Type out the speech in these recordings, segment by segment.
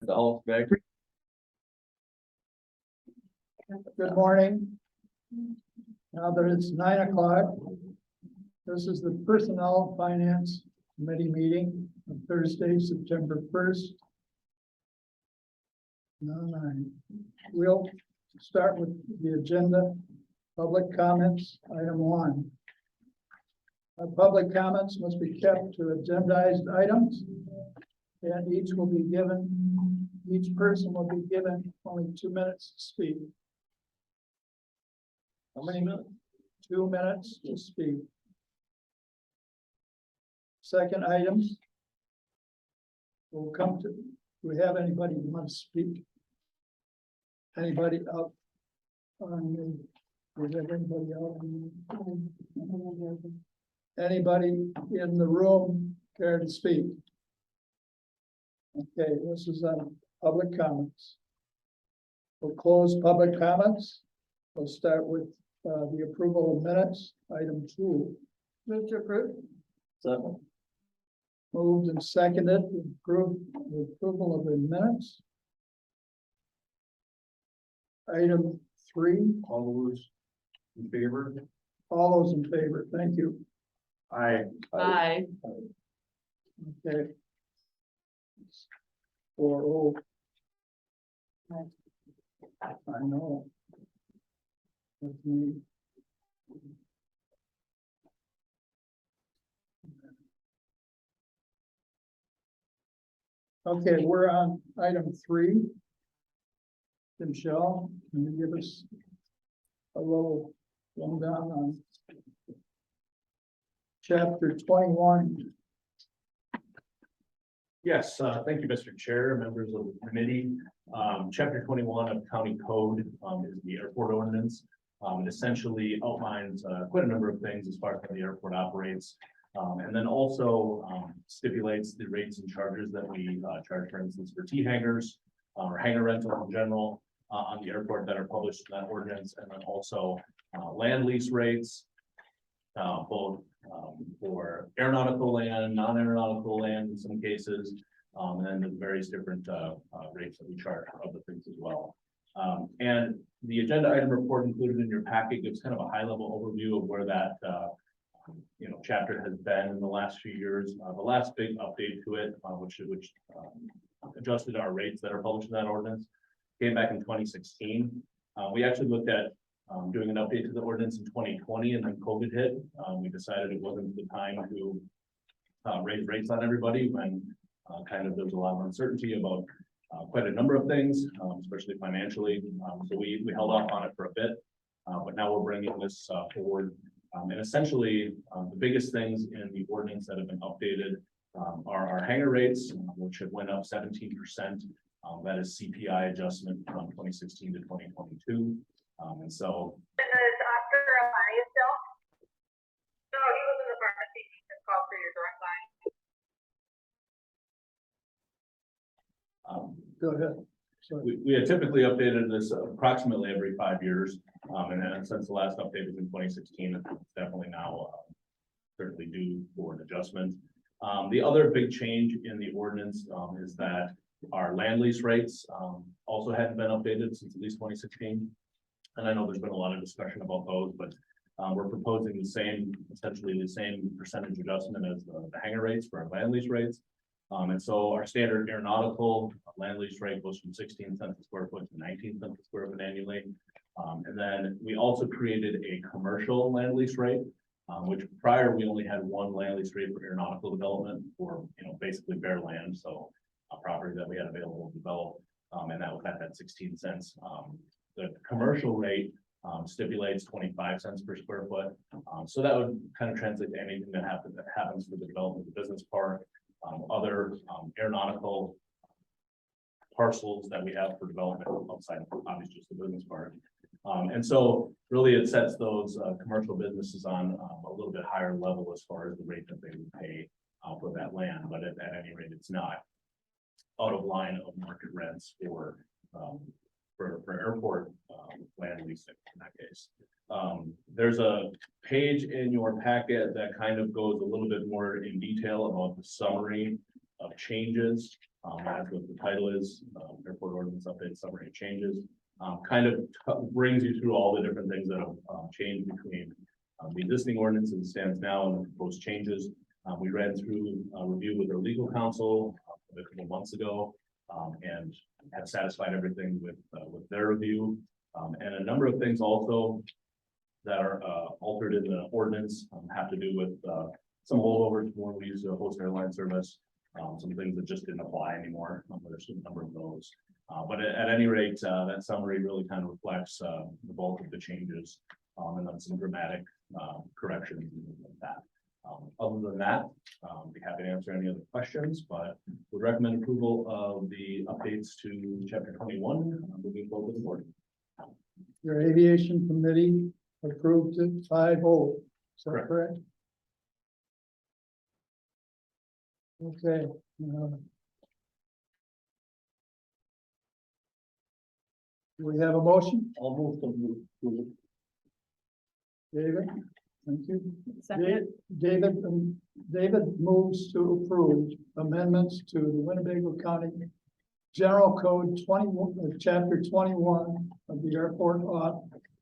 All back. Good morning. Now that it's 9 o'clock, this is the Personnel Finance Committee meeting of Thursday, September 1st. We'll start with the agenda. Public comments, item 1. Public comments must be kept to agendized items, and each person will be given only 2 minutes to speak. How many minutes? 2 minutes to speak. Second item. We'll come to, do we have anybody who wants to speak? Anybody out on the, is there anybody out on the, anybody in the room care to speak? Okay, this is public comments. We'll close public comments. We'll start with the approval of minutes, item 2. Move to approve. Second. Moved and seconded to approve the approval of the minutes. Item 3. All those in favor? All those in favor, thank you. Aye. Aye. Okay. 4-0. I know. That's me. Okay, we're on item 3. Michelle, can you give us a little rundown on chapter 21? Yes, thank you, Mr. Chair, members of the committee. Chapter 21 of County Code is the airport ordinance. It essentially outlines quite a number of things as far as how the airport operates. And then also stipulates the rates and charges that we charge, for instance, for T-hangers or hangar rental in general on the airport that are published in that ordinance. And then also land lease rates, both for aeronautical land, non-aeronautical land in some cases, and then the various different rates that we charge for other things as well. And the agenda item report included in your packet gives kind of a high-level overview of where that chapter has been in the last few years. The last big update to it, which adjusted our rates that are published in that ordinance, came back in 2016. We actually looked at doing an update to the ordinance in 2020, and then COVID hit. We decided it wasn't the time to raise rates on everybody when kind of there's a lot of uncertainty about quite a number of things, especially financially. So we held off on it for a bit, but now we're bringing this forward. And essentially, the biggest things in the ordinance that have been updated are our hangar rates, which have went up 17%. That is CPI adjustment from 2016 to 2022. And so. Is Oscar Amaya still? No, he was in the pharmacy. He just called for your direct line. Go ahead. Sorry. We had typically updated this approximately every 5 years. And then since the last update was in 2016, it's definitely now certainly due for an adjustment. The other big change in the ordinance is that our land lease rates also hadn't been updated since at least 2016. And I know there's been a lot of discussion about those, but we're proposing essentially the same percentage adjustment as the hangar rates for our land lease rates. And so our standard aeronautical land lease rate goes from 16 cents a square foot to 19 cents a square foot annually. And then we also created a commercial land lease rate, which prior we only had one land lease rate for aeronautical development for, basically bare land. So a property that we had available to develop, and that was at that 16 cents. The commercial rate stipulates 25 cents per square foot. So that would kind of translate to anything that happens for the development of the business park, other aeronautical parcels that we have for development outside of obviously just the business park. And so really it sets those commercial businesses on a little bit higher level as far as the rate that they would pay for that land, but at any rate, it's not out of line of market rents for airport land leasing in that case. There's a page in your packet that kind of goes a little bit more in detail about the summary of changes. That's what the title is, airport ordinance update summary changes. Kind of brings you through all the different things that have changed between the existing ordinance as it stands now and the proposed changes. We ran through a review with our legal counsel a couple of months ago and have satisfied everything with their review. And a number of things also that are altered in the ordinance have to do with some holdovers when we used to host airline service, some things that just didn't apply anymore. There's a number of those. But at any rate, that summary really kind of reflects the bulk of the changes and then some dramatic corrections and things like that. Other than that, be happy to answer any other questions, but would recommend approval of the updates to chapter 21 moving forward with the board. Your aviation committee approved it 5-0. Is that Correct. correct? Okay. Do we have a motion? I'll move to. David, thank you. Second. David moves to approve amendments to the Winnebago County General Code 21, Chapter 21 of the Airport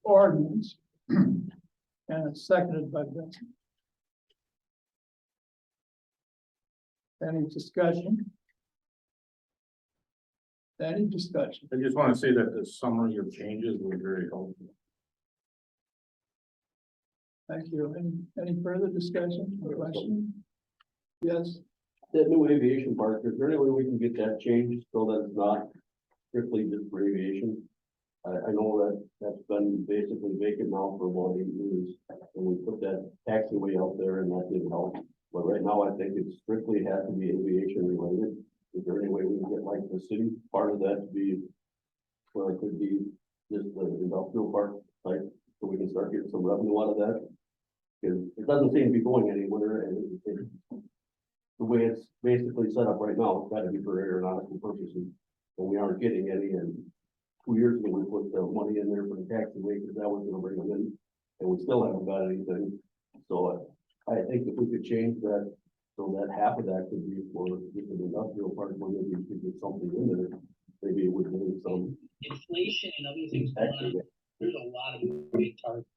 Ordinance. And it's seconded by Vincent. Any discussion? Any discussion? I just want to say that the summary of changes were very helpful. Thank you. Any further discussion or question? Yes, That new aviation park, is there any way we can get that changed so that it's not strictly just for aviation? I know that that's been basically vacant now for about 8 years, and we put that taxiway out there and that didn't help. But right now, I think it strictly has to be aviation related. Is there any way we can get like the city part of that to be, where it could be just the industrial park type, so we can start getting some revenue out of that? Because it doesn't seem to be going anywhere, and the way it's basically set up right now, it's got to be for aeronautical purposes, and we aren't getting any. And 2 years ago, we put the money in there for the taxiway because that was going to bring them in, and we still haven't got anything. So I think if we could change that, so that half of that could be for just an industrial park, where maybe we could get something in there, maybe it would bring some. Inflation and other things going on. There's a lot of moving parts.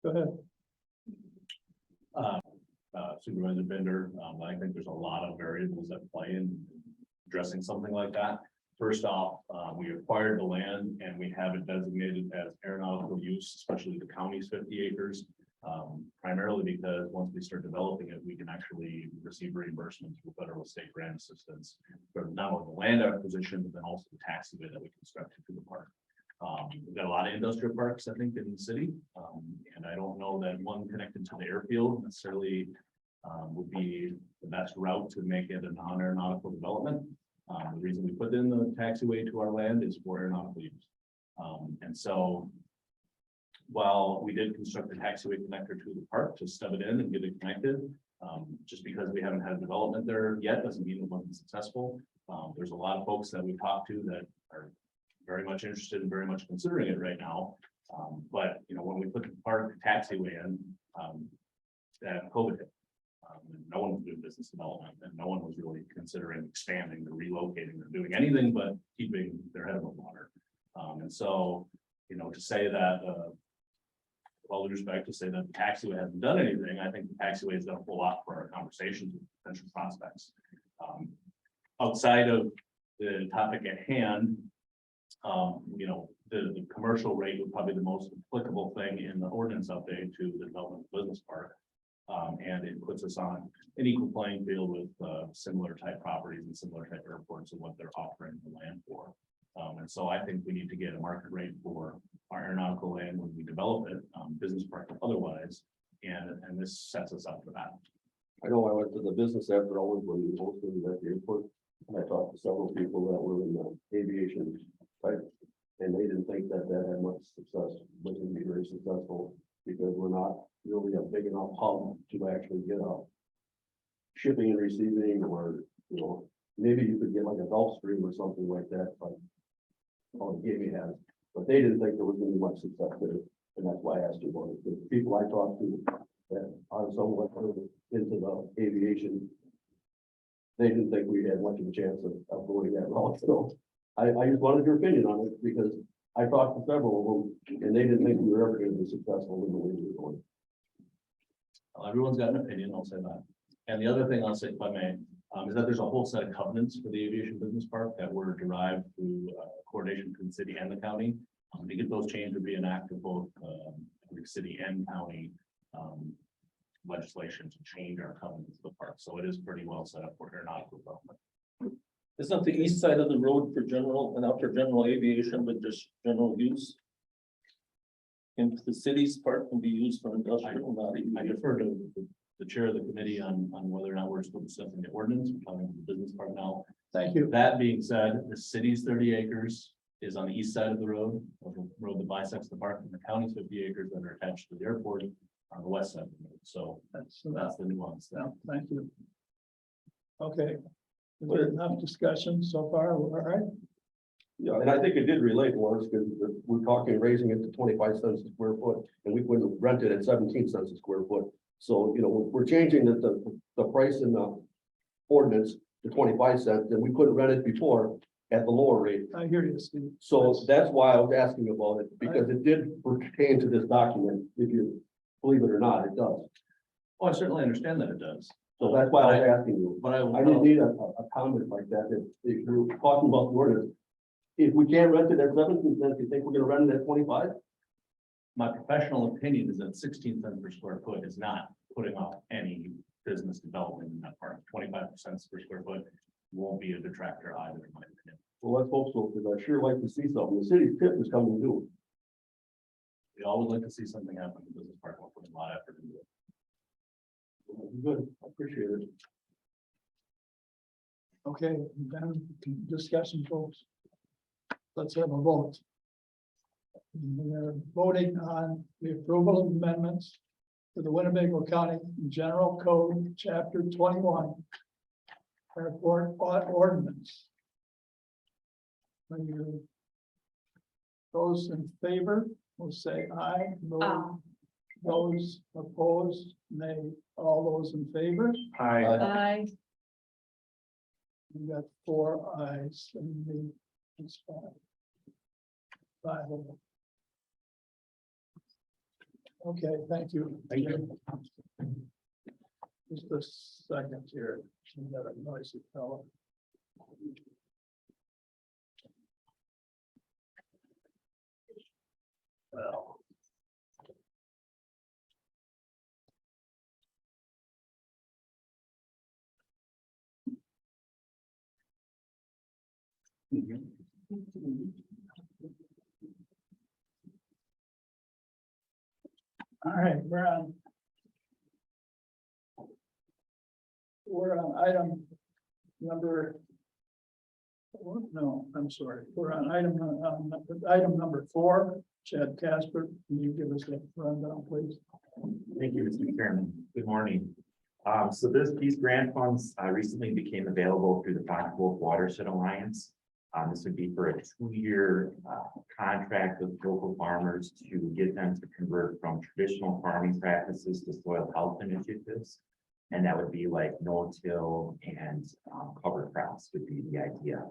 go ahead. Supervisor Bender, I think there's a lot of variables that play in addressing something like that. First off, we acquired the land and we have it designated as aeronautical use, especially the county's 50 acres. Primarily because once we start developing it, we can actually receive reimbursements from federal state grant assistance for not only the land acquisition, but then also the taxiway that we constructed to the park. We've got a lot of industrial parks, I think, in the city. And I don't know that one connected to the airfield necessarily would be the best route to make it a non-aeronautical development. The reason we put in the taxiway to our land is for aeronautical use. And so while we did construct a taxiway connector to the park to stub it in and get it connected, just because we haven't had development there yet doesn't mean it wasn't successful. There's a lot of folks that we talked to that are very much interested and very much considering it right now. But you know, when we put the park taxiway in, that COVID hit. And no one was doing business development, and no one was really considering expanding or relocating or doing anything but keeping their head above water. And so, you know, to say that, with all due respect, to say that the taxiway hasn't done anything, I think the taxiway has done a whole lot for our conversations with potential prospects. Outside of the topic at hand, you know, the commercial rate would probably be the most applicable thing in the ordinance update to the development business park. And it puts us on an equal playing field with similar type properties and similar type airports and what they're offering the land for. And so I think we need to get a market rate for our aeronautical land when we develop it, business park or otherwise, and this sets us up for that. I know I went to the business after always when we hosted at the airport, and I talked to several people that were in the aviation type, and they didn't think that that had much success, wasn't be very successful, because we're not really a big enough hub to actually get a shipping and receiving, or, you know, maybe you could get like a Gulfstream or something like that, but Gamey has, but they didn't think there was gonna be much success there, and that's why I asked you about it. The people I talked to that are somewhat into the aviation they didn't think we had much of a chance of going that route, so. I just wanted your opinion on it, because I talked to several of them, and they didn't think we were ever gonna be successful in the way we were going. Well, everyone's got an opinion, I'll say that. And the other thing I'll say, if I may, is that there's a whole set of covenants for the aviation business park that were derived through coordination between the city and the county. To get those changed would be an act of both the city and county legislation to change our covenants of the park. So it is pretty well set up for aeronautical development. Isn't the east side of the road for general and out for general aviation, but just general use? And the city's part can be used for industrial, not I aviation. defer to the chair of the committee on whether or not we're still discussing the ordinance. We're talking about the business park now. Thank you. That being said, the city's 30 acres is on the east side of the road that bisects the park, and the county's 50 acres that are attached to the airport on the west side of the road. So That's that's the nuance there. no, thank you. Okay. Is there enough discussion so far? All right. Yeah, and I think it did relate, Lawrence, because we're talking raising it to 25 cents a square foot, and we couldn't rent it at 17 cents a square foot. So, you know, we're changing the price in the ordinance to 25 cents, and we couldn't rent it before at the lower rate. I hear you, Steve. So that's why I was asking about it, because it did pertain to this document, if you believe it or not, it does. Oh, I certainly understand that it does. So that's why I was asking you. But I didn't need a comment like that, if you're talking about the ordinance. If we can't rent it at 17 cents, you think we're gonna rent it at 25? My professional opinion is that 16 cents per square foot is not putting off any business development in that park. 25 cents per square foot won't be a detractor either, in my opinion. Well, let's hope so, because I sure like to see something. The city's tip is coming due. We always like to see something happen in the business park. We're putting a lot of effort into it. Good, I appreciate it. Okay, then discussion, folks. Let's have a vote. We're voting on the approval of amendments to the Winnebago County General Code, Chapter 21. Airport ordinance. When you those in favor will say aye. Those opposed, nay. All those in favor? Hi. We got 4 ayes and the it's 5 of them. Okay, thank you. Thank you. Just a second here. We got a noisy fellow. Well. All right, we're on item number. No, I'm sorry. We're on item number 4. Chad Casper, can you give us a rundown, please? Thank you, Mr. Chairman. Good morning. So these grant funds recently became available through the Fox Wolf Watershed Alliance. This would be for a 2-year contract with local farmers to get them to convert from traditional farming practices to soil health initiatives. And that would be like no-till and cover crops would be the idea.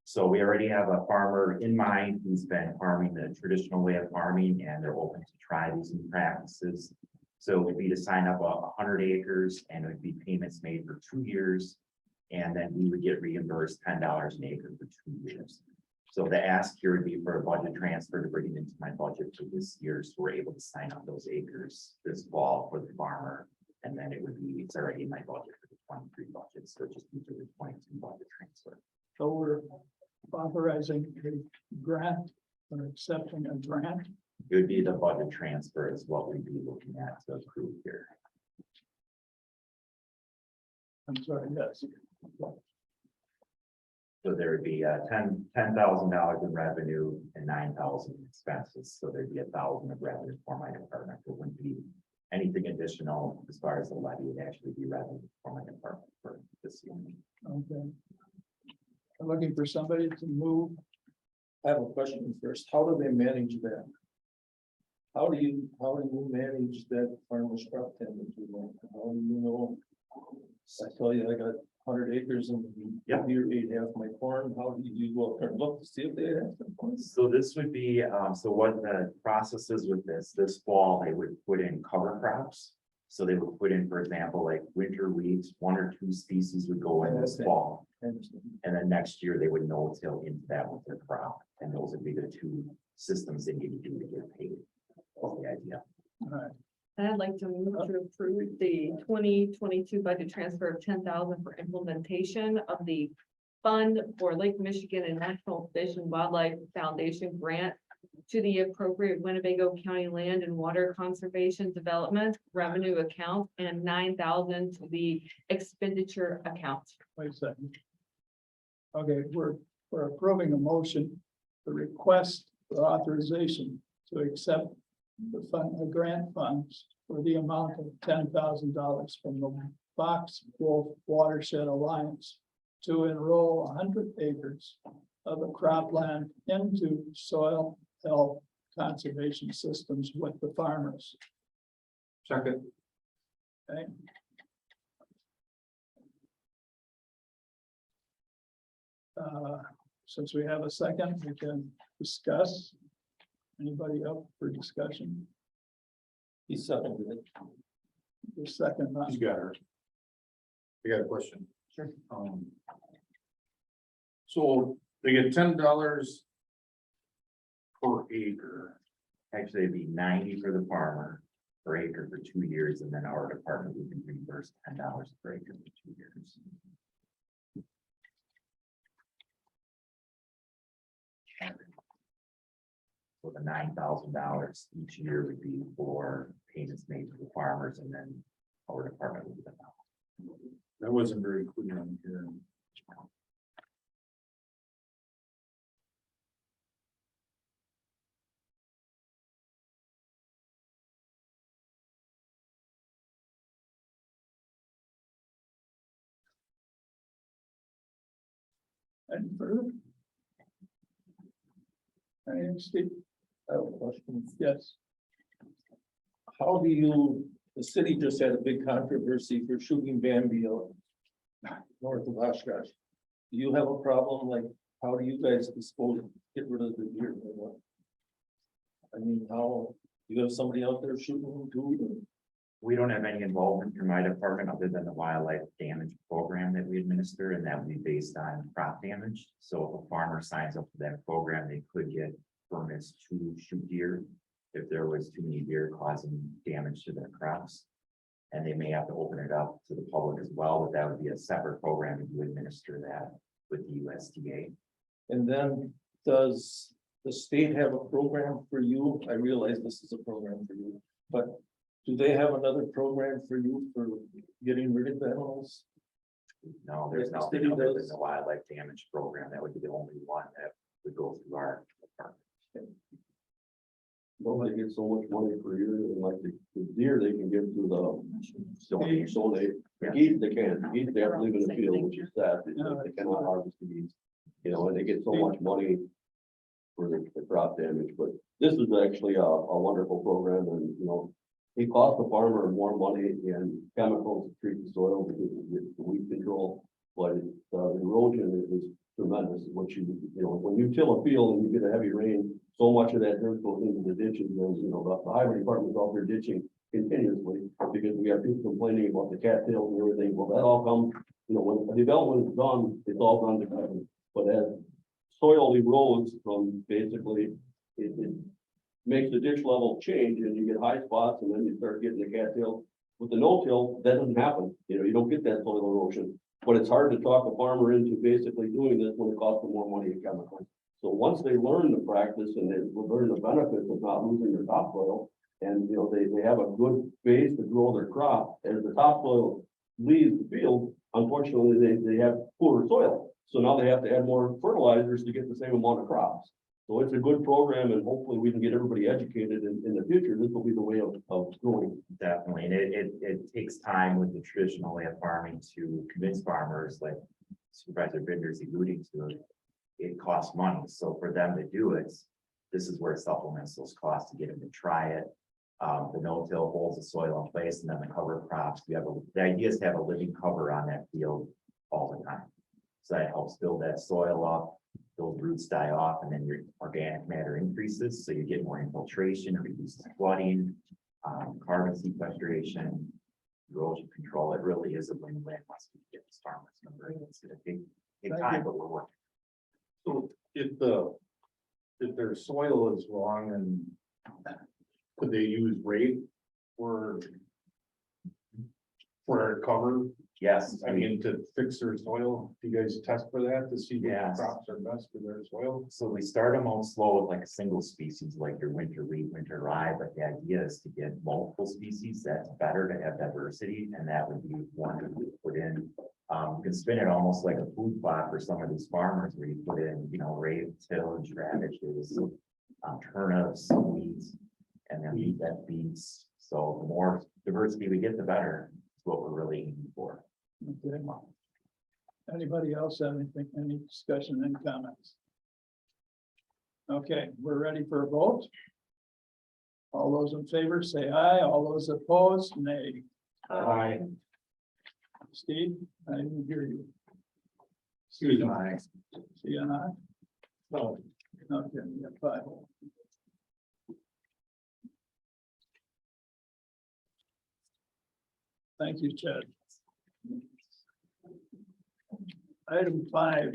So we already have a farmer in mind who's been farming the traditional way of farming, and they're open to try these new practices. So it would be to sign up 100 acres, and it would be payments made for 2 years. And then we would get reimbursed $10 an acre for 2 years. So the ask here would be for a budget transfer to bring it into my budget for this year. So we're able to sign up those acres this fall for the farmer. And then it's already in my budget for the 23 budget. So just be for the 22 budget transfer. So we're authorizing a grant or accepting a grant. It would be the budget transfer is what we'd be looking at to approve here. I'm sorry, yes. So there would be $10,000 in revenue and 9,000 in expenses. So there'd be 1,000 of revenue for my department. There wouldn't be anything additional as far as the levy. Would actually be revenue for my department for this year. Okay. I'm looking for somebody to move. I have a question first. How do they manage that? How do you manage that farmer's crop tendency? How do you know? I tell you, I got 100 acres and Yep. you're 8.5 my corn, how do you go up there and look to see if they have some corn? So this would be, so what the process is with this fall, they would put in cover crops. So they would put in, for example, like winter wheat, 1 or 2 species would go in this Okay. fall. I understand. And then next year they would no-till into that with their crop, and those would be the 2 systems they need to do to get paid. That's the idea. All right, I'd like to move to approve the 2022 budget transfer of 10,000 for implementation of the fund for Lake Michigan and National Fish and Wildlife Foundation grant to the appropriate Winnebago County Land and Water Conservation Development Revenue Account and 9,000 to the expenditure account. wait a second. Okay, we're approving a motion, the request for authorization to accept the grant funds for the amount of $10,000 from the Fox Wolf Watershed Alliance to enroll 100 acres of the cropland into soil health conservation systems with the farmers. Second. Okay. Since we have a second, we can discuss. Anybody up for discussion? He seconded it. The second, She's got her. I got a question. Sure. So they get $10 per acre. Actually, it'd be 90 for the farmer per acre for 2 years, and then our department would be reimbursed $10 per acre for 2 years. So the $9,000 each year would be for payments made to the farmers, and then our department would be the balance. That wasn't very clear on here. any further? Any, Steve? I have a question. Yes. How do you, the city just had a big controversy for shooting Bambi out north of Oshkosh. Do you have a problem? Like, how do you guys get rid of the deer? Or what? I mean, how, you have somebody out there shooting them too? We don't have any involvement from my department other than the wildlife damage program that we administer, and that would be based on crop damage. So if a farmer signs up for that program, they could get permits to shoot deer if there was too many deer causing damage to their crops. And they may have to open it up to the public as well, but that would be a separate program if you administer that with the USDA. And then does the state have a program for you? I realize this is a program for you, but do they have another program for you for getting rid of animals? No, there's Yes, the nothing city other than does. the wildlife damage program. That would be the only one that would go through our department. Don't they get so much money per year, and like the deer they can give to the, so they, the geese they can't, the geese they have to live in the field, which is sad, they cannot harvest the geese. You know, and they get so much money for the crop damage, but this is actually a wonderful program, and, you know, it costs the farmer more money in chemicals to treat the soil because of the weed control, but erosion is tremendous. What you know, when you till a field and you get a heavy rain, so much of that dirt goes into the ditches, and, you know, the highway department's out there ditching continuously because we have people complaining about the cattails and everything. Well, that all comes, you know, when the development is done, it's all done to cover. But as soil erodes from basically, it makes the ditch level change and you get high spots and then you start getting the cattail. With the no-till, that doesn't happen. You know, you don't get that soil erosion. But it's hard to talk a farmer into basically doing this when it costs them more money in chemicals. So once they learn the practice and they learn the benefits of not losing their topsoil, and, you know, they have a good base to grow their crop, as the topsoil leaves the field, unfortunately, they have poorer soil. So now they have to add more fertilizers to get the same amount of crops. So it's a good program, and hopefully we can get everybody educated in the future. This will be the way of growing. Definitely, and it takes time with the traditional way of farming to convince farmers, like Supervisor Binder's alluding to. It costs money, so for them to do it, this is where it supplements those costs to get them to try it. The no-till holds the soil in place, and then the cover crops. The idea is to have a living cover on that field all the time. So that helps build that soil up, those roots die off, and then your organic matter increases, so you get more infiltration, reduces flooding, carbon sequestration, erosion control. It really is a win-win once we get the storm. It's gonna take time, but we're working. So if their soil is wrong and could they use rate for cover? Yes, I mean, to fix their soil, do you guys test for that to see what Yes. crops are best for their soil? so we start them out slow with like a single species, like your winter wheat, winter rye, but the idea is to get multiple species. That's better to have diversity, and that would be one that we put in. You can spin it almost like a food plot for some of these farmers, where you put in, rape, tillage, radishes, turnips, weeds, and then leave that beets. So the more diversity we get, the better. Is what we're really aiming for. Okay. Anybody else have anything, any discussion, any comments? Okay, we're ready for a vote. All those in favor say aye, all those opposed, nay. Aye. Steve, I didn't hear you. Excuse me. See and I? No. Okay, yeah, 5. Thank you, Chad. Item 5.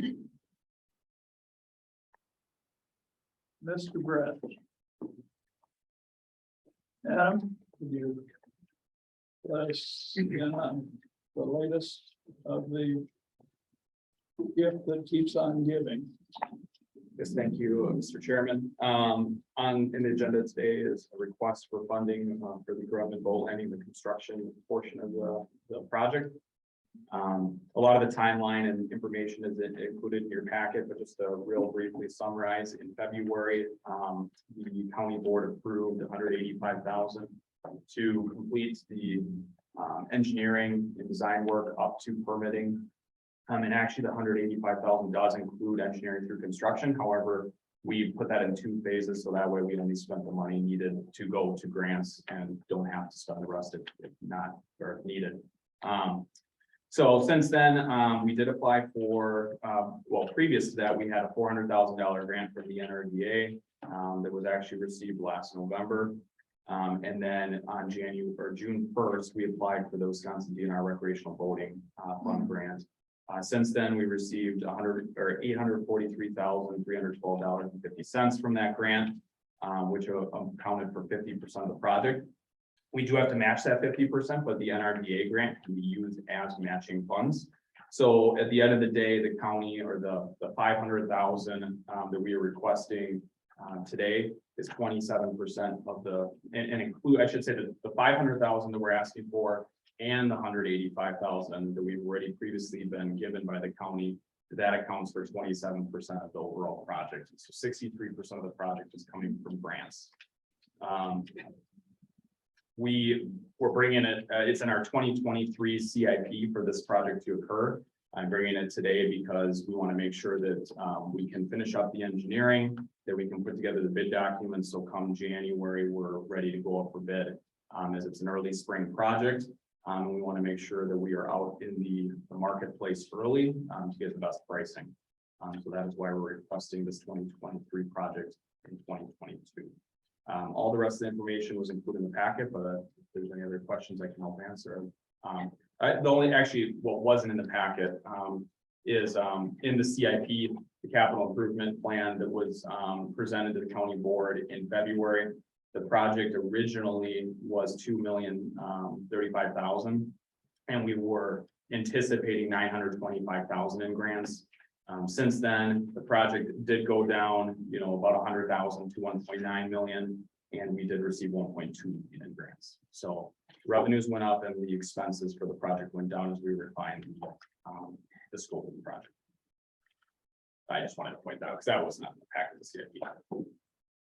Mr. Brett. Adam, could you let us in on the latest of the gift that keeps on giving? Yes, thank you, Mr. Chairman. In the agenda today is a request for funding for the grub and bowl ending the construction portion of the project. A lot of the timeline and information is included in your packet, but just to real briefly summarize, in February, the county board approved $185,000 to complete the engineering and design work up to permitting. And actually the $185,000 does include engineering through construction. However, we put that in 2 phases, so that way we only spent the money needed to go to grants and don't have to spend the rest if not, or if needed. So since then, we did apply for, well, previous to that, we had a $400,000 grant from the NRDA that was actually received last November. And then on June 1st, we applied for the Wisconsin DNR recreational boating fund grant. Since then, we received $843,312.50 from that grant, which accounted for 50% of the project. We do have to match that 50%, but the NRDA grant can be used as matching funds. So at the end of the day, the county, or the $500,000 that we are requesting today is 27% of the, and include, I should say that the $500,000 that we're asking for and the $185,000 that we've already previously been given by the county, that accounts for 27% of the overall project. So 63% of the project is coming from grants. We're bringing it, it's in our 2023 CIP for this project to occur. I'm bringing it today because we want to make sure that we can finish up the engineering, that we can put together the bid documents. So come January, we're ready to go up for bid, as it's an early spring project. We want to make sure that we are out in the marketplace early to get the best pricing. So that is why we're requesting this 2023 project in 2022. All the rest of the information was included in the packet, but if there's any other questions, I can help answer. The only, actually, what wasn't in the packet is in the CIP, the capital improvement plan that was presented to the county board in February. The project originally was $2,035,000, and we were anticipating $925,000 in grants. Since then, the project did go down, about $100,000 to $1.9 million, and we did receive $1.2 million in grants. So revenues went up and the expenses for the project went down as we refined the scope of the project. I just wanted to point out because that was not in the pack of the CIP.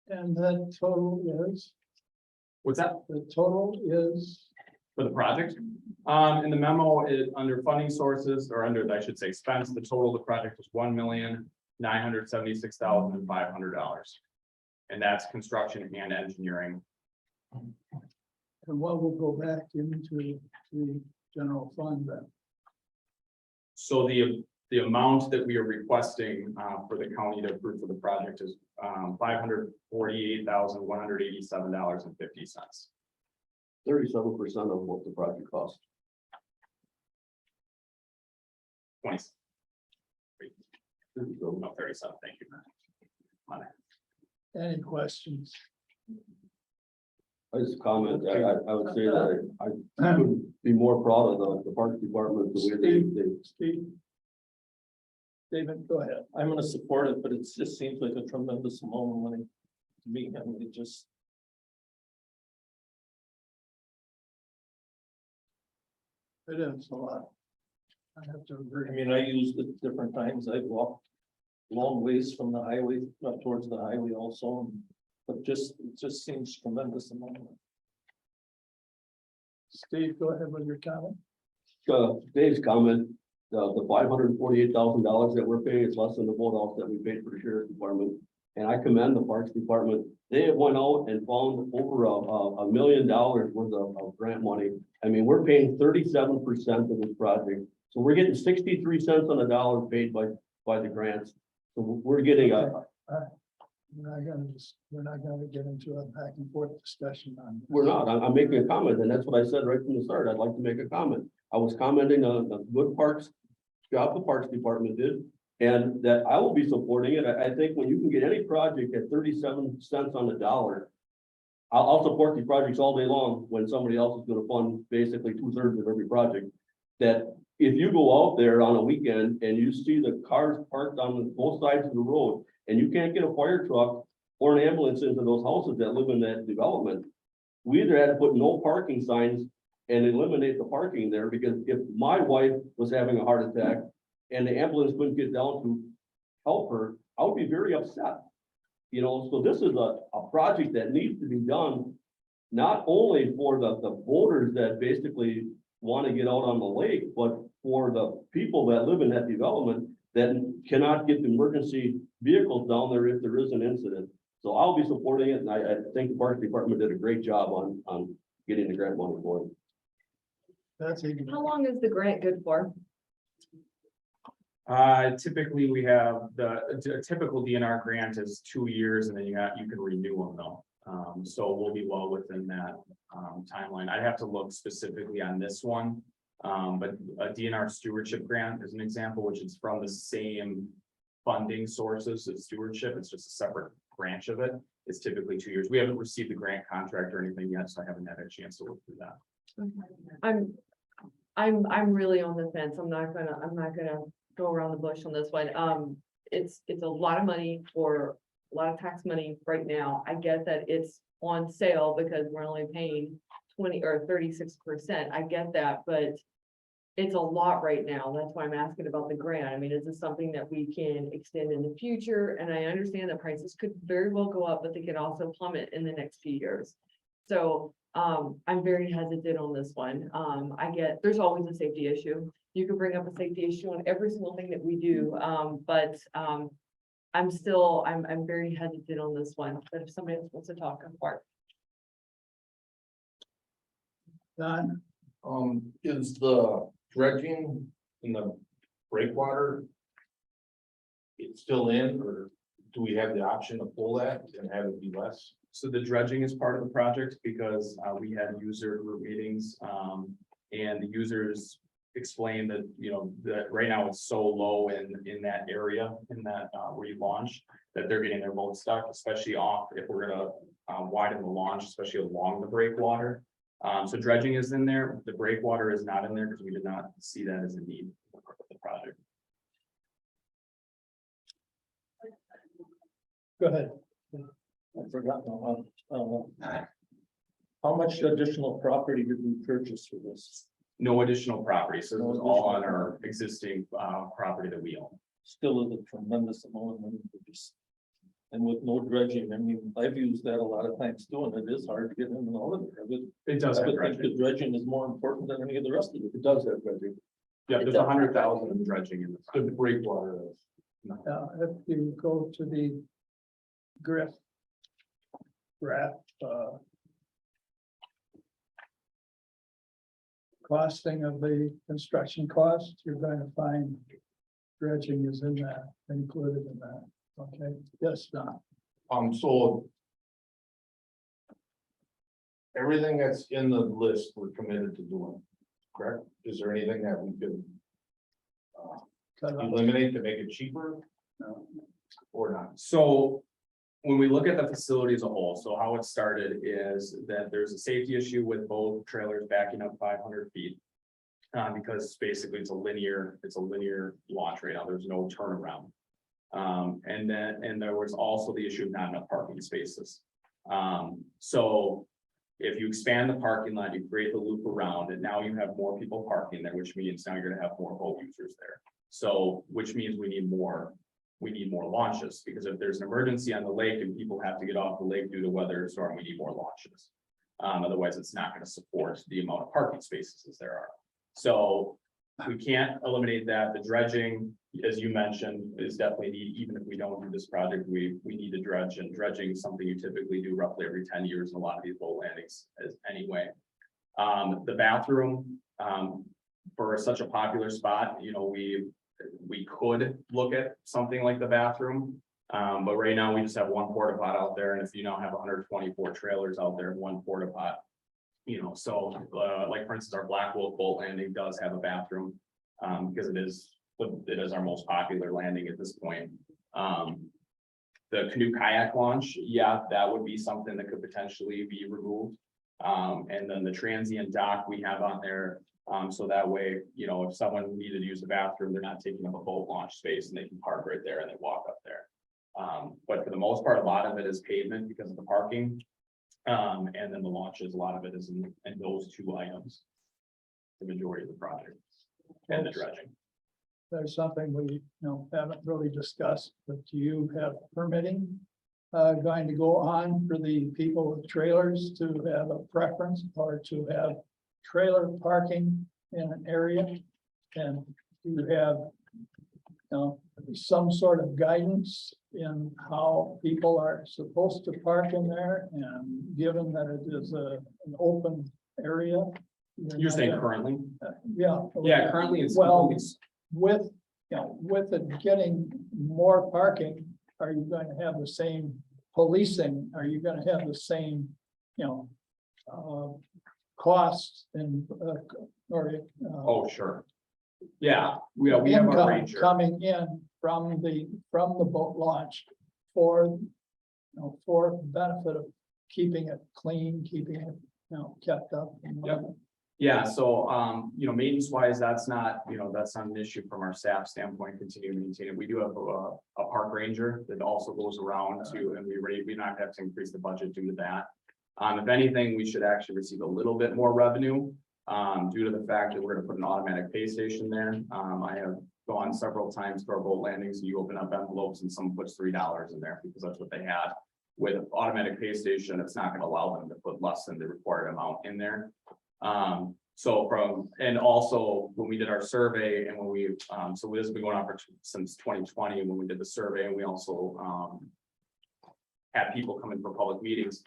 And that total is, What's that? the total is, For the project? In the memo, under funding sources, or under, I should say, expense, the total of the project was $1,976,500. And that's construction and engineering. and what will go back into the general fund then? So the amount that we are requesting, for the county to approve for the project is, $548,187.50. 37% of what the project cost. 20. There you go. No, 37, thank you. My bad. Any questions? I just comment, I would say that I couldn't be more proud of the parks department, the way they. Steve? David, go ahead. I'm gonna support it, but it just seems like a tremendous amount of money to me. I mean, it just, It is a lot. I have to I agree. mean, I used it different times. I've walked long ways from the highway, up towards the highway also. But it just seems tremendous amount. Steve, go ahead with your comment. Dave's comment, the $548,000 that we're paying is less than the boathouse that we paid for the sheriff's department. And I commend the parks department. They went out and found over $1 million worth of grant money. I mean, we're paying 37% of this project. So we're getting 63 cents on the dollar paid by the grants. So we're getting We're not gonna get into a back and forth discussion on. we're not, I'm making a comment, and that's what I said right from the start. I'd like to make a comment. I was commenting on the good parks job the parks department did, and that I will be supporting it. I think when you can get any project at 37 cents on the dollar, I'll support these projects all day long when somebody else is gonna fund basically 2/3 of every project. That if you go out there on a weekend and you see the cars parked on both sides of the road, and you can't get a fire truck or an ambulance into those houses that live in that development, we either had to put no parking signs and eliminate the parking there, because if my wife was having a heart attack and the ambulance couldn't get down to help her, I would be very upset. You know, so this is a project that needs to be done, not only for the boaters that basically want to get out on the lake, but for the people that live in that development that cannot get the emergency vehicles down there if there is an incident. So I'll be supporting it, and I think the parks department did a great job on getting the grant money for it. That's even. How long is the grant good for? Typically, we have a typical DNR grant is 2 years, and then you can renew them though. So we'll be well within that timeline. I'd have to look specifically on this one. But a DNR stewardship grant is an example, which is from the same funding sources as stewardship. It's just a separate branch of it. It's typically 2 years. We haven't received the grant contract or anything yet, so I haven't had a chance to look through that. I'm really on the fence. I'm not gonna go around the bush on this one. It's a lot of money for a lot of tax money right now. I get that it's on sale because we're only paying 20 or 36%. I get that, but it's a lot right now. That's why I'm asking about the grant. I mean, is this something that we can extend in the future? And I understand that prices could very well go up, but they can also plummet in the next few years. So I'm very hesitant on this one. I get, there's always a safety issue. You can bring up a safety issue on every single thing that we do. But I'm very hesitant on this one. But if somebody else wants to talk apart. Don, Is the dredging in the breakwater? It's still in, or do we have the option to pull that and have it be less? So the dredging is part of the project because we had user group meetings, and the users explained that, you know, that right now it's so low in that area, in that where you launch, that they're getting their boat stuck, especially off if we're gonna widen the launch, especially along the breakwater. So dredging is in there. The breakwater is not in there because we did not see that as a need for the project. go ahead. I forgot now. How much additional property did we purchase for this? No additional property, so this was all on our existing property that we own. Still is a tremendous amount of money for this. And with no dredging, I mean, I've used that a lot of times too, and it is hard to get in and out of there. It does I have would think dredging. the dredging is more important than any of the rest of it. It does have dredging. Yeah, there's 100,000 of dredging in the The project. breakwater is. If you go to the graph, costing of the construction cost, you're going to find dredging is in that, included in that, okay? Yes, Don? So everything that's in the list, we're committed to doing, correct? Is there anything that we could Cut off? eliminate to make it cheaper No. or not? So when we look at the facility as a whole, so how it started is that there's a safety issue with both trailers backing up 500 feet. Because basically it's a linear launch right now, there's no turnaround. And there was also the issue of not enough parking spaces. So if you expand the parking lot, you create the loop around, and now you have more people parking there, which means now you're gonna have more boat users there. So, which means we need more launches, because if there's an emergency on the lake and people have to get off the lake due to weather or storm, we need more launches. Otherwise, it's not gonna support the amount of parking spaces as there are. So we can't eliminate that. The dredging, as you mentioned, is definitely need, even if we don't do this project, we need to dredge, and dredging is something you typically do roughly every 10 years in a lot of these boat landings anyway. The bathroom, for such a popular spot, you know, we could look at something like the bathroom. But right now we just have one porta pot out there, and if you now have 124 trailers out there, one porta pot. You know, so like for instance, our Black Wolf boat landing does have a bathroom, because it is our most popular landing at this point. The canoe kayak launch, yeah, that would be something that could potentially be removed. And then the transient dock we have on there, so that way, you know, if someone needed to use the bathroom, they're not taking up a boat launch space, and they can park right there and they walk up there. But for the most part, a lot of it is pavement because of the parking. And then the launches, a lot of it is in those two items. The majority of the project and the dredging. There's something we, haven't really discussed, but do you have permitting going to go on for the people with trailers to have a preference, or to have trailer parking in an area? And do you have, some sort of guidance in how people are supposed to park in there, and given that it is an open area? You're saying currently? Yeah. Yeah, currently it's. Well, with it getting more parking, are you going to have the same policing? Are you gonna have the same, costs and, Oh, sure. Yeah, we have our income ranger. coming in from the boat launch for, for benefit of keeping it clean, keeping it, kept up. And Yep. Yeah, so, maintenance wise, that's not an issue from our staff standpoint, continue to maintain it. We do have a park ranger that also goes around to, and we not have to increase the budget due to that. If anything, we should actually receive a little bit more revenue, due to the fact that we're gonna put an automatic pay station there. I have gone several times to our boat landings, and you open up envelopes and someone puts $3 in there because that's what they had. With automatic pay station, it's not gonna allow them to put less than the required amount in there. And also when we did our survey, and when we, so this has been going on since 2020, when we did the survey, and we also, had people come in for public meetings.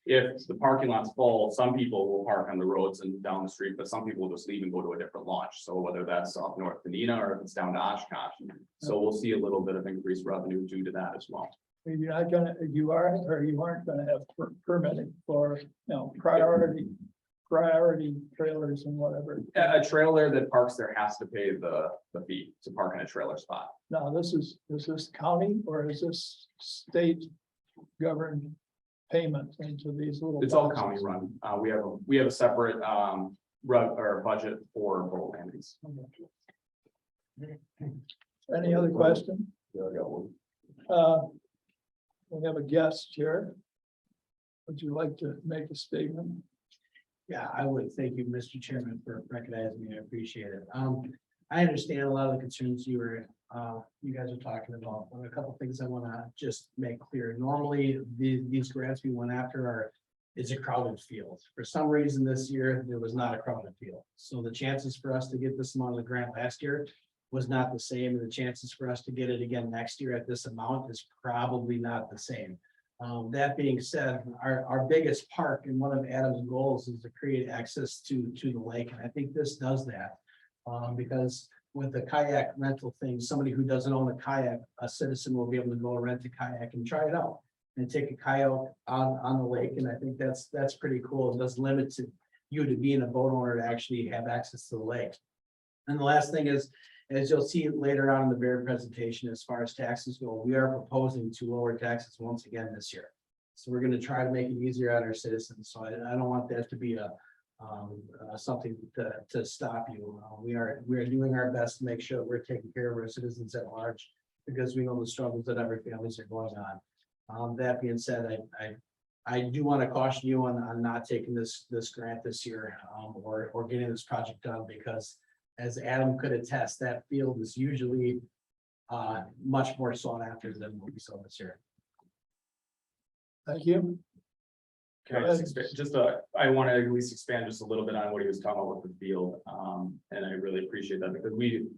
If the parking lot's full, some people will park on the roads and down the street, but some people will just leave and go to a different launch. So whether that's up north Benina or if it's down to Oshkosh. So we'll see a little bit of increased revenue due to that as well. you're not gonna, you are, or you aren't gonna have permitting for, priority trailers and whatever. A trailer that parks there has to pay the fee to park in a trailer spot. Now, is this county or is this state governed payment into these little? It's all boxes? county run. We have a separate or budget for boat landings. Any other question? Yeah, I got one. We have a guest here. Would you like to make a statement? Yeah, I would. Thank you, Mr. Chairman, for recognizing me. I appreciate it. I understand a lot of the concerns you guys are talking about, but a couple of things I want to just make clear. Normally, these grants we went after is a crowded field. For some reason this year, there was not a crowded field. So the chances for us to get this amount of the grant last year was not the same. And the chances for us to get it again next year at this amount is probably not the same. That being said, our biggest park and one of Adam's goals is to create access to the lake, and I think this does that. Because with the kayak rental thing, somebody who doesn't own a kayak, a citizen will be able to go rent a kayak and try it out. And take a kayak on the lake, and I think that's pretty cool. It does limit to you to being a boat owner to actually have access to the lake. And the last thing is, as you'll see later on in the very presentation, as far as taxes go, we are proposing to lower taxes once again this year. So we're gonna try to make it easier on our citizens. So I don't want that to be something to stop you. We are doing our best to make sure we're taking care of our citizens at large, because we know the struggles that every families are going on. That being said, I do want to caution you on not taking this grant this year, or getting this project done, because as Adam could attest, that field is usually much more sought after than what we saw this year. Thank you. Can I I want to at least expand just a little bit on what he was talking about with the field. And I really appreciate that, because we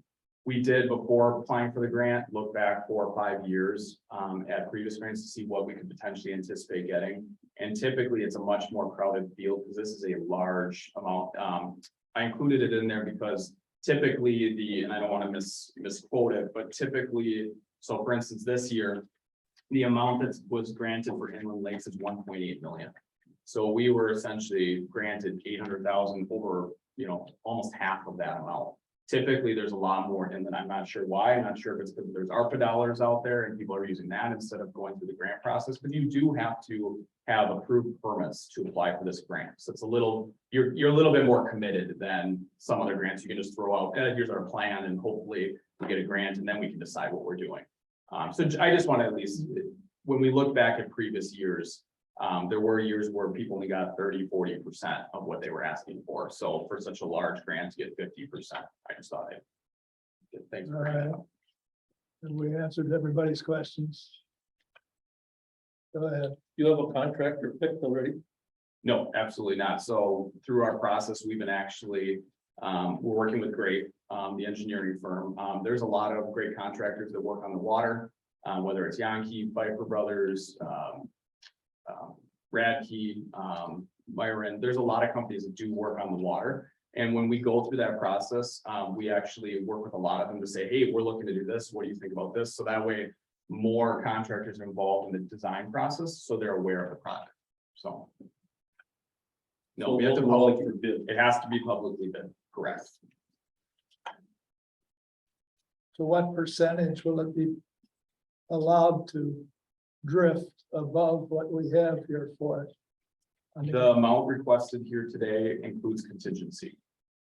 did, before applying for the grant, look back 4 or 5 years at previous grants to see what we could potentially anticipate getting. And typically it's a much more crowded field, because this is a large amount. I included it in there because typically and I don't want to misquote it, but typically, so for instance, this year, the amount that was granted for inland lakes is 1.8 million. So we were essentially granted 800,000 over, almost half of that amount. Typically, there's a lot more, and then I'm not sure why. I'm not sure if it's because there's ARPA dollars out there and people are using that instead of going through the grant process, but you do have to have approved permits to apply for this grant. So it's you're a little bit more committed than some other grants. You can just throw out, here's our plan, and hopefully we get a grant, and then we can decide what we're doing. So I just want to, at least when we look back at previous years, there were years where people only got 30–40% of what they were asking for. So for such a large grant to get 50%, I just thought thanks. All right. And we answered everybody's questions. Go ahead. You have a contractor picked already? No, absolutely not. So through our process, we've been actually, we're working with Great, the engineering firm. There's a lot of great contractors that work on the water, whether it's Yankee, Pfeiffer Brothers, Radke, Myron. There's a lot of companies that do work on the water. And when we go through that process, we actually work with a lot of them to say, hey, we're looking to do this. What do you think about this? So that way more contractors are involved in the design process, so they're aware of the project. So. No, we have to publicly bid. It has to be publicly bid, correct. So what percentage will it be allowed to drift above what we have here for it? I mean, The amount requested here today includes contingency.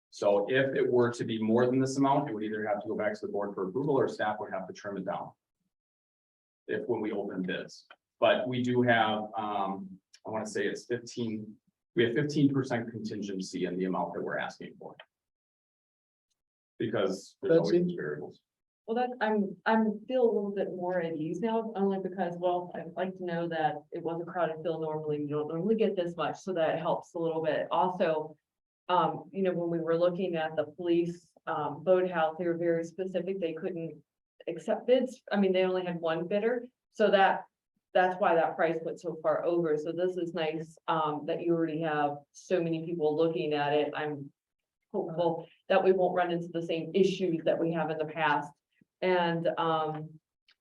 So if it were to be more than this amount, it would either have to go back to the board for approval, or staff would have to trim it down. If when we open bids, but we do have, I want to say it's 15. We have 15% contingency in the amount that we're asking for. Because there's That's always variables. Well, I'm feel a little bit more at ease now, only because, well, I'd like to know that it was a crowded field. Normally, you don't normally get this much, so that helps a little bit. Also, when we were looking at the police boathouse, they were very specific. They couldn't accept bids. I mean, they only had one bidder, so that's why that price went so far over. So this is nice that you already have so many people looking at it. I'm hopeful that we won't run into the same issues that we have in the past. And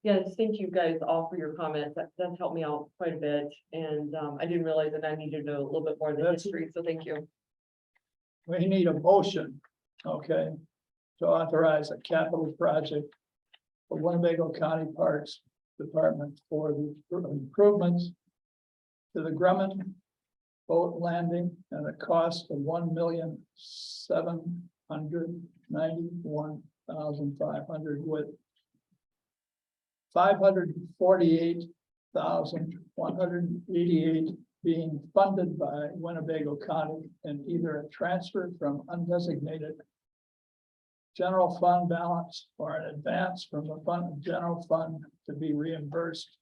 yeah, just thank you guys all for your comments. That's helped me out quite a bit. And I didn't realize that I needed to know a little bit more of the history. So thank you. we need a motion, okay, to authorize a capital project for Winnebago County Parks Department for the improvements to the Grumman boat landing at a cost of $1,791,500, with $548,188 being funded by Winnebago County in either a transfer from undesignated general fund balance or an advance from the general fund to be reimbursed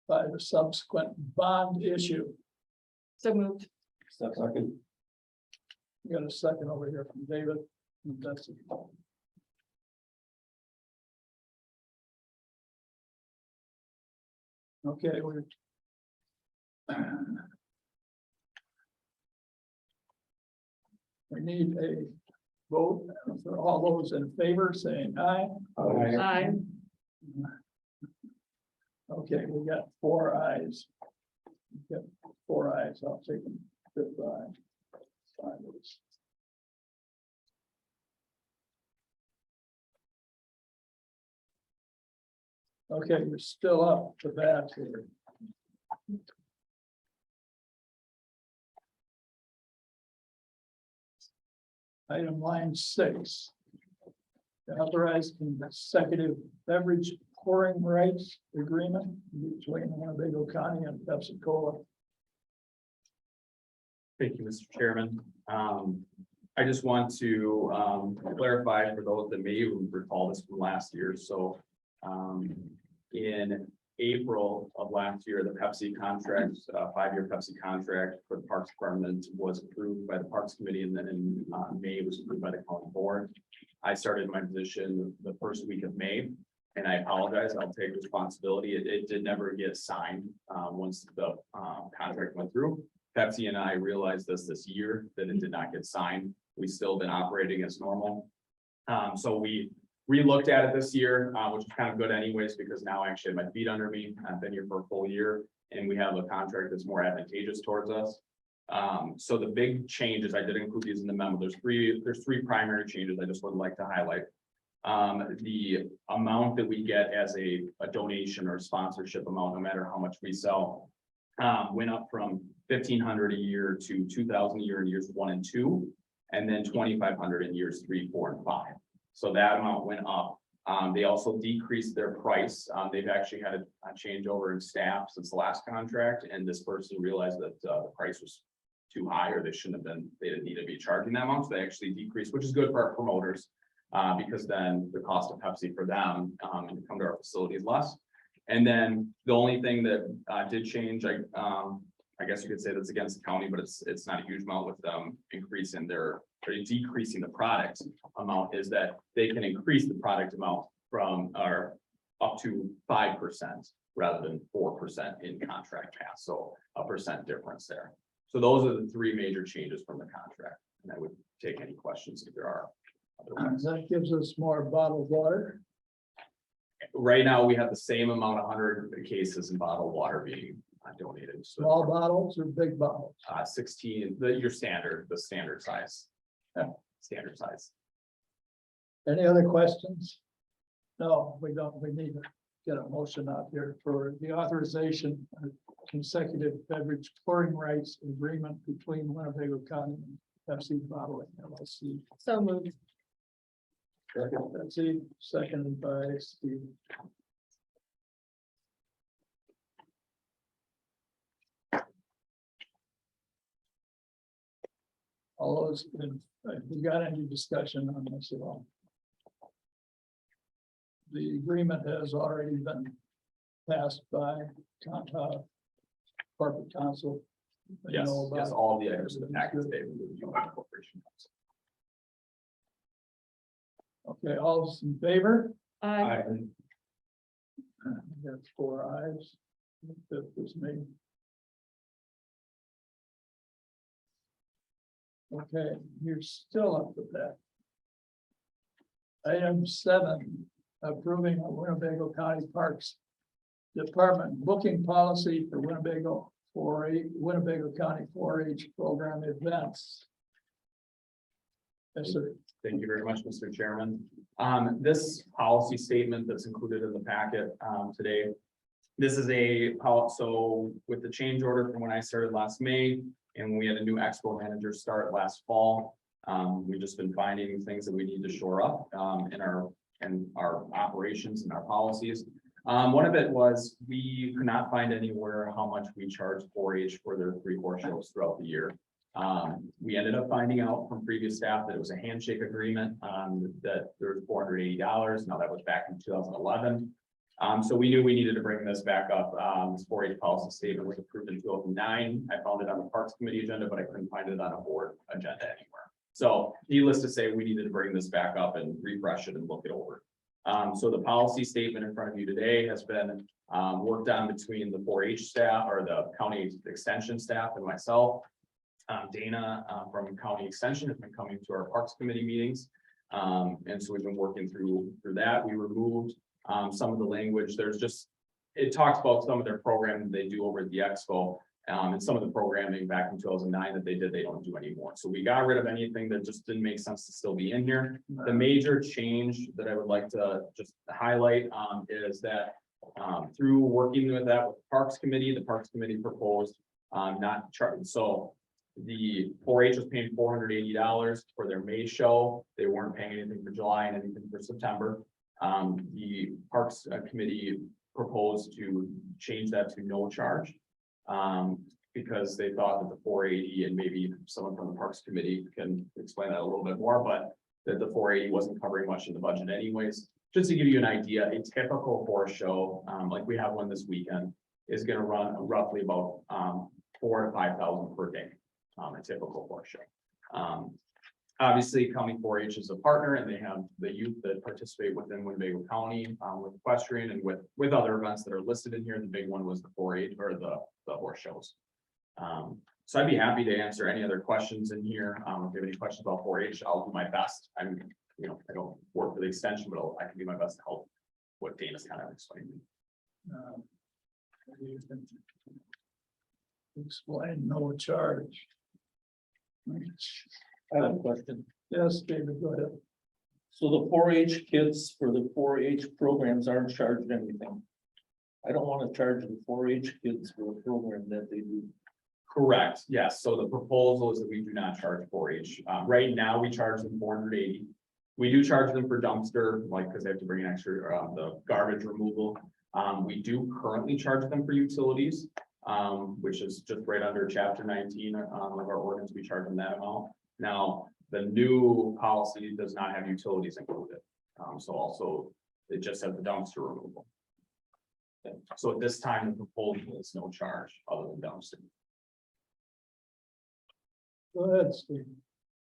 by the subsequent bond issue. So moved. Second. You got a second over here from David. That's it. Okay, we're We need a vote for all those in favor saying aye. Aye. Okay, we got 4 ayes. We got 4 ayes, I'll take them. 5th eye. Five ayes. Okay, we're still up to bat here. Item line 6. Authorized consecutive beverage pouring rights agreement between Winnebago County and Pepsi Cola. Thank you, Mr. Chairman. I just want to clarify for those that may recall this from last year. So in April of last year, the Pepsi contract, 5-year Pepsi contract for the Parks Department was approved by the Parks Committee, and then in May it was approved by the county board. I started my position the first week of May, and I apologize, I'll take responsibility. It did never get signed once the contract went through. Pepsi and I realized this year that it did not get signed. We still been operating as normal. So we re-looked at it this year, which is kind of good anyways, because now I actually have my feet under me. I've been here for a full year and we have a contract that's more advantageous towards us. So the big changes, I did include these in the memo. There's three primary changes I just would like to highlight. The amount that we get as a donation or sponsorship amount, no matter how much we sell, went up from $1,500 a year to $2,000 a year in years 1 and 2, and then $2,500 in years 3, 4, and 5. So that amount went up. They also decreased their price. They've actually had a changeover in staff since the last contract, and this person realized that the price was too high, or they didn't need to be charging that much. They actually decreased, which is good for our promoters, because then the cost of Pepsi for them and to come to our facility is less. And then the only thing that did change, I guess you could say that's against the county, but it's not a huge amount with them decreasing the product amount, is that they can increase the product amount from or up to 5% rather than 4% in contract pass. So a % difference there. So those are the 3 major changes from the contract. And I would take any questions if there are. Otherwise, That gives us more bottled water. right now we have the same amount, 100 cases in bottled water being donated. So Small bottles or big bottles? 16, the standard size. Yeah. Standard size. Any other questions? No, we don't. We need to get a motion out here for the authorization of consecutive beverage pouring rights agreement between Winnebago County and Pepsi Bottling LLC. So moved. Betsy, seconded by Steve. All those, we got any discussion on this at all? The agreement has already been passed by corporate council. They Yes, know about yes, all the items in the package today will be by the corporation. Okay, all those in favor? Aye. That's 4 ayes. That was me. Okay, you're still up with that. Item 7, approving a Winnebago County Parks Department booking policy for Winnebago County 4-H program events. Yes, sir. Thank you very much, Mr. Chairman. This policy statement that's included in the packet today. This is so with the change order from when I started last May, and we had a new expo manager start last fall. We've just been finding things that we need to shore up in our operations and our policies. One of it was we could not find anywhere how much we charge 4-H for their 3-4 shows throughout the year. We ended up finding out from previous staff that it was a handshake agreement, that there was $480. Now that was back in 2011. So we knew we needed to bring this back up. This 4-H policy statement was approved in 2009. I found it on the Parks Committee agenda, but I couldn't find it on a board agenda anywhere. So needless to say, we needed to bring this back up and refresh it and look it over. So the policy statement in front of you today has been worked on between the 4-H staff or the county extension staff and myself. Dana from County Extension has been coming to our Parks Committee meetings. And so we've been working through that. We removed some of the language. It talks about some of their programming they do over at the Expo. And some of the programming back in 2009 that they did, they don't do anymore. So we got rid of anything that just didn't make sense to still be in here. The major change that I would like to just highlight is that through working with that with the Parks Committee proposed not charging. So the 4-H was paying $480 for their May show. They weren't paying anything for July and anything for September. The Parks Committee proposed to change that to no charge. Because they thought that the 480, and maybe someone from the Parks Committee can explain that a little bit more, but that the 480 wasn't covering much in the budget anyways. Just to give you an idea, a typical horse show, like we have one this weekend, is gonna run roughly about 4,000 to 5,000 per day, a typical horse show. Obviously, County 4-H is a partner, and they have the youth that participate within Winnebago County with equestrian and with other events that are listed in here. The big one was the 4-H or the horse shows. So I'd be happy to answer any other questions in here. If you have any questions about 4-H, I'll do my best. I don't work for the extension, but I can do my best to help what Dana's kind of explained. Explain no charge. I have a question. Yes, David, go ahead. So the 4-H kids for the 4-H programs aren't charged anything. I don't want to charge the 4-H kids for a program that they do. Correct, yes. So the proposal is that we do not charge 4-H. Right now, we charge them $480. We do charge them for dumpster, like, because they have to bring an extra, the garbage removal. We do currently charge them for utilities, which is just right under chapter 19 of our ordinance. We charge them that amount. Now, the new policy does not have utilities included. So also, it just has the dumpster removal. So at this time, the proposal is no charge other than dumpster. Go ahead, Steve.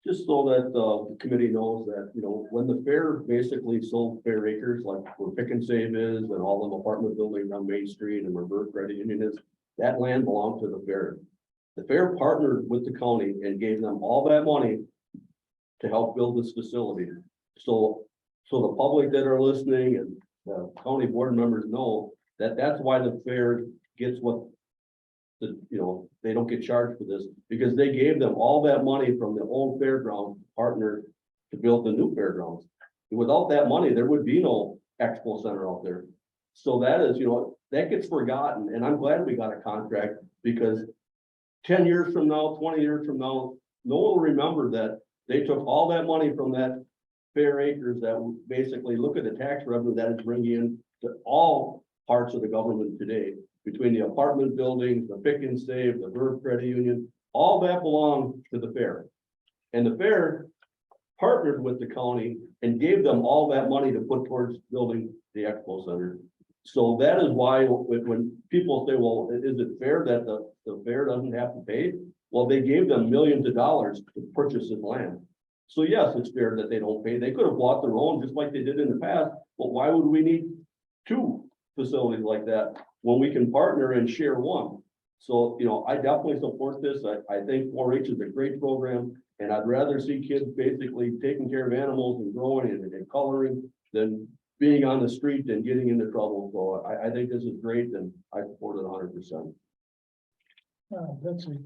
Just so that the committee knows that, when the fair basically sold fair acres, like where Pick and Save is and all the apartment buildings on Main Street and where Burke Credit Union is, that land belonged to the fair. The fair partnered with the county and gave them all that money to help build this facility. So the public that are listening and the county board members know that that's why the fair gets what they don't get charged for this, because they gave them all that money from the old fairground partner to build the new fairgrounds. Without that money, there would be no expo center out there. So that is, that gets forgotten, and I'm glad we got a contract, because 10 years from now, 20 years from now, no one will remember that they took all that money from that fair acres that basically look at the tax revenue that is bringing in to all parts of the government today. Between the apartment buildings, the Pick and Save, the Burke Credit Union, all that belonged to the fair. And the fair partnered with the county and gave them all that money to put towards building the expo center. So that is why when people say, well, is it fair that the fair doesn't have to pay? Well, they gave them millions of dollars to purchase this land. So yes, it's fair that they don't pay. They could have bought their own just like they did in the past. But why would we need two facilities like that when we can partner and share one? So, I definitely support this. I think 4-H is a great program, and I'd rather see kids basically taking care of animals and growing and coloring than being on the street and getting into trouble. So I think this is great, and I support it 100%. Betsy.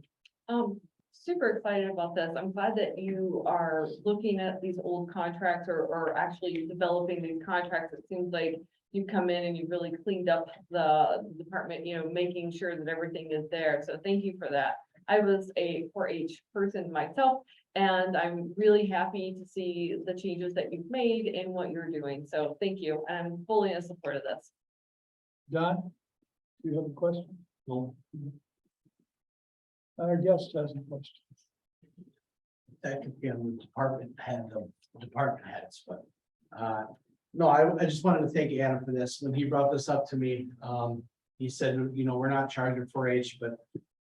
Super excited about this. I'm glad that you are looking at these old contracts or actually developing these contracts. It seems like you've come in and you've really cleaned up the department, making sure that everything is there. So thank you for that. I was a 4-H person myself, and I'm really happy to see the changes that you've made and what you're doing. So thank you. And I'm fully in support of this. Don, do you have a question? No. Our guest has a question. That could be on the department heads, but, no, I just wanted to thank Adam for this. When he brought this up to me, he said, we're not charging 4-H, but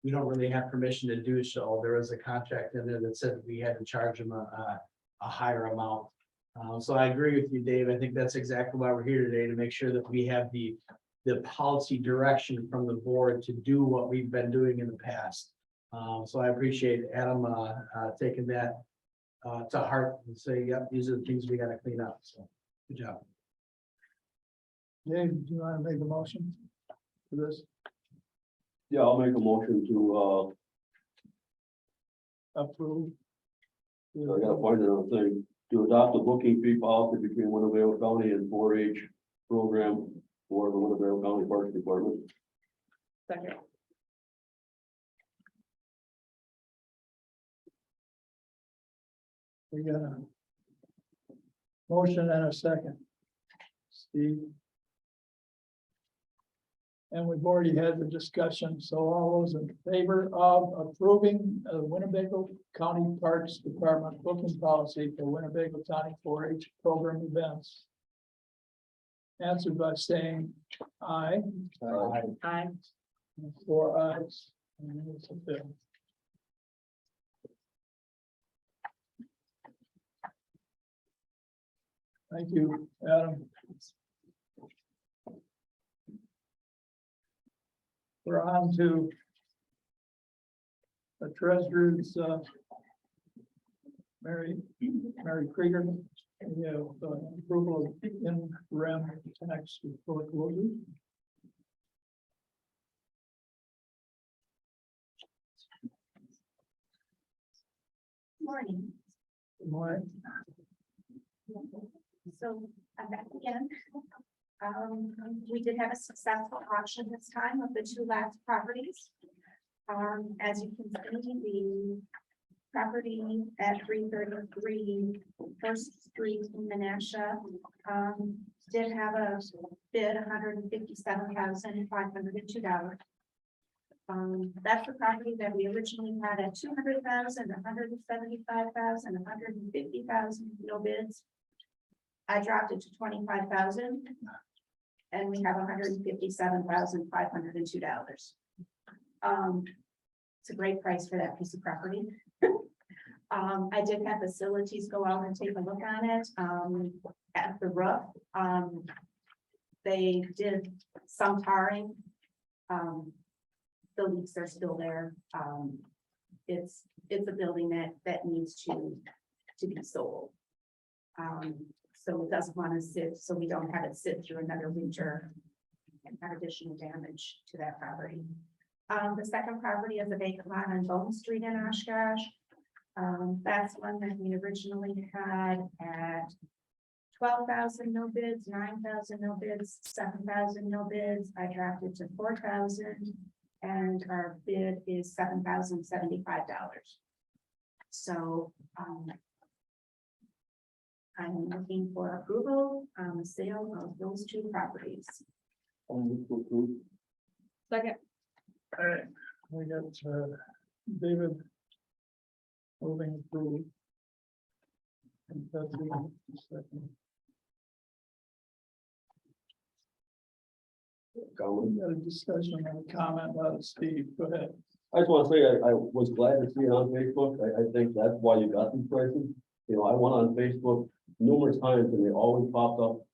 we don't really have permission to do so. There was a contract in there that said we had to charge them a higher amount. So I agree with you, Dave. I think that's exactly why we're here today, to make sure that we have the policy direction from the board to do what we've been doing in the past. So I appreciate Adam, taking that, to heart and say, yep, these are the things we gotta clean up. So, good job. Dave, do you want to make a motion for this? Yeah, I'll make a motion to, Approve? I gotta find another thing, to adopt a booking fee policy between Winnebago County and 4-H program for the Winnebago County Parks Department. Second. We got a motion and a second. Steve? And we've already had the discussion, so all those in favor of approving the Winnebago County Parks Department booking policy for Winnebago County 4-H program events? Answered by saying aye. Aye. 4 ayes. And it's a bill. Thank you, Adam. We're on to the treasurer's, Mary Krieger. We have approval of in rem tax foreclosure. Morning. Good morning. So I'm back again. We did have a successful auction this time of the 2 last properties. As you can see, the property at 333 First Street in Menasha, did have a bid $157,502. That's the property that we originally had at 200,000, 175,000, 150,000, no bids. I dropped it to 25,000. And we have $157,502. It's a great price for that piece of property. I did have facilities go out and take a look on it, at the roof. They did some tarring. The leaks are still there. It's a building that needs to be sold. So it doesn't want to sit, so we don't have it sit through another winter and have additional damage to that property. The second property is a vacant lot on Bone Street in Oshkosh. That's one that we originally had at 12,000 no bids, 9,000 no bids, 7,000 no bids. I dropped it to 4,000, and our bid is $7,075. So I'm looking for approval on the sale of those 2 properties. Second. All right, we got David moving through. And Betsy, second. We got a discussion and a comment out of Steve. Go ahead. I just want to say, I was glad to see it on Facebook. I think that's why you got these prices. You know, I went on Facebook numerous times and they always popped up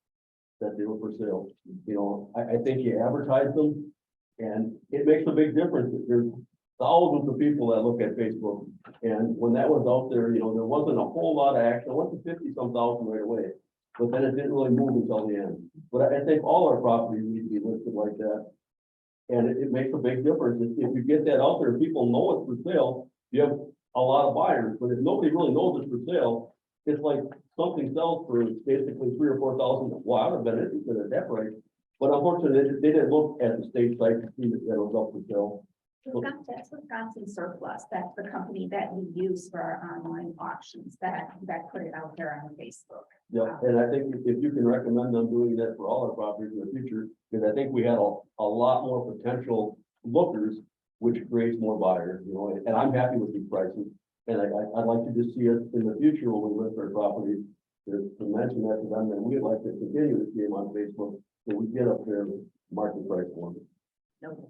that they were for sale. You know, I think you advertise them and it makes a big difference. There's thousands of people that look at Facebook. And when that was out there, you know, there wasn't a whole lot of action. It went to 50-some thousand right away. But then it didn't really move until the end. But I think all our properties need to be listed like that. And it makes a big difference. If you get that out there, people know it's for sale, you have a lot of buyers. But if nobody really knows it's for sale, it's like something sells for basically 3,000 or 4,000. Well, I would have been interested at that rate. But unfortunately, they didn't look at the state site to see that it was up for sale. That's Wisconsin Surplus. That's the company that we use for our online auctions that put it out there on Facebook. Yeah, and I think if you can recommend them doing that for all our properties in the future, because I think we had a lot more potential lookers, which creates more buyers, you know, and I'm happy with these prices. And I'd like to just see us in the future when we list our properties, to mention that to them, and we'd like to continue this game on Facebook, so we get up there with market price for them. No.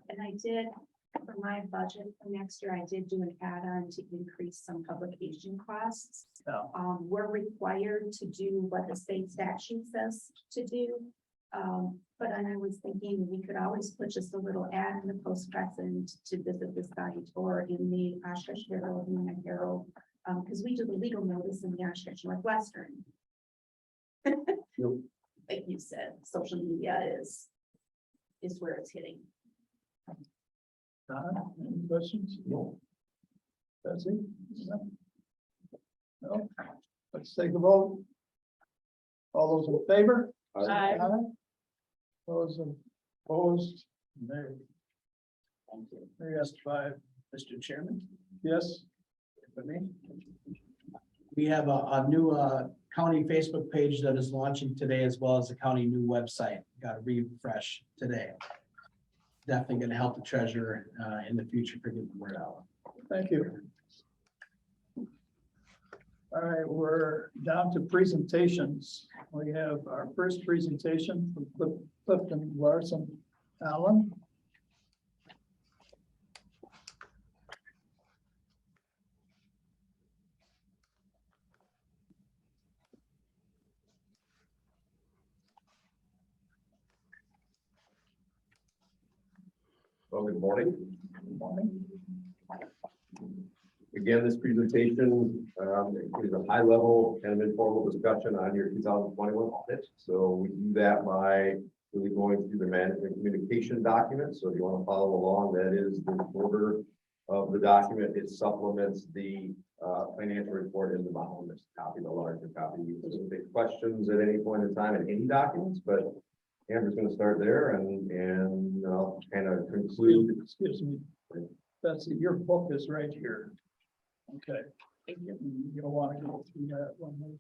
And I did For my budget for next year, I did do an add-on to increase some publication costs. Yeah. We're required to do what the state statute says to do. But I was thinking we could always put just a little ad in the Post-Crescent to visit the site, or in the Oshkosh Herald, and the Herald, because we do the legal notice in the Oshkosh Northwestern. Like you said, social media is where it's hitting. Any questions? No. That's it? No? Let's take a vote. All those in favor? Aye. Those opposed? Nay. Yes, 5. Mr. Chairman, Yes, for me. We have a new county Facebook page that is launching today, as well as a county new website. Got to refresh today. Definitely going to help the treasurer in the future for getting the word out. thank you. All right, we're down to presentations. We have our first presentation from Clifton Larson Allen. Well, good morning. Good morning. Again, this presentation is a high level and an informal discussion on your 2021 audit. So we do that by really going through the management communication document. So if you want to follow along, that is the order of the document. It supplements the financial report in the bottom. This copy, the larger copy. You can take questions at any point in time in any documents, but Amber's going to start there and I'll kind of conclude. Excuse me. Betsy, your book is right here. Okay. You'll want to go through that one.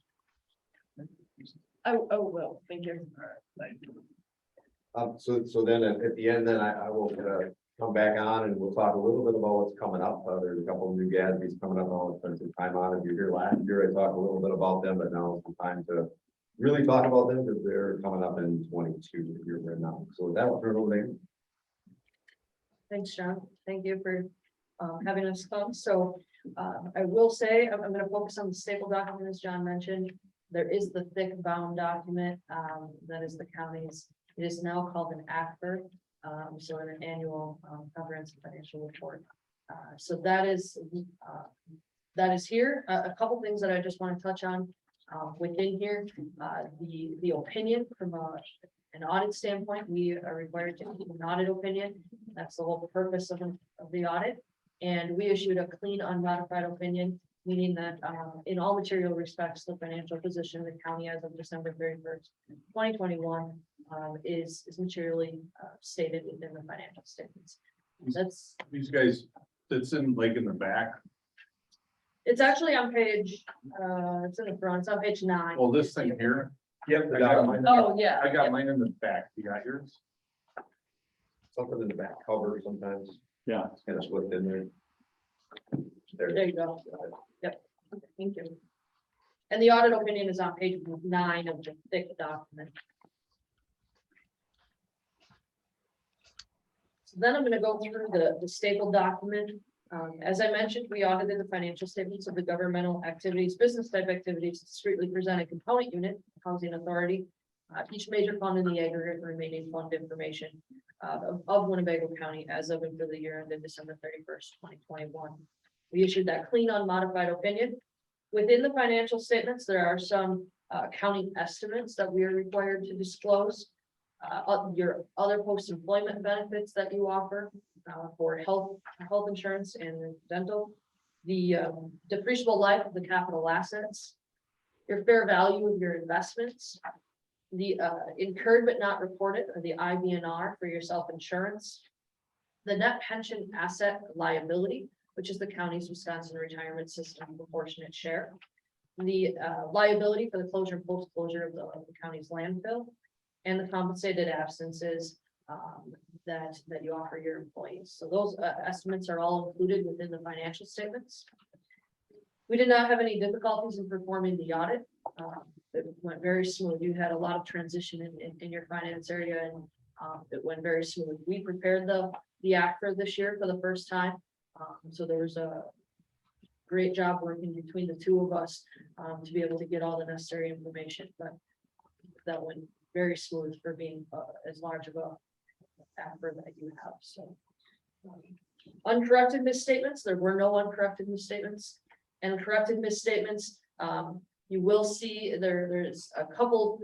Oh, will, thank you. All right, thank you. So then at the end, then I will come back on and we'll talk a little bit about what's coming up. There's a couple of new GASBs coming up. I'll spend some time on. If you're here last year, I talked a little bit about them, but now it's the time to really talk about them because they're coming up in 22 here right now. So with that, I'll turn it over to you. Thanks, John. Thank you for having us come. So I will say, I'm going to focus on the staple document, as John mentioned. There is the thick bound document that is the county's. It is now called an ACFR, so an annual comprehensive financial report. So that is here. A couple things that I just want to touch on within here. The opinion from an audit standpoint, we are required to keep an audit opinion. That's the whole purpose of the audit. And we issued a clean, unmodified opinion, meaning that in all material respects, the financial position of the county as of December 31st, 2021 is materially stated within the financial statements. That's, These guys, that's in like in the back. it's actually on page, it's in the front, it's on page 9. Well, this thing here. Yep. I got mine. Oh, yeah. I got mine in the back. You got yours? Something in the back cover sometimes. Yeah. It's kind of slipped in there. There you go. Yep, okay, thank you. And the audit opinion is on page 9 of the thick document. So then I'm gonna go through the staple document. As I mentioned, we audited the financial statements of the governmental activities, business type activities, discretely presented component unit, housing authority, each major fund in the aggregate remaining fund information of Winnebago County as of and for the year ended December 31st, 2021. We issued that clean, unmodified opinion. Within the financial statements, there are some county estimates that we are required to disclose. Your other post-employment benefits that you offer for health insurance and dental, the depreciable life of the capital assets, your fair value of your investments, the incurred but not reported, or the IBNR for your self-insurance, the net pension asset liability, which is the county's Wisconsin retirement system proportionate share, the liability for the closure and post-closure of the county's landfill, and the compensated absences that you offer your employees. So those estimates are all included within the financial statements. We did not have any difficulties in performing the audit. It went very smooth. You had a lot of transition in your finance area, and It went very smooth. We prepared the act for this year for the first time. So there was a great job working between the two of us, to be able to get all the necessary information, but that went very smooth for being as large of a effort that you have, so. Uncorrected misstatements, there were no uncorrected misstatements, and corrected misstatements, you will see there's a couple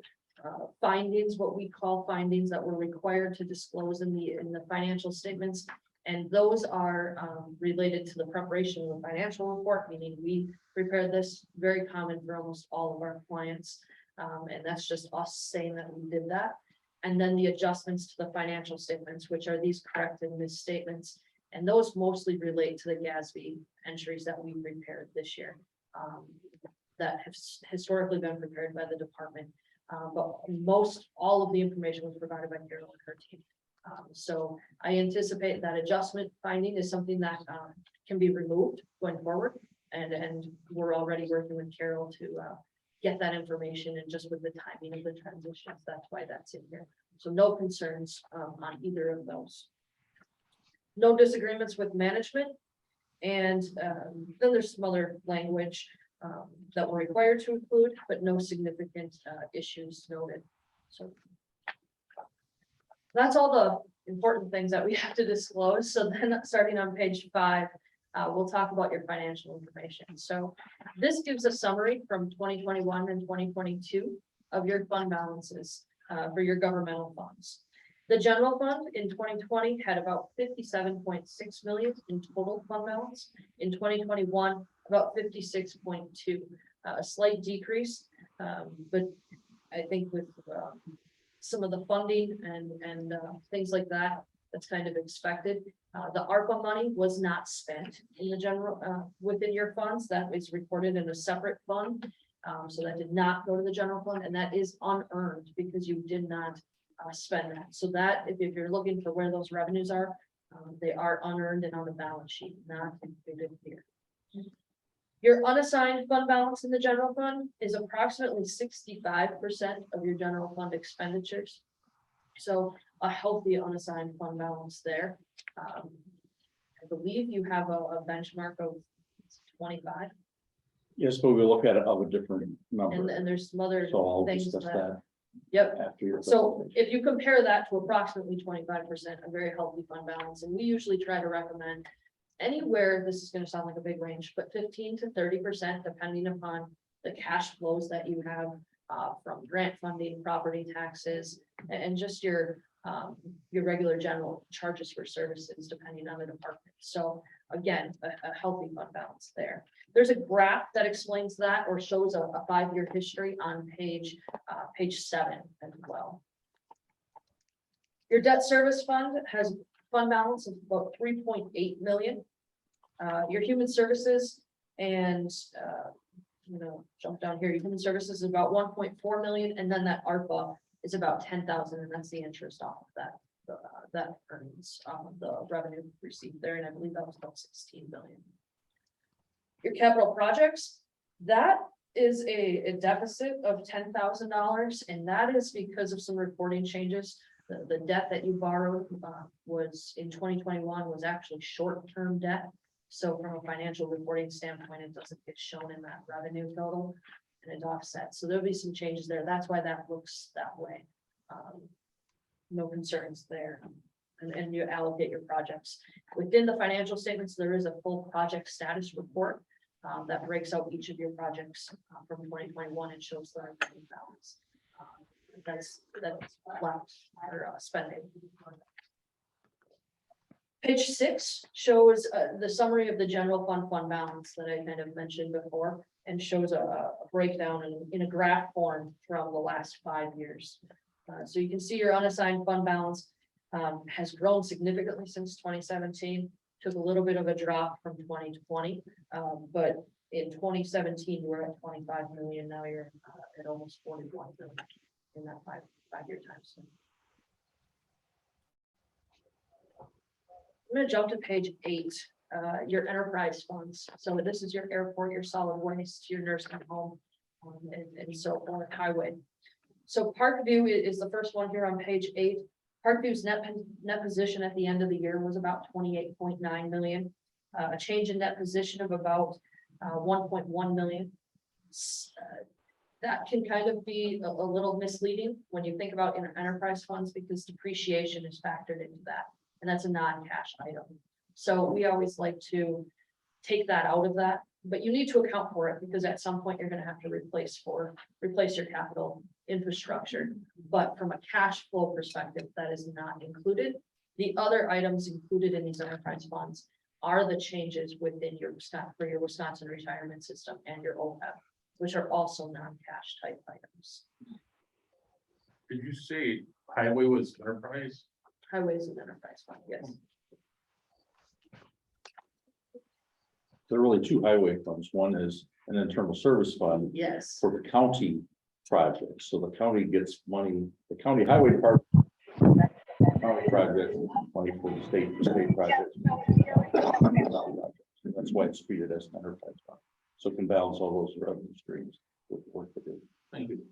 findings, what we call findings that were required to disclose in the financial statements. And those are related to the preparation of the financial report, meaning we prepared this, very common for almost all of our clients. And that's just us saying that we did that. And then the adjustments to the financial statements, which are these corrected misstatements. And those mostly relate to the GASB entries that we prepared this year. That have historically been prepared by the department. But all of the information was provided by Carol and her team. So I anticipate that adjustment finding is something that can be removed going forward. And we're already working with Carol to get that information, and just with the timing of the transitions, that's why that's in here. So no concerns on either of those. No disagreements with management. And then there's some other language that we're required to include, but no significant issues noted. So that's all the important things that we have to disclose. So then starting on page 5, we'll talk about your financial information. So this gives a summary from 2021 and 2022 of your fund balances for your governmental funds. The general fund in 2020 had about 57.6 million in total fund balance. In 2021, about 56.2, a slight decrease, but I think with some of the funding and things like that, that's kind of expected. The ARPA money was not spent in the general within your funds. That is reported in a separate fund. So that did not go to the general fund, and that is unearned because you did not spend that. So that if you're looking for where those revenues are, they are unearned and on the balance sheet, not included here. Your unassigned fund balance in the general fund is approximately 65% of your general fund expenditures. So a healthy unassigned fund balance there. I believe you have a benchmark of 25. Yes, but we look at it of a different number, And there's some other so I'll things discuss that, that yep. after your. So presentation. if you compare that to approximately 25%, a very healthy fund balance, and we usually try to recommend anywhere, this is gonna sound like a big range, but 15 to 30%, depending upon the cash flows that you have from grant funding, property taxes, and just your regular general charges for services, depending on the department. So again, a healthy fund balance there. There's a graph that explains that or shows a 5-year history on page 7 as well. Your debt service fund has fund balance of about 3.8 million. Your human services and jump down here. Your human services is about 1.4 million, and then that ARPA is about 10,000, and that's the interest off of that. That earnings off of the revenue received there, and I believe that was about 16 billion. Your capital projects, that is a deficit of $10,000, and that is because of some reporting changes. The debt that you borrowed was in 2021 was actually short-term debt. So from a financial reporting standpoint, it doesn't get shown in that revenue total, and it offsets. So there'll be some changes there. That's why that looks that way. No concerns there. And you allocate your projects. Within the financial statements, there is a full project status report that breaks out each of your projects from 2021 and shows the remaining balance. That's left for spending. Page 6 shows the summary of the general fund balance that I kind of mentioned before, and shows a breakdown in a graph form from the last 5 years. So you can see your unassigned fund balance has grown significantly since 2017. Took a little bit of a drop from 2020, but in 2017 we're at 25 million. Now you're at almost 41 million in that five-year time span. I'm going to jump to page 8, your enterprise funds. So this is your airport, your solid waste, your nursing home, and so on highway. So Parkview is the first one here on page 8. Parkview's net position at the end of the year was about 28.9 million. A change in net position of about 1.1 million. That can kind of be a little misleading when you think about enterprise funds, because depreciation is factored into that, and that's a non-cash item. So we always like to take that out of that, but you need to account for it, because at some point you're gonna have to replace your capital infrastructure. But from a cash flow perspective, that is not included. The other items included in these enterprise funds are the changes within your Wisconsin retirement system and your OPEB, which are also non-cash type items. Did you say highway was enterprise? Highways and enterprise fund, yes. There are really two highway funds. One is an internal service fund Yes. for the county projects. So the county gets money, the county highway department. County project, money for the state projects. That's why it's treated as an enterprise fund. So it can balance all those revenue streams with work to do. Thank you.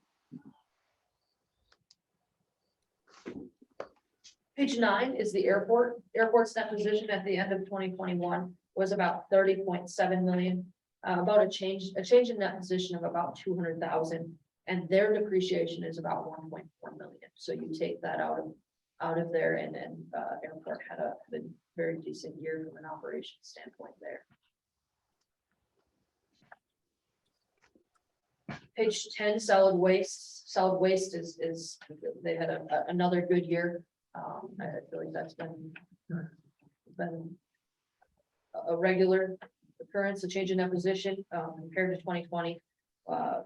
Page 9 is the airport. Airport's net position at the end of 2021 was about 30.7 million. About a change in net position of about 200,000, and their depreciation is about 1.4 million. So you take that out of there, and then airport had a very decent year from an operations standpoint there. Page 10, solid waste. Solid waste is they had another good year. I feel like that's been a regular occurrence. A change in that position compared to 2020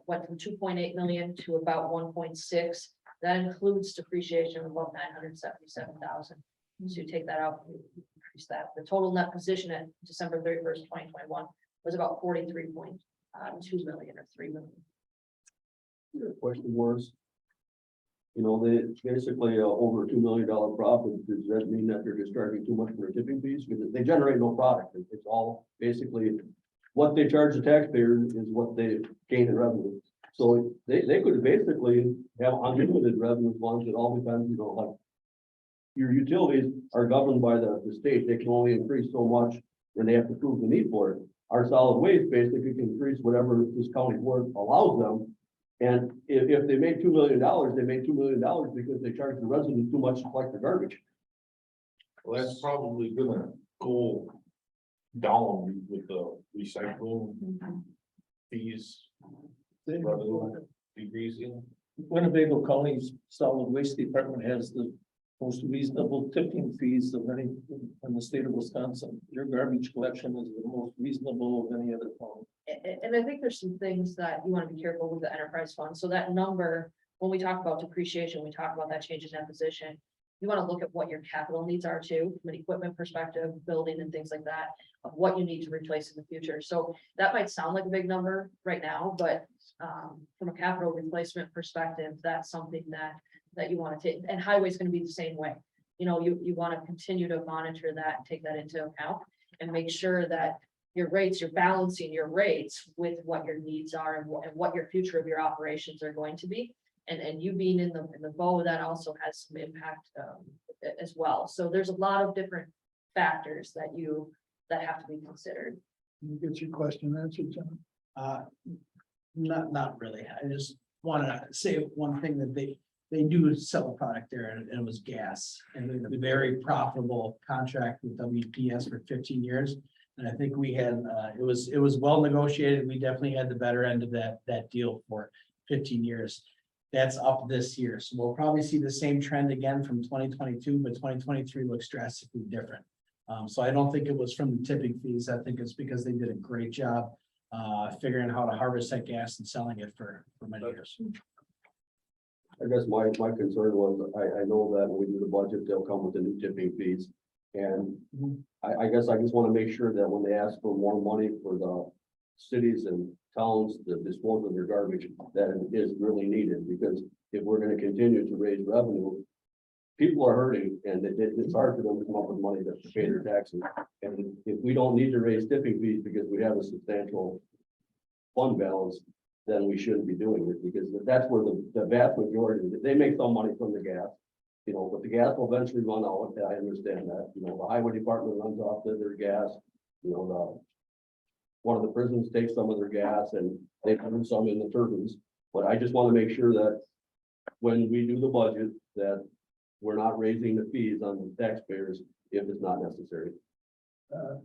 went from 2.8 million to about 1.6. That includes depreciation of about 977,000. So you take that out, you increase that. The total net position at December 31st, 2021 was about 43.2 million or 3 million. The question was, they basically over $2 million profit. Does that mean that they're just charging too much for their tipping fees? Because they generate no product. It's all basically what they charge the taxpayers is what they gain in revenue. So they could basically have unlimited revenue funds. It all depends, like your utilities are governed by the state. They can only increase so much and they have to prove the need for it. Our solid waste basically can increase whatever this county board allows them. And if they made $2 million, they made $2 million because they charge the residents too much to collect the garbage. Well, that's probably gonna go down with the recycling fees. Revenue decreasing. Winnebago County's solid waste department has the most reasonable tipping fees of any in the state of Wisconsin. Your garbage collection is the most reasonable of any other county. And I think there's some things that you want to be careful with the enterprise fund. So that number, when we talk about depreciation, we talk about that change in that position. You want to look at what your capital needs are too, from an equipment perspective, building and things like that, of what you need to replace in the future. So that might sound like a big number right now, but from a capital replacement perspective, that's something that you want to take. And highway is going to be the same way. You want to continue to monitor that and take that into account and make sure that your rates, you're balancing your rates with what your needs are and what your future of your operations are going to be. And you being in the bow, that also has some impact as well. So there's a lot of different factors that have to be considered. You get your question answered, John? Not really. I just want to say one thing that they do sell a product there, and it was gas, and they had a very profitable contract with WPS for 15 years. And I think we had, it was well negotiated. We definitely had the better end of that deal for 15 years. That's up this year. So we'll probably see the same trend again from 2022, but 2023 looks drastically different. So I don't think it was from the tipping fees. I think it's because they did a great job figuring out how to harvest that gas and selling it for many years. I guess my concern was, I know that when we do the budget, they'll come with the new tipping fees. And I guess I just want to make sure that when they ask for more money for the cities and towns to dispose of their garbage, that it is really needed, because if we're going to continue to raise revenue, people are hurting, and it's hard for them to come up with money to pay their taxes. And if we don't need to raise tipping fees because we have a substantial fund balance, then we shouldn't be doing it, because that's where the vast majority, they make some money from the gas. You know, but the gas will eventually run out, I understand that, you know, the highway department runs off their gas, you know, one of the prisons takes some of their gas and they put some in the turbines, but I just wanna make sure that when we do the budget, that we're not raising the fees on the taxpayers if it's not necessary. Go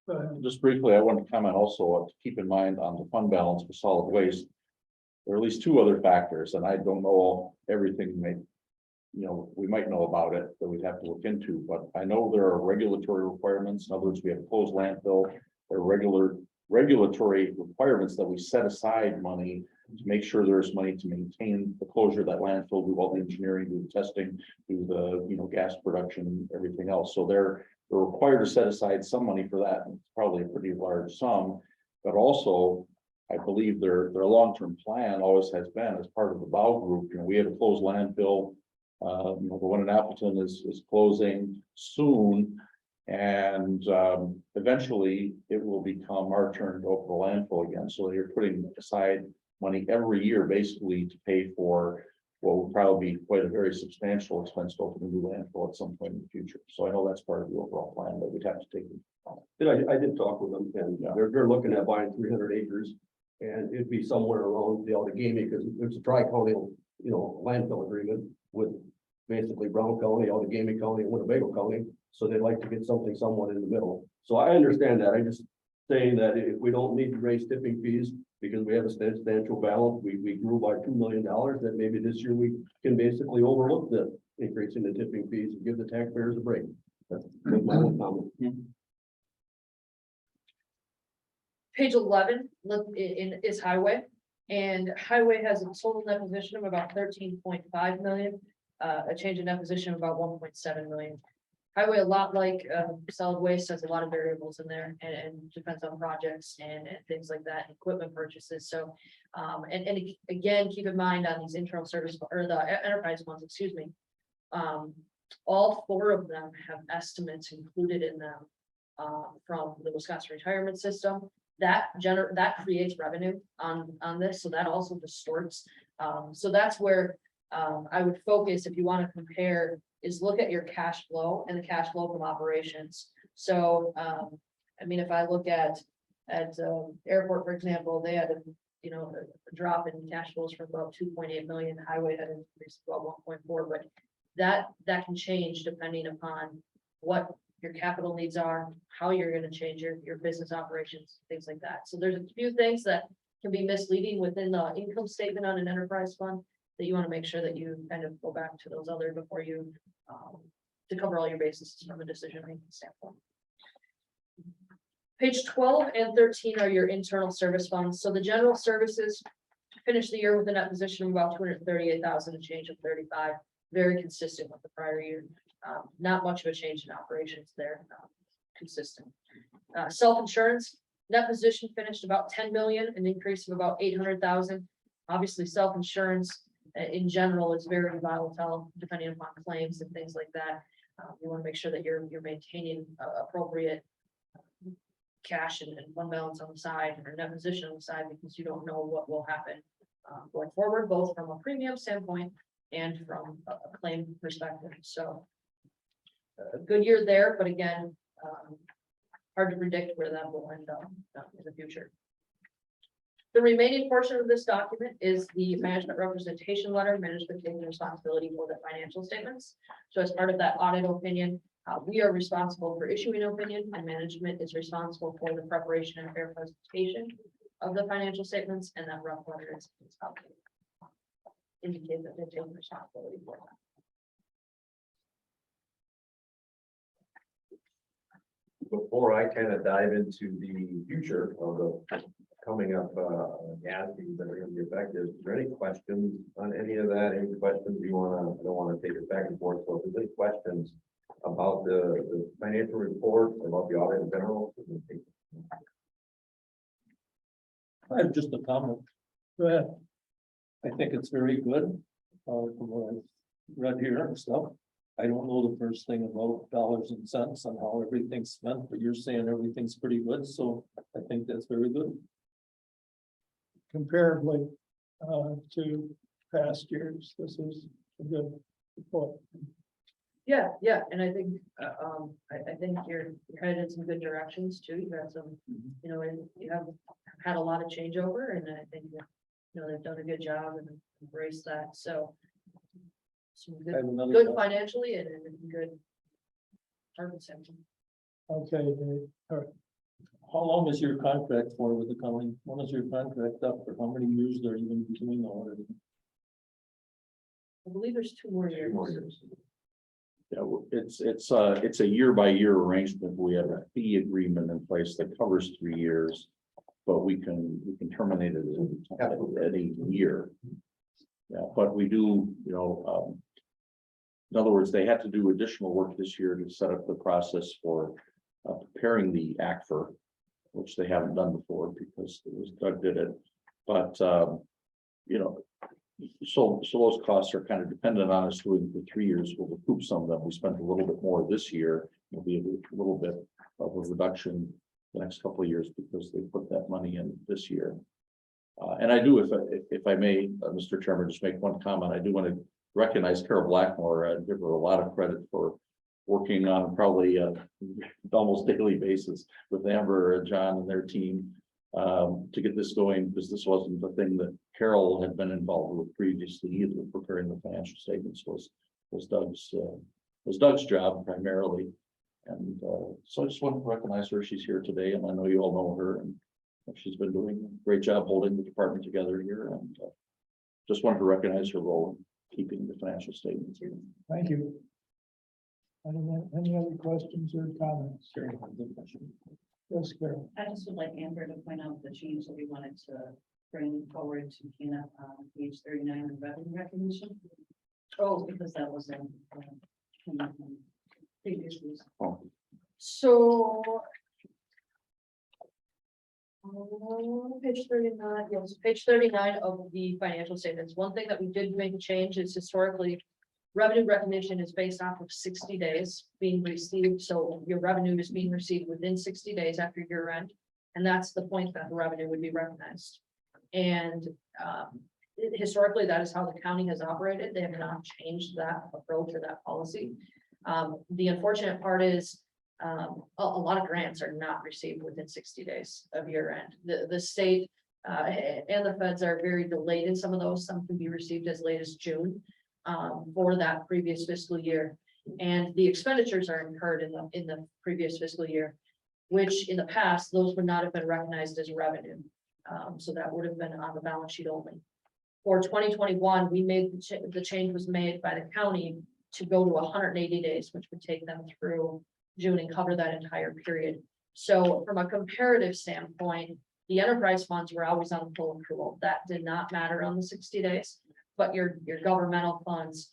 ahead. Just briefly, I want to comment also, to keep in mind on the fund balance for solid waste. There are at least two other factors, and I don't know everything we might know about it that we'd have to look into, but I know there are regulatory requirements. In other words, we have a closed landfill. There are regulatory requirements that we set aside money to make sure there's money to maintain the closure of that landfill, do all the engineering, do the testing, do the, gas production, everything else. So they're required to set aside some money for that. And it's probably a pretty large sum, but also I believe their long-term plan always has been as part of the BOW group. We have a closed landfill. The one in Appleton is closing soon. And eventually it will become our turn to open the landfill again. So you're putting aside money every year basically to pay for what will probably be quite a very substantial expense to open a new landfill at some point in the future. So I know that's part of the overall plan that we'd have to take. I did talk with them and they're looking at buying 300 acres and it'd be somewhere around the Allegheny because it's a tri-county, landfill agreement with basically Brown County, Allegheny County, and Winnebago County. So they'd like to get something somewhat in the middle. So I understand that. I'm just saying that if we don't need to raise tipping fees because we have a substantial balance, we grew by $2 million, that maybe this year we can basically overlook the increase in the tipping fees and give the taxpayers a break. That's my own comment. Page 11 is highway, and highway has a total net position of about 13.5 million, a change in net position of about 1.7 million. Highway, a lot like solid waste, has a lot of variables in there and depends on projects and things like that, equipment purchases. So, and again, keep in mind on these internal service or the enterprise ones, excuse me. All four of them have estimates included in them from the Wisconsin retirement system. That creates revenue on this, so that also distorts. So that's where I would focus if you want to compare, is look at your cash flow and the cash flow from operations. So, if I look at airport, for example, they had a drop in cash flows from about 2.8 million. Highway had an increase of about 1.4, but that can change depending upon what your capital needs are, how you're going to change your business operations, things like that. So there's a few things that can be misleading within the income statement on an enterprise fund that you want to make sure that you kind of go back to those other before you to cover all your bases from a decision-making standpoint. Page 12 and 13 are your internal service funds. So the general services finished the year with a net position of about 238,000, a change of 35, very consistent with the prior year. Not much of a change in operations there, consistent. Self-insurance, net position finished about 10 million, an increase of about 800,000. Obviously, self-insurance in general is very volatile depending upon claims and things like that. You want to make sure that you're maintaining appropriate cash and fund balance on the side or net position on the side because you don't know what will happen going forward, both from a premium standpoint and from a claim perspective. So a good year there, but again, hard to predict where that will end up in the future. The remaining portion of this document is the management representation letter. Management taking responsibility for the financial statements. So as part of that audit opinion, we are responsible for issuing opinion, and management is responsible for the preparation and fair presentation of the financial statements, and that rough letter is indicate that they're taking responsibility for that. Before I kind of dive into the future of the coming up gas fees that are going to be effective, is there any questions on any of that? Any questions you want to? I don't want to take it back and forth. So if there's any questions about the financial report, about the audit in general. I have just a comment. Go ahead. I think it's very good, from what I've read here and stuff. I don't know the first thing about dollars and cents on how everything's spent, but you're saying everything's pretty good, so I think that's very good. Comparably to past years, this is a good report. Yeah, and I think, I think you're headed in some good directions too. You've had some, you know, and you have had a lot of changeover, and I think, you know, they've done a good job and embraced that, so. Some I have good, another good question. financially and good. Harvest section. Okay, Dave, all right. How long is your contract for with the county? When is your contract up? For how many years are you going to be doing all of it? I believe there's 2 more years. Yeah, it's a year by year arrangement. We have a fee agreement in place that covers 3 years. But we can terminate it at any year. Yeah, but we do, you know, in other words, they had to do additional work this year to set up the process for preparing the ACFR, which they haven't done before because it was Doug did it. But you know, so those costs are kind of dependent on us doing for 3 years. We'll recoup some of them. We spent a little bit more this year. There'll be a little bit of a reduction the next couple of years because they put that money in this year. And I do, if I may, Mr. Chairman, just make one comment. I do want to recognize Carol Blackmore and give her a lot of credit for working on probably almost daily basis with Amber and John and their team to get this going, because this wasn't the thing that Carol had been involved with previously either. Preparing the financial statements was Doug's job primarily. And so I just want to recognize her. She's here today, and I know you all know her, and she's been doing a great job holding the department together here. And just wanted to recognize her role in keeping the financial statements here. Thank you. Any other questions or comments? Yes, Carol. I just would like Amber to point out the change that we wanted to bring forward to Tina on page 39 of revenue recognition. Oh, because that was in previous years. So. Page 39, yes, page 39 of the financial statements. One thing that we did make a change is historically, revenue recognition is based off of 60 days being received. So your revenue is being received within 60 days after year end. And that's the point that the revenue would be recognized. And historically, that is how the county has operated. They have not changed that approach or that policy. The unfortunate part is a lot of grants are not received within 60 days of year end. The state and the feds are very delayed in some of those. Some can be received as late as June for that previous fiscal year. And the expenditures are incurred in the previous fiscal year, which in the past, those would not have been recognized as revenue. So that would have been on the balance sheet only. For 2021, we made the change was made by the county to go to 180 days, which would take them through June and cover that entire period. So from a comparative standpoint, the enterprise funds were always on full accrual. That did not matter on the 60 days. But your governmental funds,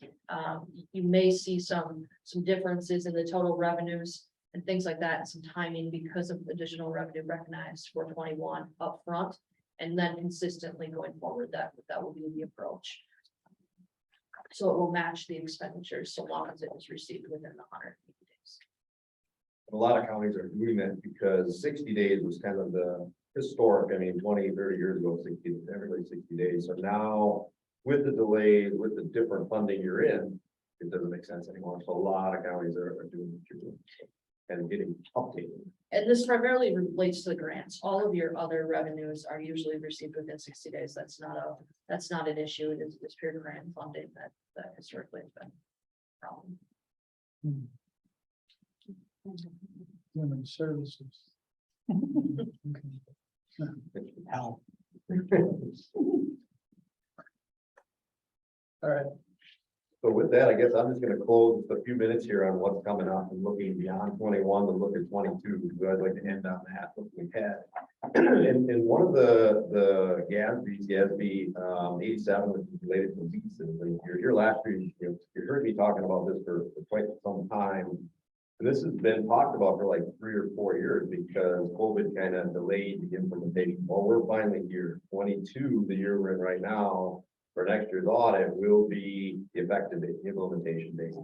you may see some differences in the total revenues and things like that, and some timing because of additional revenue recognized for 21 upfront, and then consistently going forward, that will be the approach. So it will match the expenditures so long as it was received within the 180 days. A lot of counties are doing that because 60 days was kind of the historic, I mean, 20, 30 years ago, 60, everybody 60 days. So now with the delays, with the different funding you're in, it doesn't make sense anymore. So a lot of counties are doing what you're doing and getting updated. And this primarily relates to the grants. All of your other revenues are usually received within 60 days. That's not an issue. It is this pure grant funding that historically has been a problem. Human services. Help. All right, So with that, I guess I'm just gonna close a few minutes here on what's coming up and looking beyond 21 to look at 22, because I'd like to end on that, what we had. And one of the GASB 87, which is related to leases, and you're here last year, you heard me talking about this for quite some time. And this has been talked about for like 3 or 4 years because COVID kind of delayed the implementation. Well, we're finally here. 22, the year we're in right now, for next year's audit will be the effective date, the implementation date.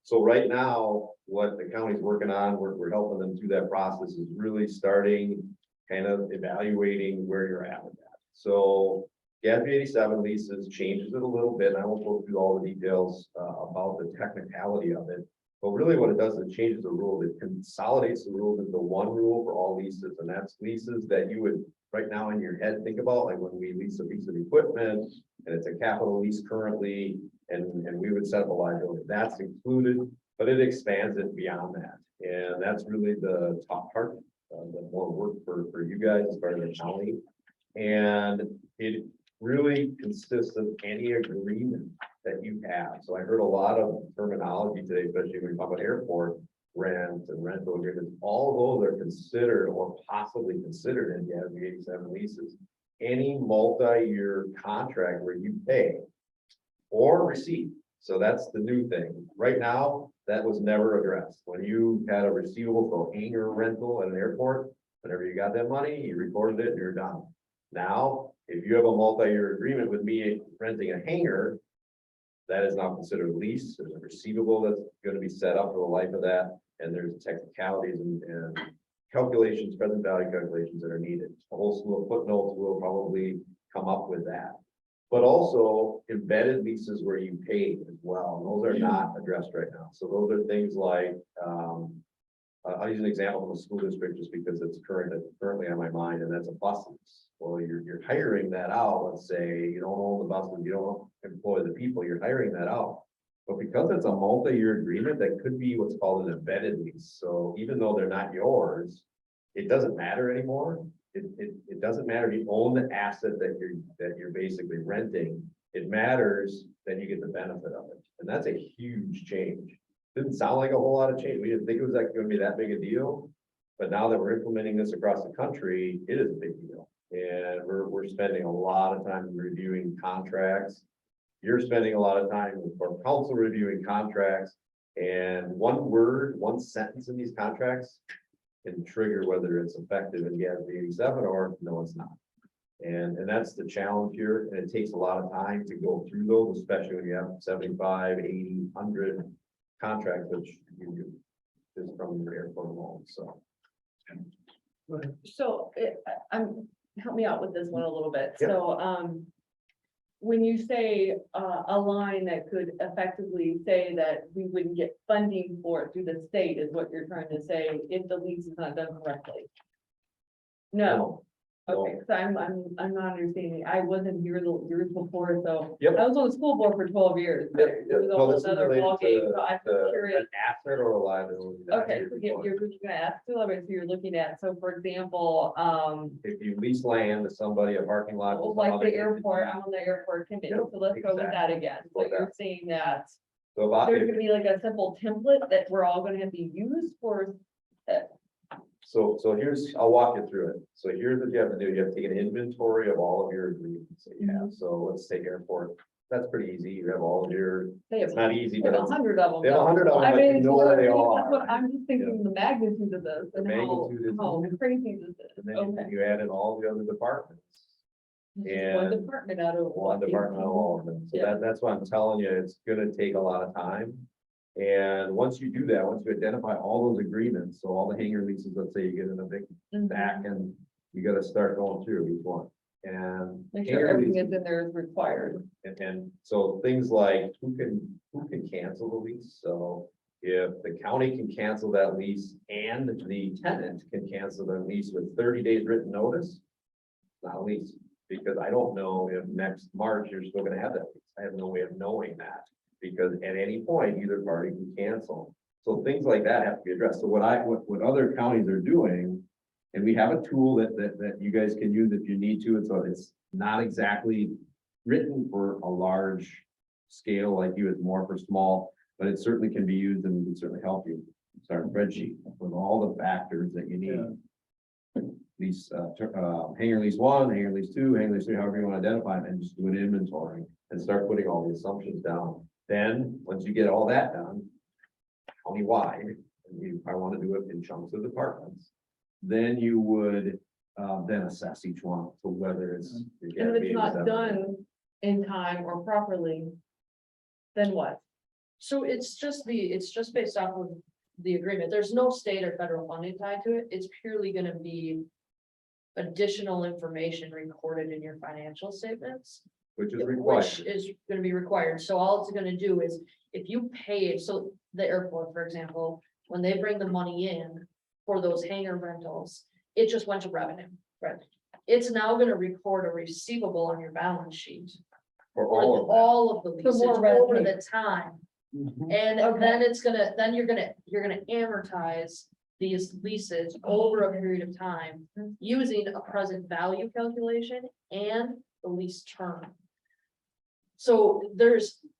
So right now, what the county's working on, we're helping them through that process, is really starting kind of evaluating where you're at with that. So GASB 87 leases changes it a little bit, and I won't go through all the details about the technicality of it. But really what it does is it changes the rule, it consolidates the rules into one rule for all leases, and that's leases that you would right now in your head think about, like when we lease a piece of equipment, and it's a capital lease currently, and we would set up a liability, that's included, but it expands it beyond that. And that's really the top part, the more work for you guys as part of the county. And it really consists of any agreement that you have. So I heard a lot of terminology today, especially when we talk about airport rent and rental agreements. All of those are considered or possibly considered in the 87 leases. Any multi-year contract where you pay or receive. So that's the new thing. Right now, that was never addressed. When you had a receivable for hangar rental at an airport, whenever you got that money, you recorded it and you're done. Now, if you have a multi-year agreement with me renting a hangar, that is now considered a lease. There's a receivable that's going to be set up for the life of that. And there's technicalities and calculations, present value calculations that are needed. A whole slew of footnotes will probably come up with that. But also embedded leases where you pay as well. And those are not addressed right now. So those are things like, I'll use an example from a school district just because it's currently on my mind, and that's a bus lease. Well, you're hiring that out. Let's say you don't own the buses, you don't employ the people, you're hiring that out. But because it's a multi-year agreement, that could be what's called an embedded lease. So even though they're not yours, it doesn't matter anymore. It doesn't matter if you own the asset that you're basically renting. It matters that you get the benefit of it. And that's a huge change. Didn't sound like a whole lot of change. We didn't think it was going to be that big a deal. But now that we're implementing this across the country, it is a big deal. And we're spending a lot of time reviewing contracts. You're spending a lot of time with our council reviewing contracts. And one word, one sentence in these contracts can trigger whether it's effective in GASB 87 or no, it's not. And that's the challenge here. And it takes a lot of time to go through those, especially when you have 75, 80, 100 contracts, which you do just from your airport alone. So. So help me out with this one a little bit. Yeah. So, when you say a line that could effectively say that we wouldn't get funding for it through the state is what you're trying to say if the lease is not done correctly? No. Okay, so I'm not understanding. I wasn't here the years before, so Yep. I was on the school board for 12 years. But it was a No, whole this is other related ballgame, so I'm to curious. an asset or a liability. that Okay, you're so you're recording. gonna ask, so you're looking at, so for example, If you lease land to somebody, a parking lot. well, to like somebody, the airport, I'm on the airport committee, Yep, so let's go with that exactly. again. So Like you're that. saying that So about, there's gonna be like a simple template that we're all gonna have to use for. so here's, I'll walk you through it. So here's what you have to do. You have to take an inventory of all of your agreements that you Mm-hmm. have. So let's take airport. That's pretty easy. You have all of your, They have it's not easy, like but it's 100 of them. they have 100 of them, I but mean, you know where they that's all what are. I'm just thinking the magnitude of this The and how magnitude is- crazy this is. and then Okay. you add in all the other departments. Just one and department out of. One department of all of them. So Yeah. that's why I'm telling you, it's gonna take a lot of time. And once you do that, once you identify all those agreements, so all the hangar leases, let's say you get an eviction Mhm. back and you gotta start going through each one. And Make sure hangar everything leases- is in there is required. and so things like who can cancel the lease? So if the county can cancel that lease and the tenant can cancel their lease with 30 days written notice, it's not a lease, because I don't know if next March you're still gonna have that lease. I have no way of knowing that, because at any point, either party can cancel. So things like that have to be addressed. So what other counties are doing, and we have a tool that you guys can use if you need to, and so it's not exactly written for a large scale like you, it's more for small, but it certainly can be used and can certainly help you. It's our spreadsheet with all the factors that you need. Lease, hangar lease 1, hangar lease 2, hangar lease 3, however you want to identify them, and just do an inventory and start putting all the assumptions down. Then, once you get all that done, countywide, and you probably want to do it in chunks of departments, then you would then assess each one to whether it's. And if it's not done in time or properly, then what? So it's just based off of the agreement. There's no state or federal funding tied to it. It's purely gonna be additional information recorded in your financial statements. Which is Which required. is gonna be required, so all it's gonna do is, if you pay it, so the airport, for example, when they bring the money in for those hangar rentals, it just went to revenue. Right. It's now gonna record a receivable on your balance sheet For for all of that. all of the For leases more over revenue. the time. Mhm. And Okay. then you're gonna amortize these leases over a period of time using a present value calculation and the lease term. So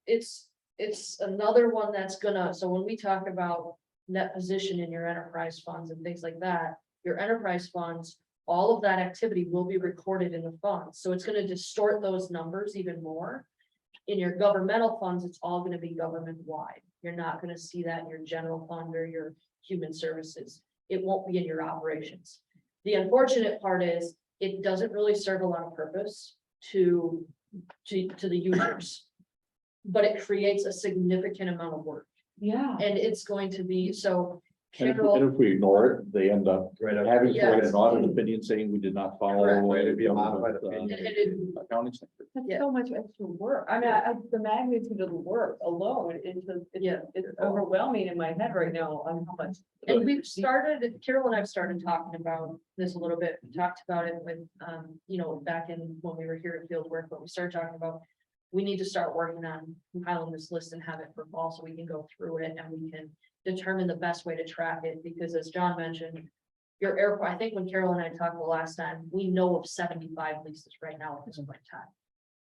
it's another one that's gonna, so when we talk about net position in your enterprise funds and things like that, your enterprise funds, all of that activity will be recorded in the funds, so it's gonna distort those numbers even more. In your governmental funds, it's all gonna be government-wide. You're not gonna see that in your general fund or your human services. It won't be in your operations. The unfortunate part is, it doesn't really serve a lot of purpose to the users. But it creates a significant amount of work, Yeah. and it's going to be, so And Carol, if we ignore it, they end up Right up. having to write Yes. an audit opinion saying we did not follow. Correct. Right, it'd be a modified government, opinion. Accounting standard. That's Yeah. so much extra work. I mean, the magnitude of the work alone is just, Yeah. it's overwhelming in my head right now on how much. and we've started, Carol and I've started talking about this a little bit, we talked about it with, back in when we were here at field work, but we started talking about. We need to start working on compiling this list and have it for fall, so we can go through it and we can determine the best way to track it, because as John mentioned. Your airport, I think when Carol and I talked the last time, we know of 75 leases right now at this point in time.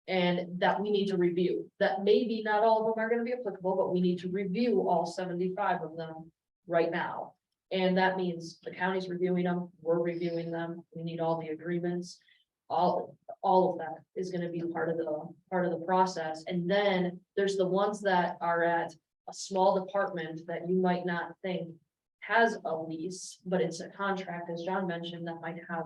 And that we need to review, that maybe not all of them are gonna be applicable, but we need to review all 75 of them right now. And that means the county's reviewing them, we're reviewing them, we need all the agreements. All of that is gonna be part of the process, and then there's the ones that are at a small department that you might not think has a lease, but it's a contract, as John mentioned, that might have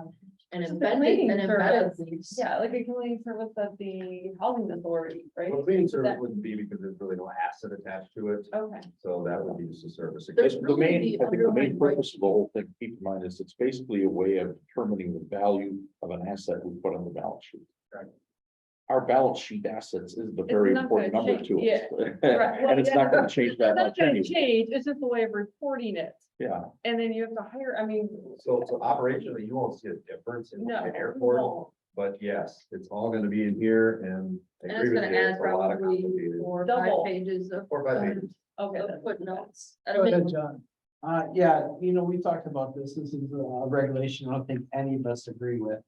an Just a embedded, cleaning an embedded service. lease. Yeah, like a cleaning service at the housing authority, right? Well, cleaning service That- wouldn't be because there's really no asset attached to it, Okay. so that would be just a service. There's The really main, the I think the main underlying right- purpose of the whole thing, keep in mind, is it's basically a way of determining the value of an asset we put on the balance sheet. Right. Our balance sheet assets is the very not important gonna number to change, us. Right, well, And it's yeah, not gonna change that It's not much gonna anyway. change, it's just the way of reporting it, Yeah, and then you have to hire, I mean. So operationally, you won't see a difference in No, the airport, no. but yes, it's all gonna be in here and. I And agree it's with gonna you, add it's a lot of probably complicated. 4 or Double. 5 pages of 4 or 5 pages. Okay, of footnotes. I Go don't ahead, think, John. Yeah, we talked about this. This is a regulation I don't think any of us agree with.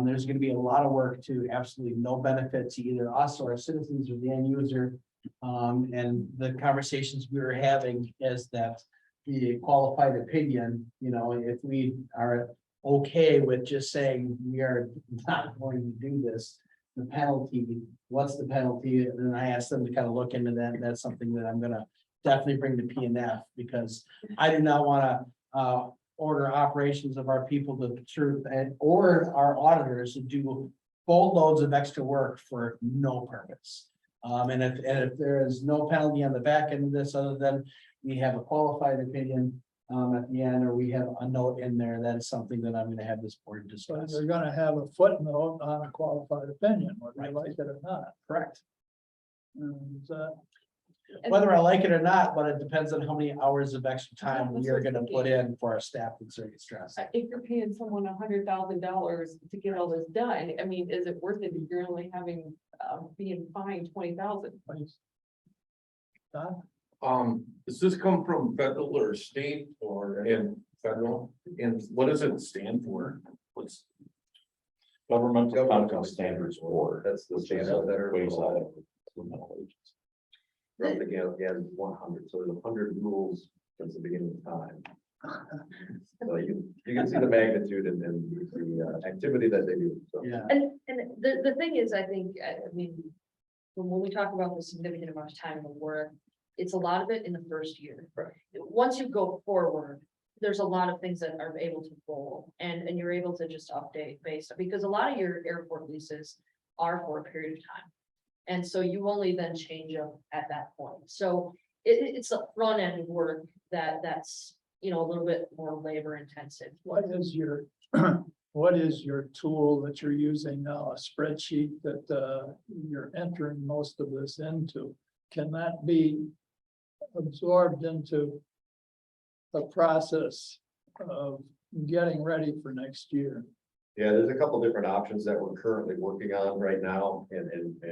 There's gonna be a lot of work to absolutely no benefit to either us or our citizens or the end user. And the conversations we were having is that the qualified opinion, if we are okay with just saying we are not going to do this, the penalty, what's the penalty? And then I asked them to kind of look into that. And that's something that I'm gonna definitely bring to PNF, because I do not wanna order operations of our people to truth or our auditors to do boatloads of extra work for no purpose. And if there is no penalty on the back end of this, other than we have a qualified opinion at the end, or we have a note in there, that is something that I'm gonna have this board So discuss. you're gonna have a footnote on a qualified opinion, whether you Right. like it or not. Correct. And, Whether I like it or not, but it depends on how many hours of extra time we are gonna put in for our staff and circuit stress. if you're paying someone $100,000 to get all this done, I mean, is it worth it if you're only having, being fined 20,000? Don? Does this come from federal or state or in federal? And what does it stand for? What's, Governmental Conduct Standards Board. That's the which is standard that are. ways out of criminal agency. From again, 100, so there's 100 rules since the beginning of time. So you can see the magnitude and the activity that they do, so. Yeah. and the thing is, I think, I mean. When we talk about the significant amount of time of work, it's a lot of it in the first year. Once you go forward, there's a lot of things that are able to roll and you're able to just update based, because a lot of your airport leases are for a period of time. And so you only then change them at that point. So it's a front end work that's, a little bit more labor intensive. What is your, what is your tool that you're using now, a spreadsheet that you're entering most of this into? Can that be absorbed into the process of getting ready for next year? Yeah, there's a couple different options that we're currently working on right now and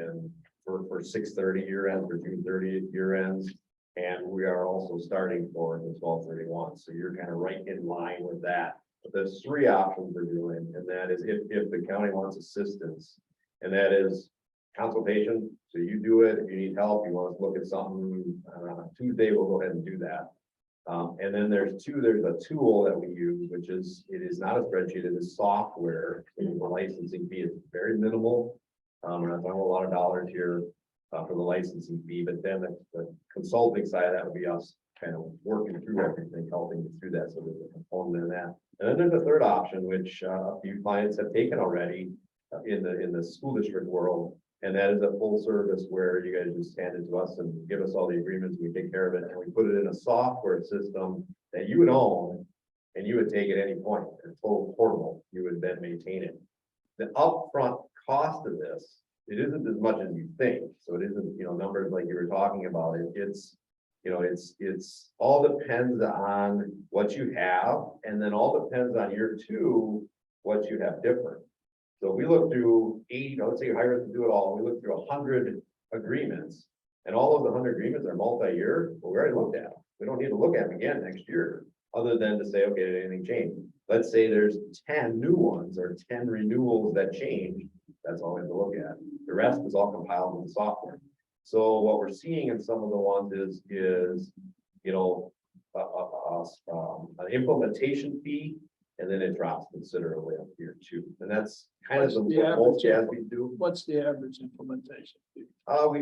for 6/30 year end, for June 30th year ends. And we are also starting for the 12/31, so you're kind of right in line with that. But there's three options we're doing, and that is if the county wants assistance, and that is consultation. So you do it, if you need help, you want us to look at something, Tuesday, we'll go ahead and do that. And then there's a tool that we use, which is, it is not a spreadsheet, it is software. The licensing fee is very minimal. We're not talking a lot of dollars here for the licensing fee, but then the consulting side, that would be us kind of working through everything, helping you through that, so there's a component in that. And then there's a third option, which a few clients have taken already in the school district world. And that is a full service where you guys just hand it to us and give us all the agreements, we take care of it, and we put it in a software system that you would own. And you would take at any point, it's total portable, you would then maintain it. The upfront cost of this, it isn't as much as you think, so it isn't, numbers like you were talking about, it's all depends on what you have, and then all depends on year two, what you have different. So we look through 80, let's say you hire us to do it all, we look through 100 agreements, and all of the 100 agreements are multi-year, but we already looked at them. We don't need to look at them again next year, other than to say, okay, did anything change? Let's say there's 10 new ones or 10 renewals that change, that's all we have to look at. The rest is all compiled in the software. So what we're seeing in some of the ones is an implementation fee, and then it drops considerably up here too. And that's kind of what most JASBs do. What's the average implementation fee?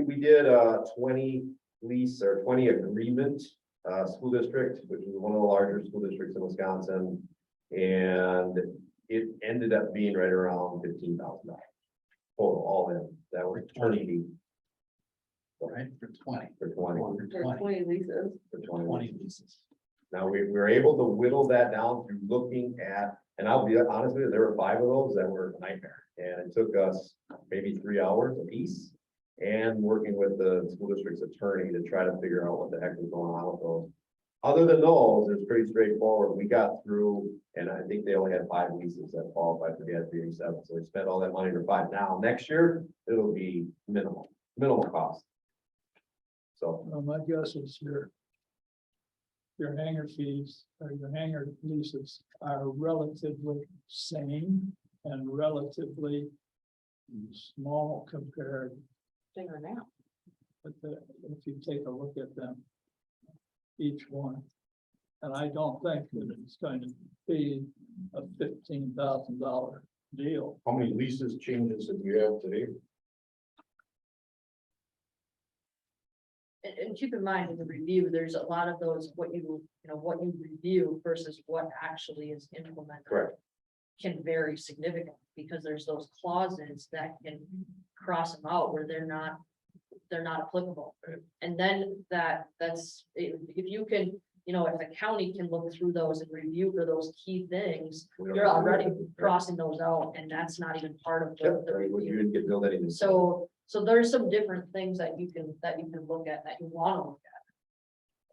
We did a 20 lease or 20 agreement school district, which is one of the larger school districts in Wisconsin. And it ended up being right around $15,000 total, all in. That was attorney. Right, for 20. For 20. For 20 leases. For 20. 20 leases. Now, we were able to whittle that down through looking at, and I'll be honest with you, there were 5 of those that were a nightmare. And it took us maybe 3 hours a piece, and working with the school district's attorney to try to figure out what the heck was going on with those. Other than those, it's pretty straightforward. We got through, and I think they only had 5 leases that qualified for the SB 87. So we spent all that money for 5. Now, next year, it'll be minimal cost. So. Well, my guess is your hangar fees or your hangar leases are relatively same and relatively small compared. Bigger now. But if you take a look at them, each one, and I don't think that it's going to be a $15,000 deal. How many leases changes do you have today? And keep in mind in the review, there's a lot of those, what you review versus what actually is implemented. Correct. Can vary significantly because there's those clauses that can cross them out where they're not applicable. And then that's, if you can, if the county can look through those and review for those key things, you're already crossing those out, and that's not even part of the You review. didn't get billed anything. So there's some different things that you can look at, that you want to look at.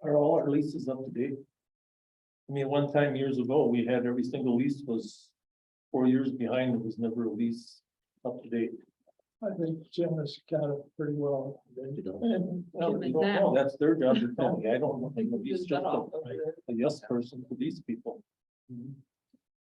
Are all our leases up to date? I mean, one time years ago, we had every single lease was 4 years behind. It was never a lease up to date. I think Jim has got it pretty well. And, no, that's their job to tell me. I don't know. He's just a yes person for these people.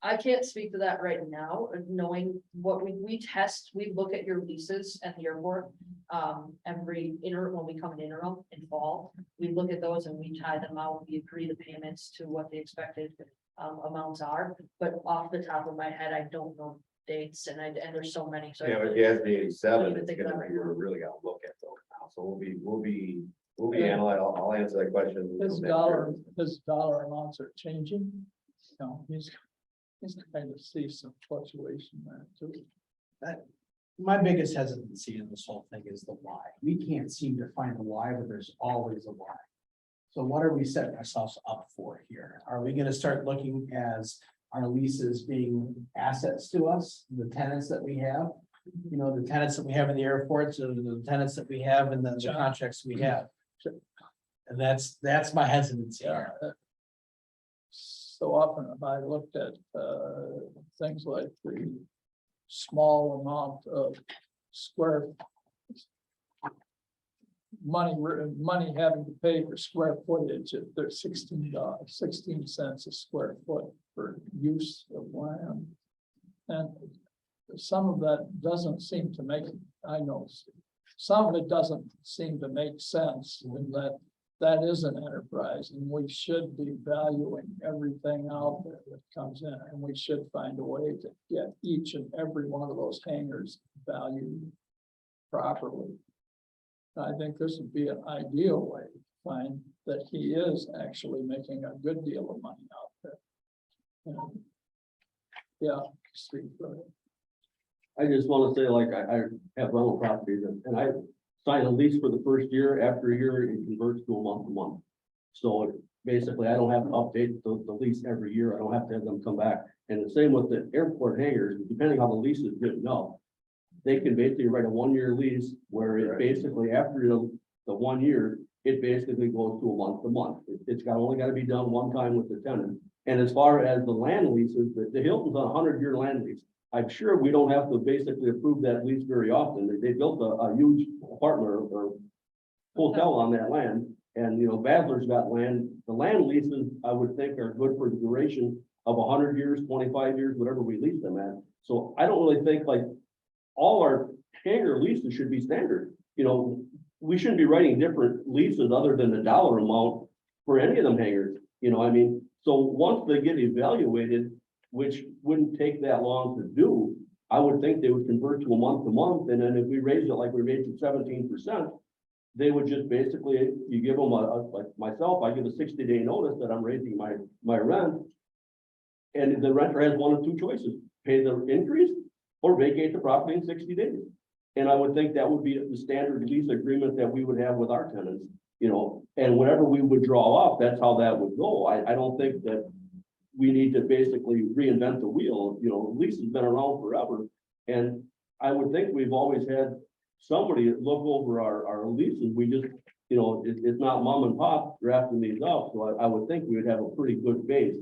I can't speak to that right now, knowing what we test, we look at your leases at the airport. When we come in interim in fall, we look at those and we tie them out, we agree the payments to what the expected amounts are, but off the top of my head, I don't know dates, and there's so many, so. Yeah, but GASB 87, even it's think gonna about be, it. we're really gotta look at those now, so we'll be analyzing, I'll answer that question. His dollar amounts are changing. No, he's kind of see some fluctuation there too. My biggest hesitancy in this whole thing is the why. We can't seem to find a why, but there's always a why. So what are we setting ourselves up for here? Are we gonna start looking as our leases being assets to us, the tenants that we have. You know, the tenants that we have in the airports, or the tenants that we have in the contracts we have. And that's my hesitancy. Yeah. So often have I looked at, things like the small amount of square money having to pay for square footage, if there's $16 cents a square foot for use of land. And some of that doesn't seem to make, I know, some of it doesn't seem to make sense, and that is an enterprise, and we should be valuing everything out there that comes in, and we should find a way to get each and every one of those hangars valued properly. I think this would be an ideal way to find that he is actually making a good deal of money out there. And, yeah, Steve, go ahead. I just want to say, like, I have rental properties and I sign a lease for the first year. After a year, it converts to a month to month. So basically, I don't have to update the lease every year. I don't have to have them come back. And the same with the airport hangars, depending on how the lease is written up. They can basically write a 1-year lease where it basically after the 1 year, it basically goes to a month to month. It's only got to be done one time with the tenant. And as far as the land leases, the Hilton's on a 100-year land lease. I'm sure we don't have to basically approve that lease very often. They built a huge apartment or hotel on that land. And, you know, Basler's got land. The land leases, I would think, are good for the duration of 100 years, 25 years, whatever we lease them at. So I don't really think like all our hangar leases should be standard. You know, we shouldn't be writing different leases other than the dollar amount for any of them hangars. You know, I mean, so once they get evaluated, which wouldn't take that long to do, I would think they would convert to a month to month. And then if we raise it like we raised it 17%, they would just basically, you give them like myself, I give a 60-day notice that I'm raising my rent. And the renter has one of two choices, pay the increase or vacate the property in 60 days. And I would think that would be the standard lease agreement that we would have with our tenants, you know, and whatever we would draw off, that's how that would go. I don't think that we need to basically reinvent the wheel. You know, lease has been around forever. And I would think we've always had somebody look over our leases. We just, you know, it's not mom and pop drafting these up. So I would think we would have a pretty good base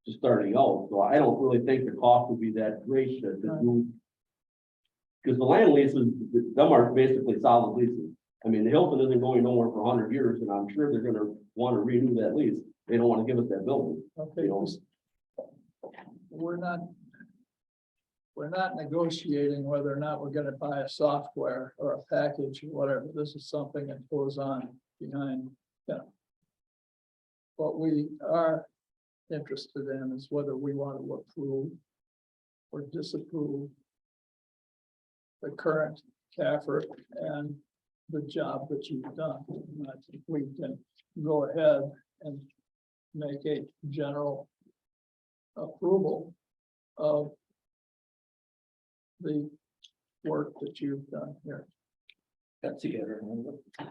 to starting out. So I don't really think the cost would be that great to do. Because the land leases, them are basically solid leases. I mean, the Hilton isn't going nowhere for 100 years, and I'm sure they're going to want to renew that lease. They don't want to give us that building. Okay, You know? we're not negotiating whether or not we're gonna buy a software or a package or whatever. This is something that goes on behind, you know. What we are interested in is whether we want to approve or disapprove the current CAFR and the job that you've done. And I think we can go ahead and make a general approval of the work that you've done here. That's together.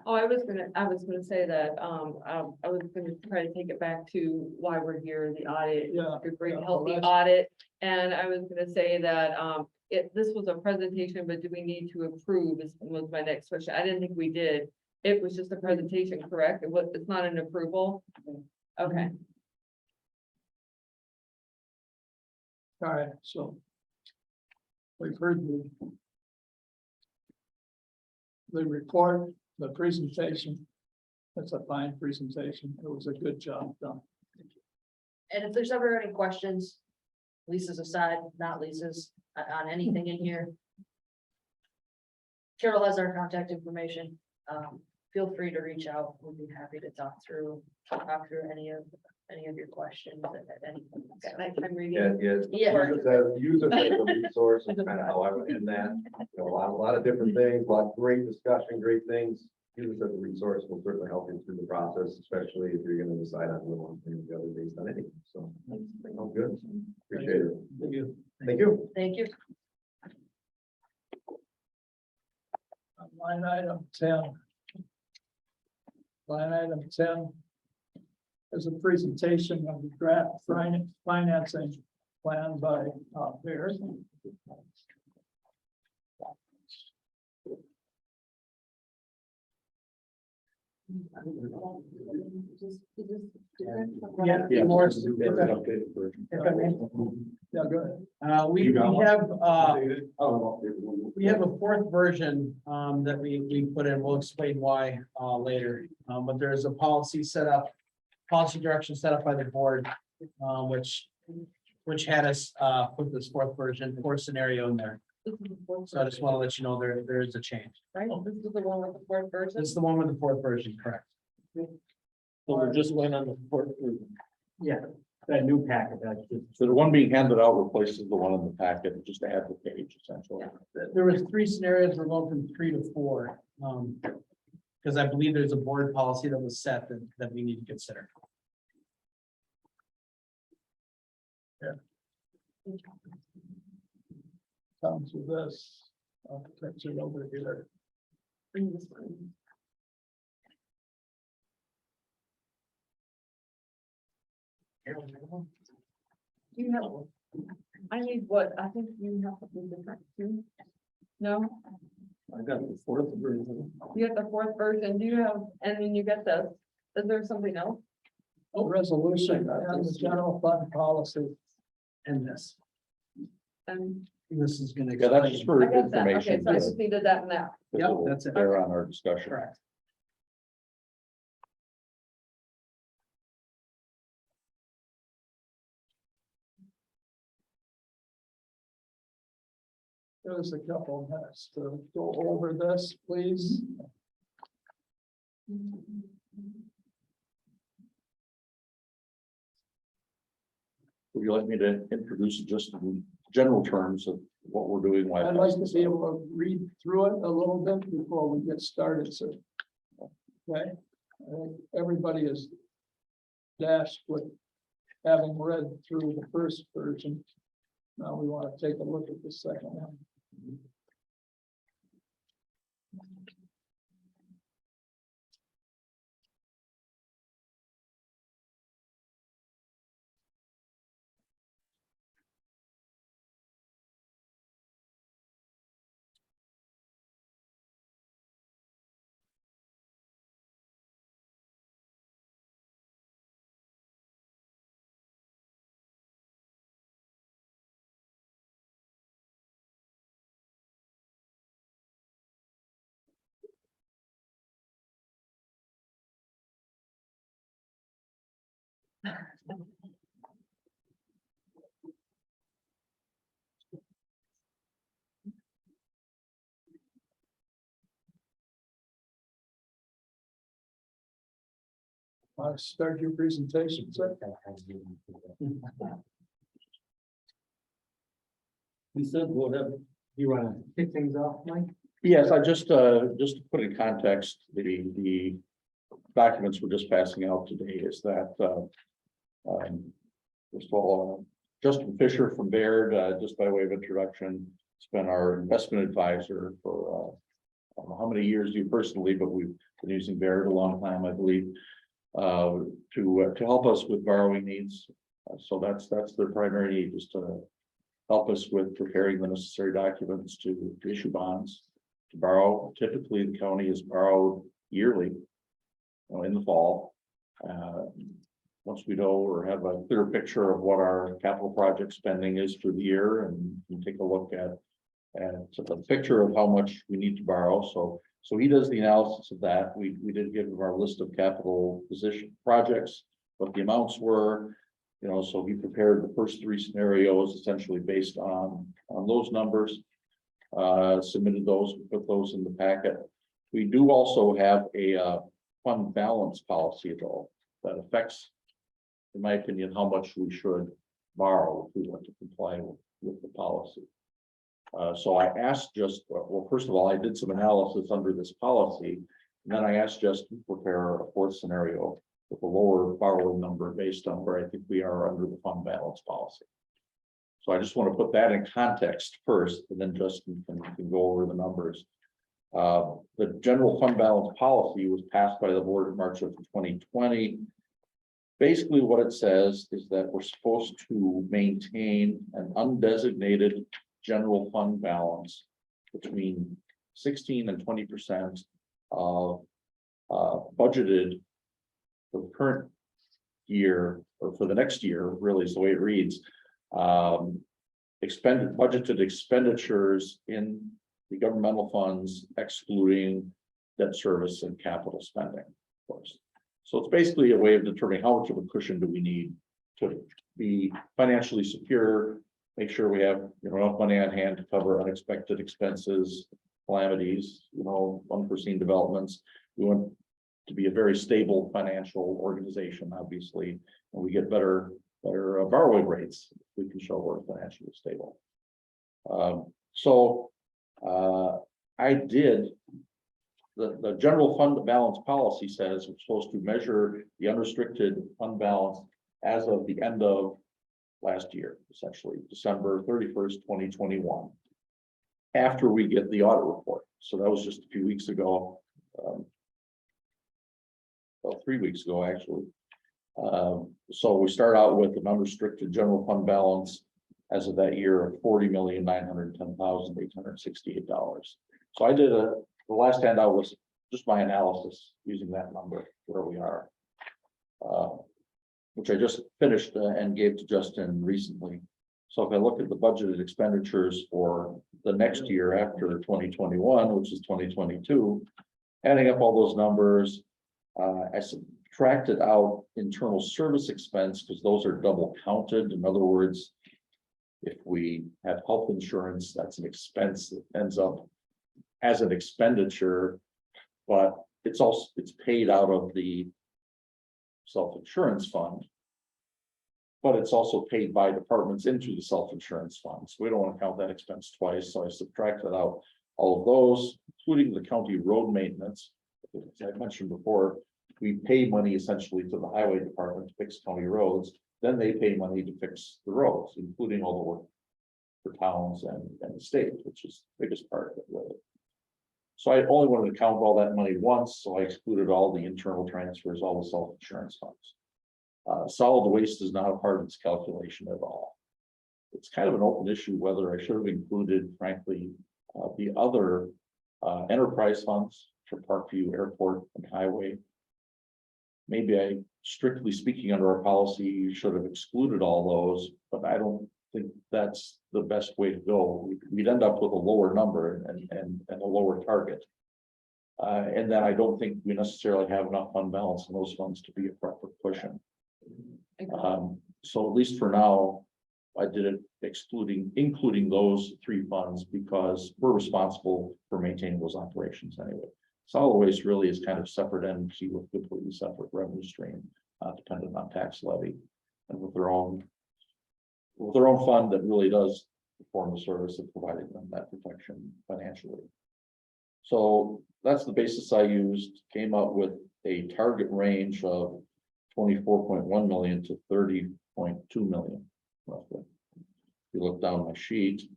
Oh, I was gonna say that, I was gonna try to take it back to why we're here, the audit. Yeah. To bring yeah, healthy well, audit, and I was gonna say that, this was a presentation, but do we need to approve was my next question. I didn't think we did. It was just a presentation, correct? It's not an approval? Okay, All right, so we've heard the report, the presentation. It's a fine presentation. It was a good job done. And if there's ever any questions, leases aside, not leases, on anything in here. Carol has our contact information. Feel free to reach out. We'll be happy to talk through any of your questions at any point. I'm reading. Yeah. Use it as a resource, is kind of how I would end that. You know, a lot of different things, a lot of great discussion, great things. Use it as a resource will certainly help you through the process, especially if you're going to decide on one thing or the other based on anything. So, oh, good. Appreciate it. Thank you. Thank you. Thank you. Line item 10. Line item 10 is a presentation of the draft financing plan by, Bears. Yeah, Morris. Yeah, go ahead. We You got one? we have a fourth version, that we put in, we'll explain why, later. But there's a policy direction set up by the board, which had us, put this fourth scenario in there. So I just want to let you know there is a change. Right, this is the one with the fourth version. This is the one with the fourth version, correct? So we're just waiting on the fourth version. Yeah. That new packet, So the one being handed out replaces the one in the packet, just to add the page essentially. There was 3 scenarios, we're going from 3 to 4. Because I believe there's a board policy that was set that we need to consider. Comes with this, architecture over here. Bring this one. Do you have, I need what, I think you have something different too. No, I got the fourth version. you got the fourth version, do you have, and then you get this, is there something else? Resolution, and the general fund policy. And this, And this is gonna. Yeah, that's just for I got that, okay, information. so I just needed that and that. Yep, that's it. There on our discussion. Correct. There's a couple minutes to go over this, please. Would you like me to introduce just in general terms of what we're doing? why I'd like to be able to read through it a little bit before we get started, sir. Okay, I think everybody is dashed with having read through the first version. Now we want to take a look at the second one. Start your presentation, sir. You said whatever. You wanna kick things off, Mike? Yes, I just to put in context, the documents we're just passing out today is that, first of all, Justin Fisher from Baird, just by way of introduction, has been our investment advisor for, I don't know how many years you personally, but we've been using Baird a long time, I believe, to help us with borrowing needs. So that's their primary need, is to help us with preparing the necessary documents to issue bonds, to borrow. Typically, the county is borrowed yearly, in the fall. Once we know or have a clear picture of what our capital project spending is for the year, and we take a look at a picture of how much we need to borrow. So he does the analysis of that. We did give him our list of capital position projects, what the amounts were, so he prepared the first 3 scenarios essentially based on those numbers. Submitted those, we put those in the packet. We do also have a fund balance policy though, that affects, in my opinion, how much we should borrow if we want to comply with the policy. So I asked well, first of all, I did some analysis under this policy, and then I asked just to prepare a 4th scenario with a lower borrowing number based on where I think we are under the fund balance policy. So I just want to put that in context first, and then Justin can go over the numbers. The general fund balance policy was passed by the board in March of 2020. basically what it says is that we're supposed to maintain an undesignated general fund balance between 16 and 20% of budgeted for the current year, or for the next year, really is the way it reads. Budgeted expenditures in the governmental funds, excluding debt service and capital spending, of course. So it's basically a way of determining how much of a cushion do we need to be financially secure, make sure we have, enough money on hand to cover unexpected expenses, calamities, unforeseen developments. We want to be a very stable financial organization, obviously, and we get better borrowing rates if we can show we're financially stable. I did. The general fund balance policy says we're supposed to measure the unrestricted fund balance as of the end of last year, essentially December 31st, 2021. After we get the audit report. So that was just a few weeks ago. Well, 3 weeks ago, actually. So we start out with an unrestricted general fund balance as of that year of $40,910,868. So I did the last handout was just my analysis using that number where we are, which I just finished and gave to Justin recently. So if I look at the budgeted expenditures for the next year after 2021, which is 2022, adding up all those numbers, I subtracted out internal service expense because those are double counted. In other words, if we have health insurance, that's an expense that ends up as an expenditure, but it's paid out of the self-insurance fund, but it's also paid by departments into the self-insurance fund. So we don't want to count that expense twice. So I subtracted out all of those, including the county road maintenance. As I mentioned before, we pay money essentially to the highway department to fix county roads. Then they pay money to fix the roads, including all the work for towns and the state, which is the biggest part of it, really. So I only wanted to count all that money once, so I excluded all the internal transfers, all the self-insurance funds. Solid waste is not a part of this calculation at all. It's kind of an open issue whether I should have included, frankly, the other enterprise funds for Parkview Airport and Highway. Maybe I, strictly speaking, under our policy, should have excluded all those, but I don't think that's the best way to go. We'd end up with a lower number and a lower target. And then I don't think we necessarily have enough fund balance in those funds to be a proper cushion. So at least for now, I did it including those three funds because we're responsible for maintaining those operations anyway. Solid waste really is kind of separate entity with completely separate revenue stream, dependent on tax levy, and with their own fund that really does perform the service of providing them that protection financially. So that's the basis I used, came up with a target range of 24.1 million to 30.2 million, roughly. If you look down my sheet,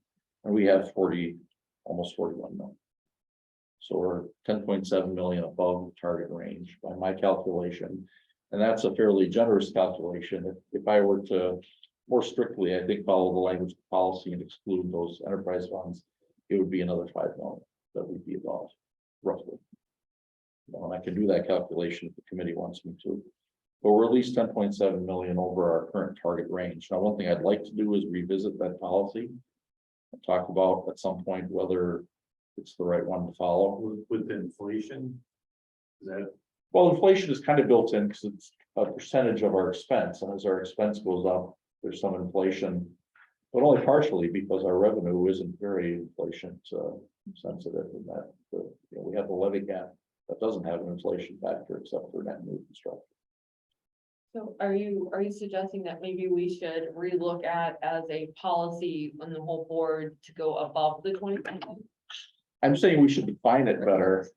and we have almost 41 million. So we're 10.7 million above the target range by my calculation. And that's a fairly generous calculation. If I were to more strictly, I think, follow the language of the policy and exclude those enterprise funds, it would be another 5 million that would be above, roughly. And I can do that calculation if the committee wants me to. But we're at least 10.7 million over our current target range. Now, one thing I'd like to do is revisit that policy and talk about at some point whether it's the right one to follow. With inflation, is that? Well, inflation is kind of built in because it's a percentage of our expense, and as our expense goes up, there's some inflation, but only partially because our revenue isn't very inflation sensitive in that we have the levy cap that doesn't have an inflation factor except for net new construction. So are you suggesting that maybe we should relook at as a policy on the whole board to go above the 20? I'm saying we should define it better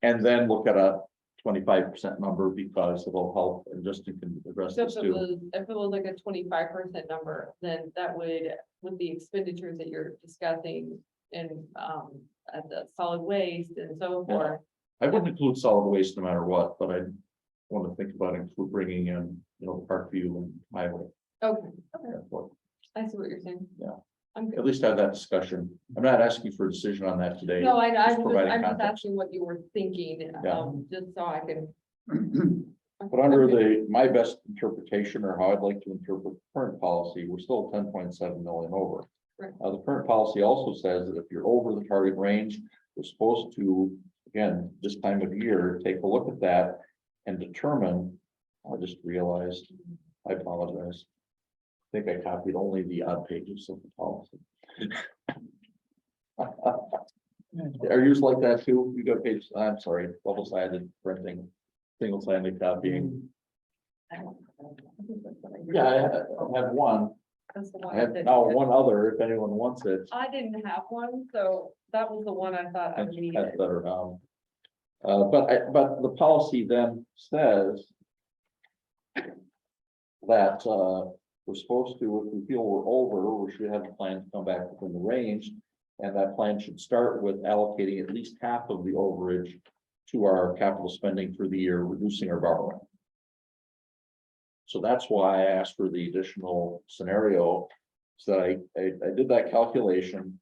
and then look at a 25% number because it'll help, and Justin can address So this if too. it was like a 25% number, then that would, with the expenditures that you're discussing and at the solid waste and so forth. I wouldn't include solid waste no matter what, but want to think about include bringing in, Parkview and Highway. Okay, okay, Airport. I see what you're saying. Yeah. I'm good. At least have that discussion. I'm not asking for a decision on that today. No, just providing I'm just context. asking what you were thinking, Yeah. just so I can. But under my best interpretation, or how I'd like to interpret the current policy, we're still 10.7 million over. Right. The current policy also says that if you're over the target range, we're supposed to, again, this time of year, take a look at that and determine. I just realized, I apologize. I think I copied only the odd pages of the policy. Are yours like that too? You got page, I'm sorry, double-sided printing, single-sided copying. Yeah, I have one. That's the one I have that- now one other, if anyone wants it. I didn't have one, so that was the one I thought I That's needed. better. But the policy then says that, we're supposed to, if we feel we're over, we should have a plan to come back within the range. And that plan should start with allocating at least half of the overage to our capital spending for the year, reducing our borrowing. So that's why I asked for the additional scenario. So I did that calculation.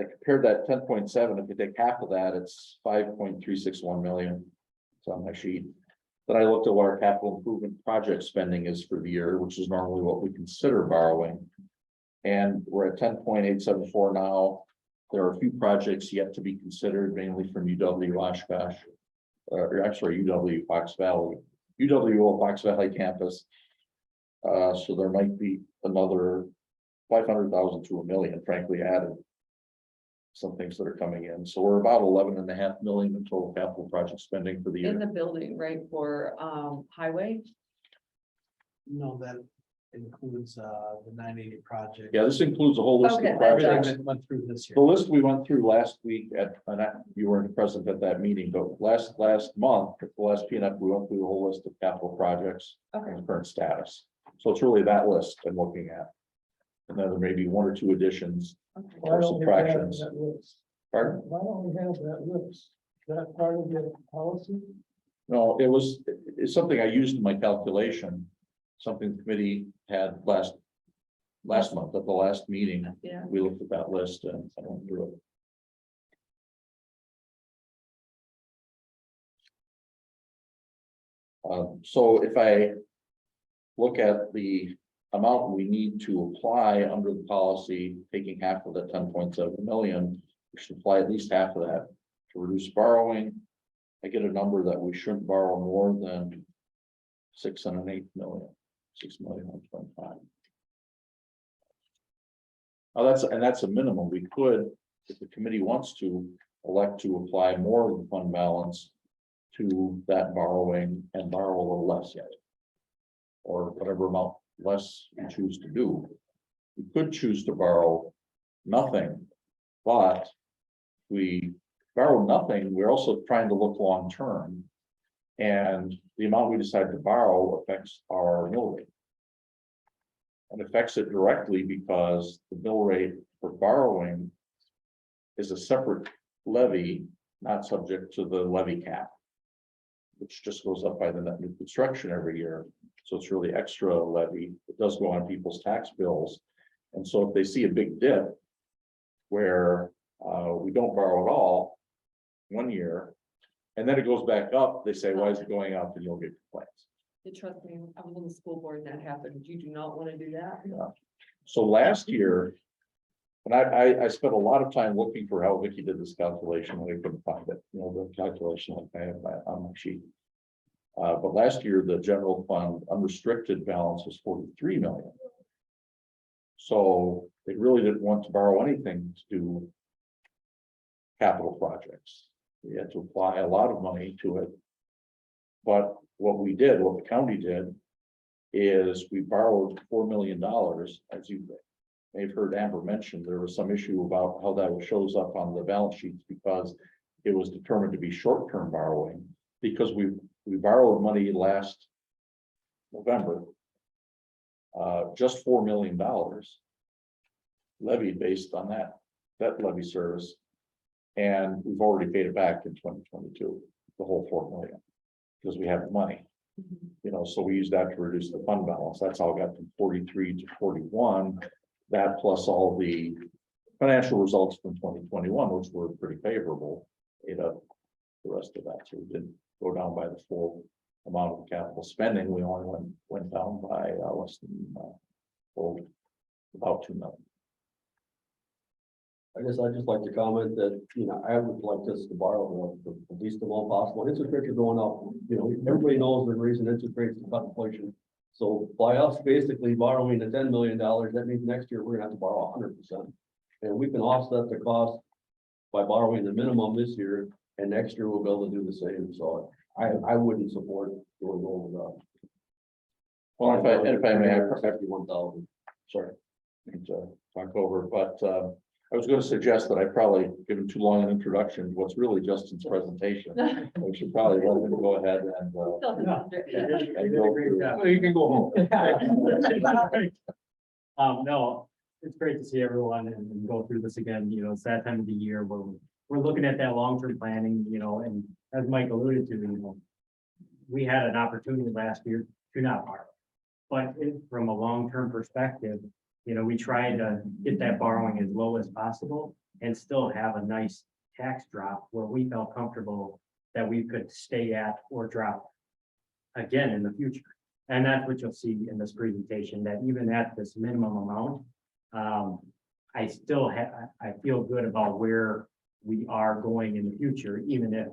I compared that 10.7, if you take half of that, it's 5.361 million. It's on my sheet. Then I looked at what our capital improvement project spending is for the year, which is normally what we consider borrowing. And we're at 10.874 now. There are a few projects yet to be considered, mainly from UW Oshkosh, or actually UW Fox Valley, UW Fox Valley campus. So there might be another 500,000 to $1 million, frankly, added. Some things that are coming in. So we're about 11.5 million in total capital project spending for the In year. the building, right, for highway? No, that includes the 980 project. Yeah, this includes a whole list Okay, of that's Everything projects. that went through this year. The list we went through last week you weren't present at that meeting, but last month, the last PNF, we went through the whole list of capital projects Okay, and current status. So it's really that list I'm looking at. And then there may be one or two additions okay. Why or don't we have subtractions. that list? Pardon? Why don't we have that list? Is that part of the policy? No, it's something I used in my calculation, something the committee had last month at the last meeting. Yeah. We looked at that list and I went through it. So if I look at the amount we need to apply under the policy, taking half of the 10.7 million, we should apply at least half of that to reduce borrowing. I get a number that we shouldn't borrow more than 6 million. Now that's a minimum. We could, if the committee wants to, elect to apply more of the fund balance to that borrowing and borrow a little less yet. Or whatever amount less you choose to do. We could choose to borrow nothing, but we borrow nothing, we're also trying to look long-term. And the amount we decide to borrow affects our mill rate. And affects it directly because the mill rate for borrowing is a separate levy, not subject to the levy cap, which just goes up by the net new construction every year. So it's really extra levy. It does go on people's tax bills. And so if they see a big dip where we don't borrow at all 1 year, and then it goes back up, they say, why is it going up? And you'll get complaints. You trust me, I was on the school board and that happened. You do not want to do that. Yeah. So last year, and I spent a lot of time looking for how Vicky did this calculation, and I couldn't find it, the calculation like I have on my sheet. But last year, the general fund unrestricted balance was 43 million. So they really didn't want to borrow anything to do capital projects. We had to apply a lot of money to it. But what the county did, is we borrowed $4 million, as you may have heard Amber mention. There was some issue about how that shows up on the balance sheets because it was determined to be short-term borrowing, because we borrowed money last November, just $4 million levied based on that levy service. And we've already paid it back in 2022, the whole $4 million. because we have the money. You know, so we use that to reduce the fund balance. That's how it got from 43 to 41. That plus all the financial results from 2021, which were pretty favorable, ate up the rest of that. So we didn't go down by the full amount of capital spending. We only went down by less than about 2 million. I guess I'd just like to comment that, you know, I would like us to borrow the least amount possible. Interest rates are going up. You know, everybody knows they're raising interest rates to cut inflation. So by us basically borrowing the $10 million, that means next year we're gonna have to borrow 100%. And we can offset the cost by borrowing the minimum this year, and next year we'll be able to do the same. So I wouldn't support going over that. Well, if I may, I 51,000. sorry, need to talk over, but I was going to suggest that I probably given too long an introduction. What's really Justin's presentation. We should probably let him go ahead and go through. Well, you can go home. No, it's great to see everyone and go through this again. You know, it's that time of the year where we're looking at that long-term planning, you know, and as Mike alluded to, you know, we had an opportunity last year to not borrow. But from a long-term perspective, you know, we tried to get that borrowing as low as possible and still have a nice tax drop where we felt comfortable that we could stay at or drop again in the future. And that's what you'll see in this presentation, that even at this minimum amount, I still I feel good about where we are going in the future, even if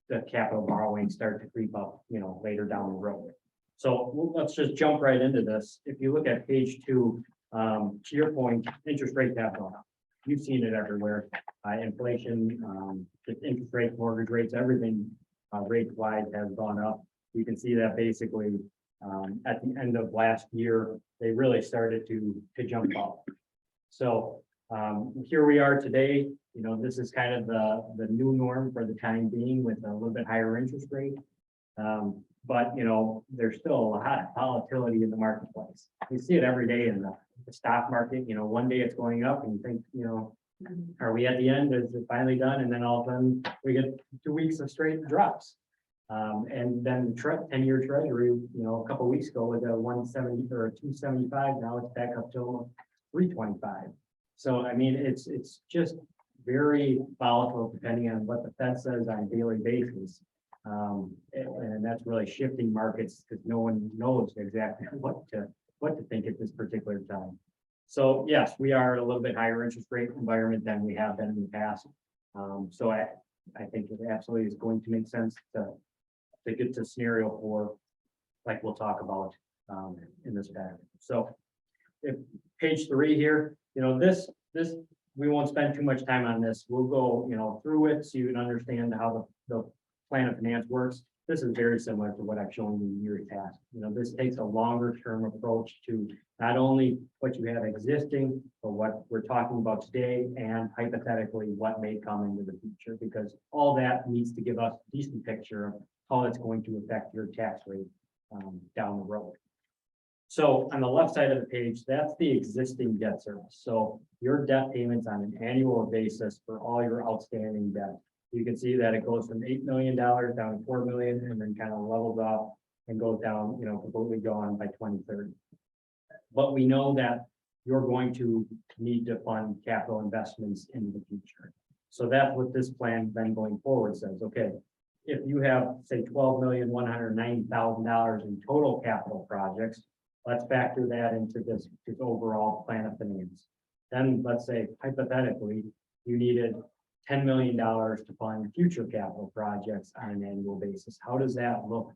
the capital borrowings start to creep up, you know, later down the road. So let's just jump right into this. If you look at page 2, to your point, interest rates have gone up. You've seen it everywhere. Inflation, just interest rates, mortgage rates, everything rate wise has gone up. You can see that basically at the end of last year, they really started to jump up. So here we are today. You know, this is kind of the new norm for the time being with a little bit higher interest rate. But, you know, there's still a lot of volatility in the marketplace. You see it every day in the stock market. You know, one day it's going up and you think, you know, are we at the end? Is it finally done? And then all of a sudden we get 2 weeks of straight drops. And then the 10-year treasury, you know, a couple of weeks ago was at 170 or 275. Now it's back up to 325. So, I mean, it's just very volatile depending on what the Fed says on a daily basis. And that's really shifting markets because no one knows exactly what to think at this particular time. So yes, we are at a little bit higher interest rate environment than we have been in the past. So I think it absolutely is going to make sense to get to scenario 4, like we'll talk about in this pattern. So if page 3 here, you know, this we won't spend too much time on this. We'll go, you know, through it so you can understand how the plan of finance works. This is very similar to what I've shown you in years past. You know, this takes a longer term approach to not only what you have existing, but what we're talking about today and hypothetically what may come into the future, because all that needs to give us a decent picture of how it's going to affect your tax rate down the road. So on the left side of the page, that's the existing debt service. So your debt payments on an annual basis for all your outstanding debt. You can see that it goes from $8 million down to $4 million and then kind of levels off and goes down, you know, completely gone by 2030. But we know that you're going to need to fund capital investments in the future. So that's what this plan then going forward says. Okay, if you have, say, $12,190,000 in total capital projects, let's factor that into this overall plan of finance. Then let's say hypothetically, you needed $10 million to fund future capital projects on an annual basis. How does that look?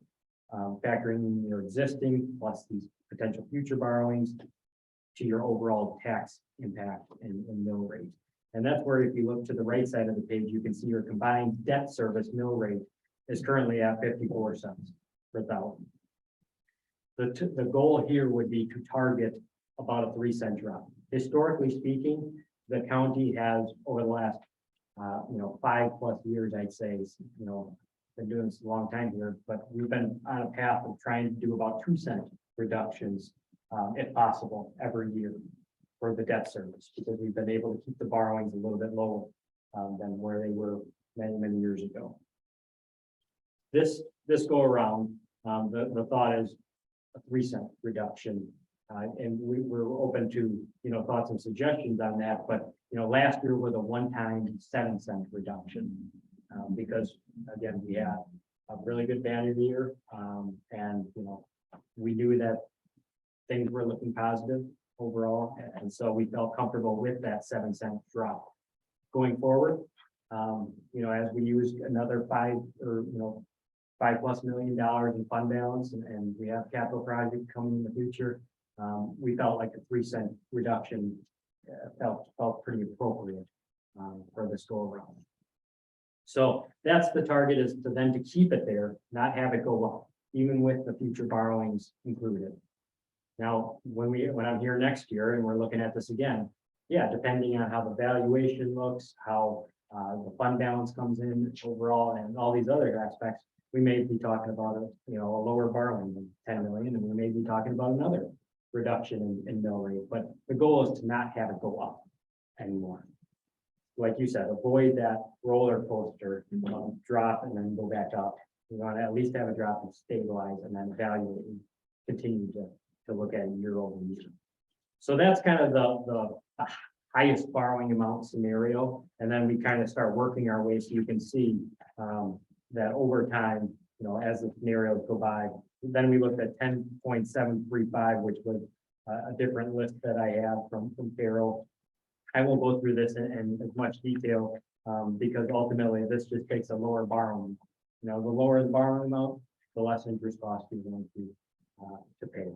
Factoring in your existing plus these potential future borrowings to your overall tax impact and mill rate. And that's where if you look to the right side of the page, you can see your combined debt service mill rate is currently at 54 cents per thousand. The goal here would be to target about a 3-cent drop. Historically speaking, the county has over the last 5+ years, I'd say, you know, been doing this a long time here, but we've been on a path of trying to do about 2-cent reductions, if possible, every year for the debt service, because we've been able to keep the borrowings a little bit lower than where they were many years ago. This this go around, the thought is a 3-cent reduction. And we're open to, thoughts and suggestions on that, but, last year was a one-time 7-cent reduction. Because again, we had a really good value year, and, we knew that things were looking positive overall, and so we felt comfortable with that 7-cent drop. Going forward, as we use another $5+ million in fund balance, and we have capital projects coming in the future, we felt like a 3-cent reduction felt pretty appropriate for this go around. So that's the target, is to then to keep it there, not have it go up, even with the future borrowings included. Now, when I'm here next year and we're looking at this again, yeah, depending on how the valuation looks, how the fund balance comes in overall, and all these other aspects, we may be talking about a lower borrowing than 10 million, and we may be talking about another reduction in mill rate. But the goal is to not have it go up anymore. Like you said, avoid that roller coaster, drop and then go back up. We want to at least have a drop and stabilize, and then evaluate and continue to look at year over year. So that's kind of the highest borrowing amount scenario. And then we kind of start working our way, so you can see that over time, as the scenarios go by. Then we looked at 10.735, which was a different list that I have from Carol. I won't go through this in as much detail, because ultimately this just takes a lower borrowing. The lower the borrowing amount, the less interest cost you're going to pay.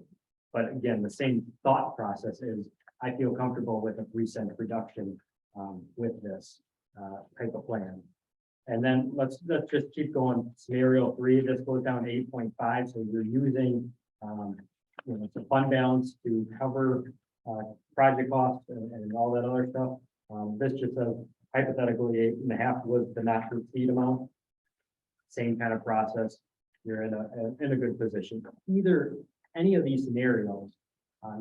But again, the same thought process is, I feel comfortable with a 3-cent reduction with this type of plan. And then let's just keep going. Scenario 3, this goes down to 8.5. So you're using the fund balance to cover project costs and all that other stuff. This just says hypothetically 8.5 was the not to exceed amount. Same kind of process. You're in a good position. Either any of these scenarios,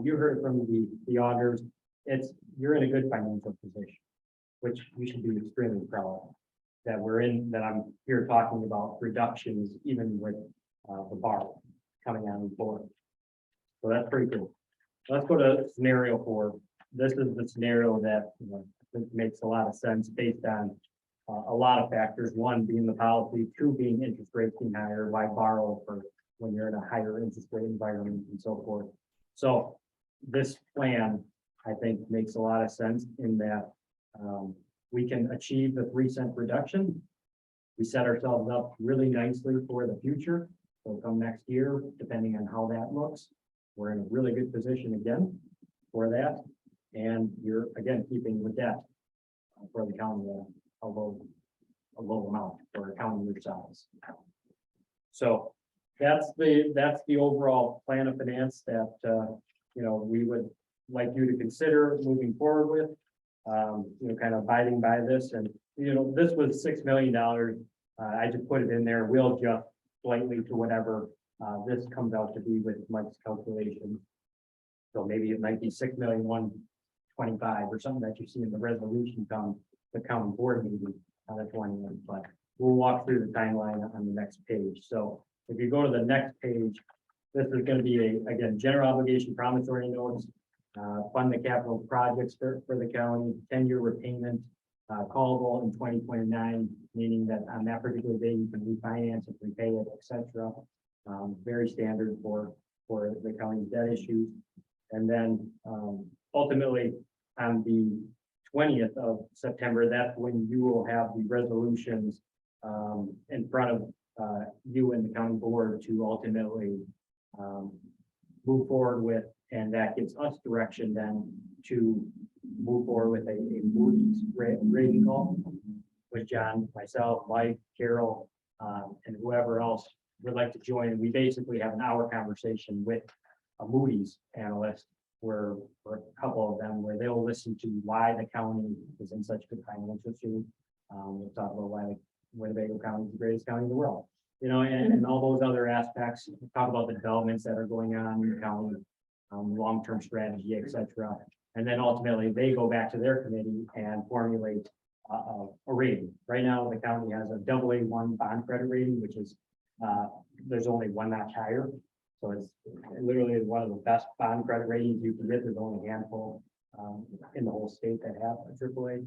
you heard from the auditors, you're in a good financial position, which you should be extremely proud of. That I'm here talking about reductions, even with the borrow coming on board. So that's pretty cool. Let's go to scenario 4. This is the scenario that I think makes a lot of sense based on a lot of factors. 1 being the policy, 2 being interest rates being higher. Why borrow for when you're in a higher interest rate environment and so forth? So this plan, I think, makes a lot of sense in that we can achieve the 3-cent reduction. We set ourselves up really nicely for the future. So come next year, depending on how that looks, we're in a really good position again for that. And you're again keeping the debt for the county a low amount for a county your size. So that's the overall plan of finance that we would like you to consider moving forward with. Kind of abiding by this, and this was $6 million. I just put it in there. We'll adjust slightly to whatever this comes out to be with Mike's calculation. So maybe it might be 6,125,000 or something that you see in the resolution come the county board meeting on the 20th. But we'll walk through the timeline on the next page. So if you go to the next page, this is going to be again general obligation promissory notes. Fund the capital projects for the county, 10-year repayment, callable in 2029, meaning that on that particular day you can refinance it, repay it, etc. Very standard for the county's debt issues. And then ultimately on the 20th of September, that's when you will have the resolutions in front of you and the county board to ultimately move forward with. And that gives us direction then to move forward with a Moody's rating call, with John, myself, Mike, Carol, and whoever else would like to join. We basically have an hour conversation with a Moody's analyst, where a couple of them, where they'll listen to why the county is in such good financial shape. We'll talk about why Winnebago County is the greatest county in the world, and all those other aspects. We'll talk about the developments that are going on in the county. Long-term strategy, etc. And then ultimately they go back to their committee and formulate a rating. Right now, the county has a AA1 bond credit rating, which is there's only one notch higher. So it's literally one of the best bond credit ratings you can get. There's only a handful in the whole state that have a AAA.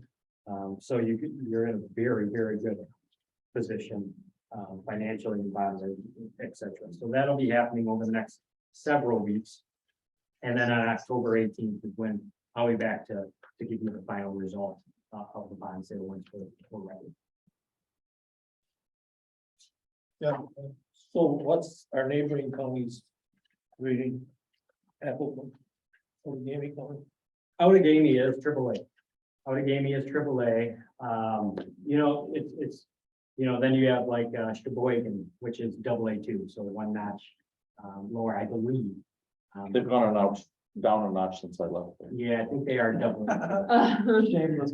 So you're in a very, very good position financially and bonding, et cetera. So that'll be happening over the next several weeks. And then on October 18th is when I'll be back to give you the final result of the bond sale once we're ready. Yeah, so what's our neighboring counties rating? Appleton, Outagamie County? Outagamie is AAA. Outagamie is AAA. You know, it's, you know, then you have like Sheboygan, which is AA2, so one notch lower, I believe. They've gone a notch, down a notch since I left. Yeah, I think they are double. Shameless.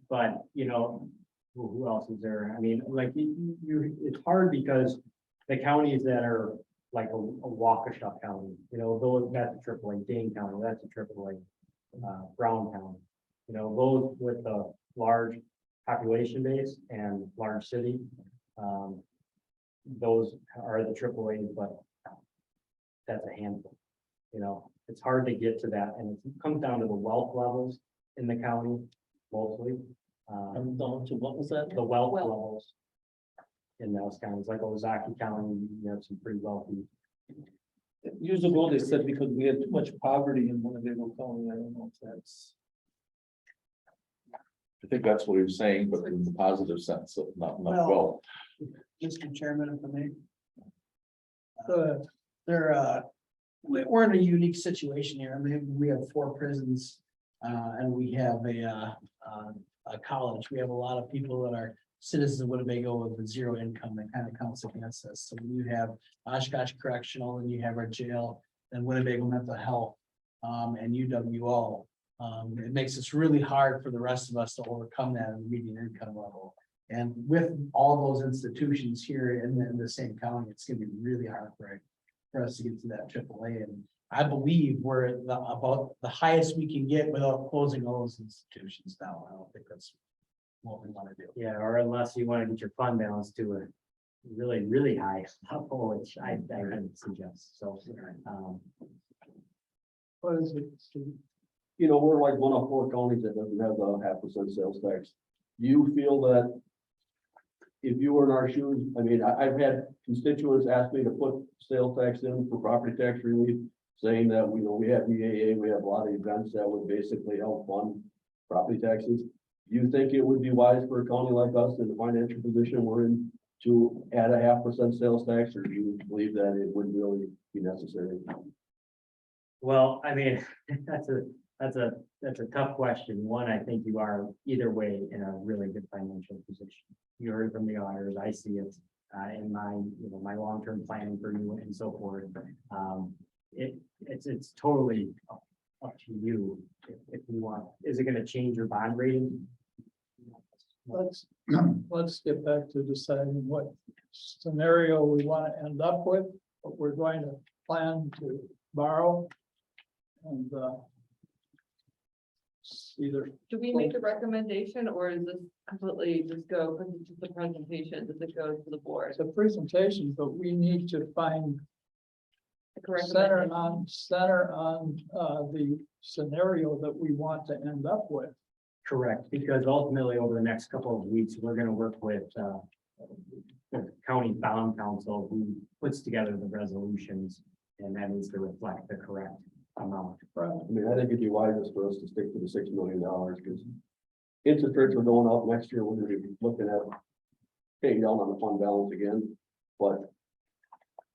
But, you know, who else is there? I mean, like, it's hard because the counties that are like a Waukesha County, you know, those, that's a AAA, Dane County, that's a AAA, Brown County. You know, those with a large population base and large city, those are the AAA, but that's a handful. You know, it's hard to get to that, and it comes down to the wealth levels in the county mostly. I'm down to, what was that? The wealth levels in those counties, like Ozaki County, you have some pretty wealthy. Years ago, they said because we had too much poverty in Winnebago County. I don't know if that's. I think that's what he was saying, but in the positive sense of not well. Mr. Chairman, if I may. Good. We're in a unique situation here. I mean, we have 4 prisons, and we have a college. We have a lot of people that are citizens of Winnebago with 0 income that kind of counts against us. So when you have Oshkosh Correctional, and you have our jail, and Winnebago Mental Health, and UWO, it makes it really hard for the rest of us to overcome that median income level. And with all those institutions here in the same county, it's gonna be really hard for us to get to that AAA. And I believe we're at about the highest we can get without closing all those institutions down. I don't think that's what we want to do. Yeah, or unless you want to get your fund balance to a really, really high level, which I wouldn't suggest, so. What is it, Steve? You know, we're like one of 4 counties that doesn't have the 0.5% sales tax. Do you feel that if you were in our shoes, I mean, I've had constituents ask me to put sales tax in for property tax relief, saying that, you know, we have EAA, we have a lot of events that would basically help fund property taxes. Do you think it would be wise for a county like us in the financial position we're in to add a 0.5% sales tax, or do you believe that it wouldn't really be necessary? Well, I mean, that's a tough question. One, I think you are either way in a really good financial position. You heard from the auditors, I see it in my, you know, my long-term planning for you and so forth. It's totally up to you if you want. Is it gonna change your bond rating? Let's get back to deciding what scenario we want to end up with, what we're going to plan to borrow. And either. Do we make a recommendation, or is this completely just go, because it's just a presentation, does it go to the board? It's a presentation, but we need to find Like a center recommendation? on the scenario that we want to end up with. Correct, because ultimately over the next couple of weeks, we're gonna work with the county bond council who puts together the resolutions, and that needs to reflect the correct amount. Right. I mean, I think it'd be wisest for us to stick to the $6 million, because interest rates are going up next year. We're gonna be looking at paying down on the fund balance again. But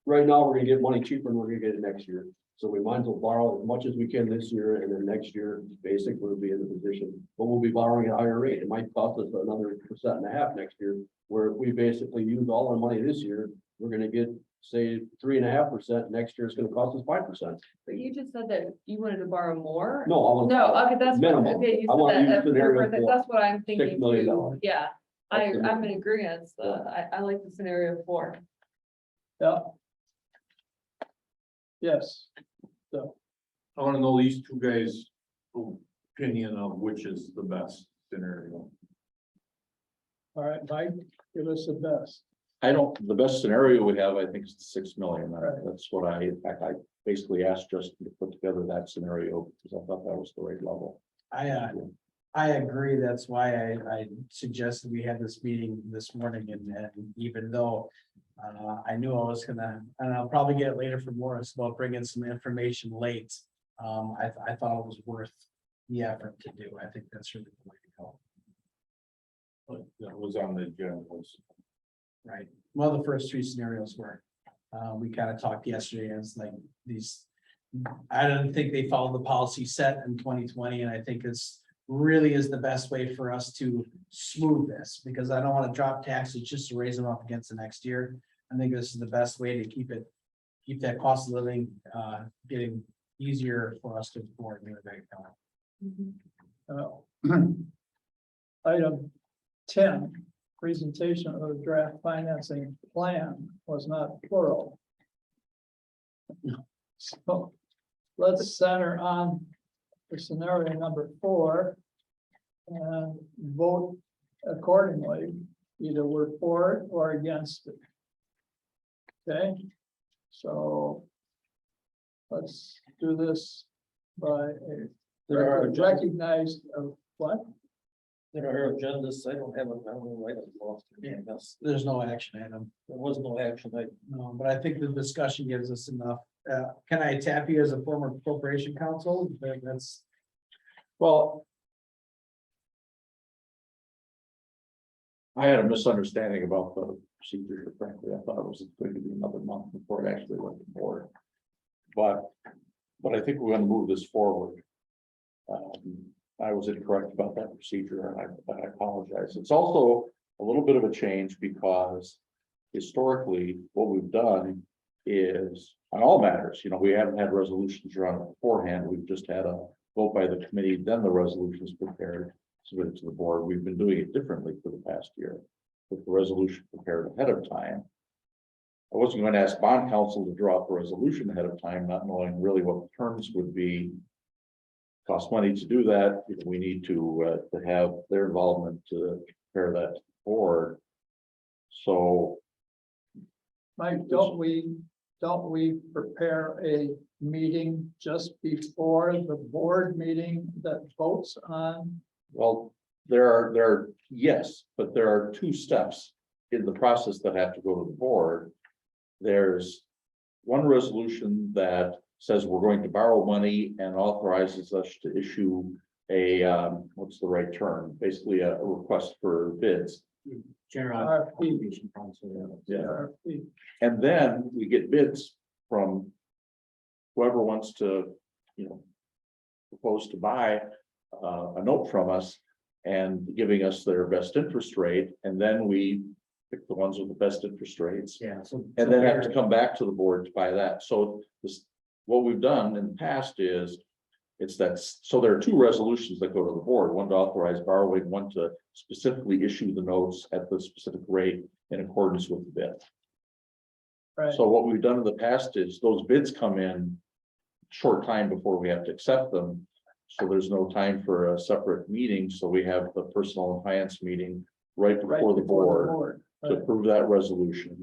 right now, we're gonna get money cheaper than we're gonna get it next year. So we might as well borrow as much as we can this year, and then next year, basically, we'll be in the position, but we'll be borrowing at a higher rate. It might cost us another 1.5% next year, where if we basically use all our money this year, we're gonna get, say, 3.5%. Next year, it's gonna cost us 5%. But you just said that you wanted to borrow more? No, I want. No, okay, that's, Minimum. okay, you I want said to that, use scenario that's what I'm thinking $6 million. too. Yeah, That's the I'm in agreement, I like the scenario 4. Yeah. Yes. So, I wanna know these two guys' opinion of which is the best scenario. all right, Mike, give us the best. I don't, the best scenario we have, I think, is the 6 million. Right. That's what in fact, I basically asked Justin to put together that scenario because I thought that was the right level. I agree. That's why I suggested we had this meeting this morning and even though I knew I was gonna, and I'll probably get it later from Morris about bringing some information late. I thought it was worth the effort to do. I think that's really the way to go. That was on the agenda. Right. Well, the first three scenarios were, we kind of talked yesterday, and it's like these. I don't think they followed the policy set in 2020, and I think it's really is the best way for us to smooth this, because I don't want to drop taxes just to raise them up against the next year. I think this is the best way to keep that cost of living, getting easier for us to afford in the bank account. Item 10, presentation of the draft financing plan was not plural. So let's center on the scenario number 4 and vote accordingly. Either we're for it or against it. Okay, so let's do this by a recognized of what? There are agendas, I don't have a, I don't know, I don't lost it. Yes, There's no action item. there was no action, No, but I think the discussion gives us enough. Can I tap you as a former appropriation counsel? That's, Well, I had a misunderstanding about the procedure, frankly. I thought it was going to be another month before it actually went to board. But I think we're going to move this forward. I was incorrect about that procedure, and I apologize. It's also a little bit of a change because historically, what we've done is on all matters, we haven't had resolutions drawn up beforehand. We've just had a vote by the committee, then the resolution is prepared, submitted to the board. We've been doing it differently for the past year with the resolution prepared ahead of time. I wasn't going to ask bond counsel to draw up a resolution ahead of time, not knowing really what the terms would be. Cost money to do that. We need to have their involvement to prepare that board. So, Mike, don't we prepare a meeting just before the board meeting that votes on? well, there are, yes, but there are 2 steps in the process that have to go to the board. There's one resolution that says we're going to borrow money and authorizes us to issue a, what's the right term? Basically a request for bids. General RFP. obligation process. Yeah. RFP. And then we get bids from whoever wants to, propose to buy a note from us and giving us their best interest rate. And then we pick the ones with the best interest rates. Yeah, And then have to come back to the board to buy that. So what we've done in the past is, so there are 2 resolutions that go to the board, one to authorize borrowing, one to specifically issue the notes at the specific rate in accordance with the bid. Right. So what we've done in the past is those bids come in short time before we have to accept them. So there's no time for a separate meeting. So we have the personnel and finance meeting right before the board. To approve that resolution,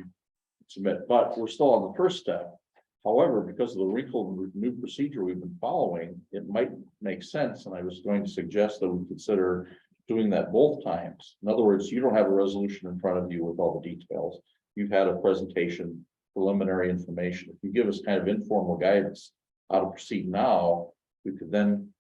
submit, but we're still on the first step. However, because of the wrinkle new procedure we've been following, it might make sense, and I was going to suggest that we consider doing that both times. In other words, you don't have a resolution in front of you with all the details. You've had a presentation, preliminary information. If you give us kind of informal guidance how to proceed now, we could then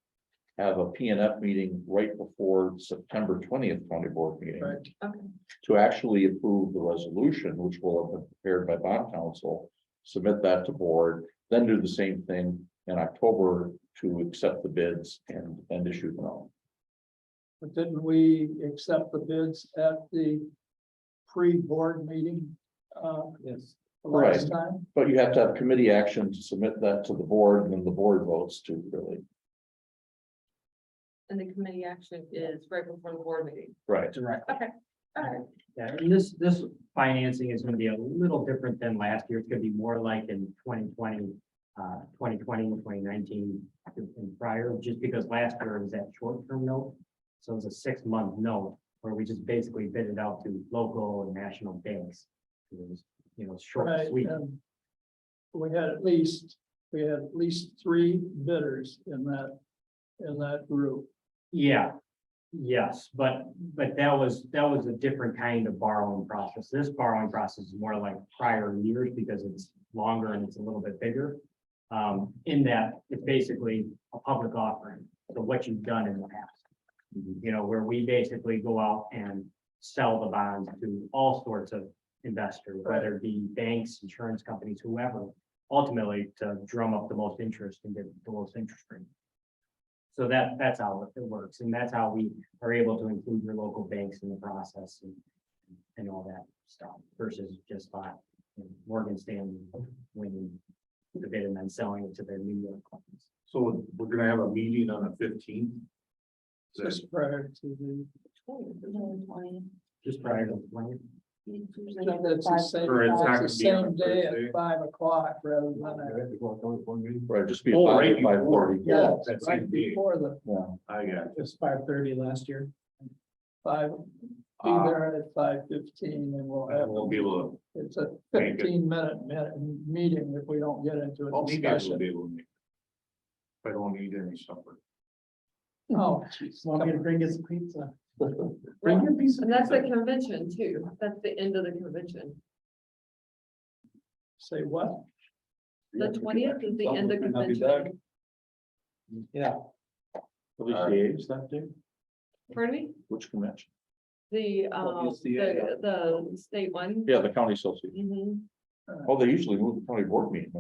have a P&F meeting right before September 20th county board meeting. Right. Okay. To actually approve the resolution, which will have been prepared by bond counsel, submit that to board, then do the same thing in October to accept the bids and issue the note. But didn't we accept the bids at the pre-board meeting? yes. Last time? But you have to have committee action to submit that to the board, and then the board votes to really. And the committee action is right before the board meeting. Right. direct. Okay. All right. Yeah, and this financing is gonna be a little different than last year. It's gonna be more like in 2020, 2019 and prior, just because last year it was that short-term note. So it was a 6-month note where we just basically bid it out to local and national banks. It was, you know, short, Right, and sweet. and we had at least 3 bidders in that group. Yeah, yes, but that was a different kind of borrowing process. This borrowing process is more like prior years because it's longer and it's a little bit bigger. In that it's basically a public offering, so what you've done in the past. You know, where we basically go out and sell the bonds to all sorts of investors, whether it be banks, insurance companies, whoever, ultimately to drum up the most interest and get the most interest rate. So that's how it works, and that's how we are able to include your local banks in the process and all that stuff versus just by Morgan Stanley winning the bid and then selling it to their New York companies. So we're gonna have a meeting on the 15th. Just prior to the, Just prior to the plan. it's the same, Or it's not it's the gonna be on same day Thursday? at 5 o'clock rather than Right, just be Oh, five, right 5:40. yeah, That's right same day. before the Yeah. I got it. Just 5:30 last year. 5. Be there at 5:15 and we'll have, We'll be able to, it's a Make it. 15-minute meeting if we don't get into a maybe I will discussion. be able to make it. If I don't need any supper. Oh, geez. Want me to bring you some pizza? Bring your piece of And that's the pizza. convention too. That's the end of the convention. Say what? The 20th is the end of convention. Yeah. What is the age that day? Pardon me? Which convention? The, is the, the state one. Yeah, the county association. Mhm. Oh, they usually move the county board meeting.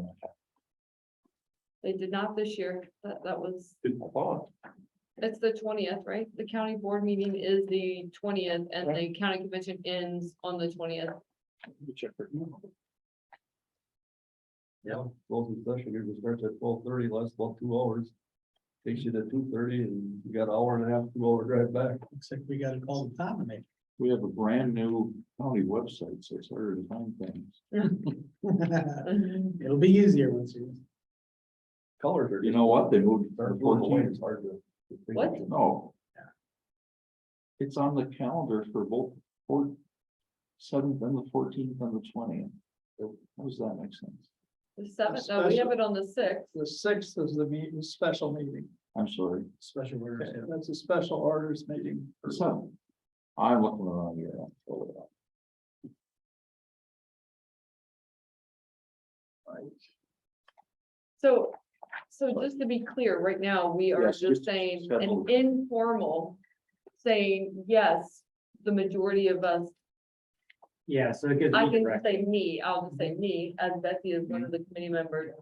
They did not this year. That was, I thought. it's the 20th, right? The county board meeting is the 20th and the county convention ends on the 20th. Yeah, closing session here starts at 12:30, lasts about 2 hours. Takes you to 2:30 and you got an hour and a half, 2 hour drive back. Looks like we gotta call the Tom and make. We have a brand new county website, so it's harder to find things. It'll be easier once you. Colors are. You know what? They moved. Start blowing away, it's hard to. What? No. It's on the calendar for both 7th and the 14th and the 20th. How does that make sense? The 7th, no, we have it on the 6th. The 6th is the meeting, special meeting. I'm sorry. Special orders. Okay, that's a special orders meeting. The 7th. I'm looking around here. So just to be clear, right now, we are Yes, just just saying schedule an informal, saying, yes, the majority of us, Yeah, so it gives I me can direct, say me, I'll just say me, as Betsy is one of the committee members.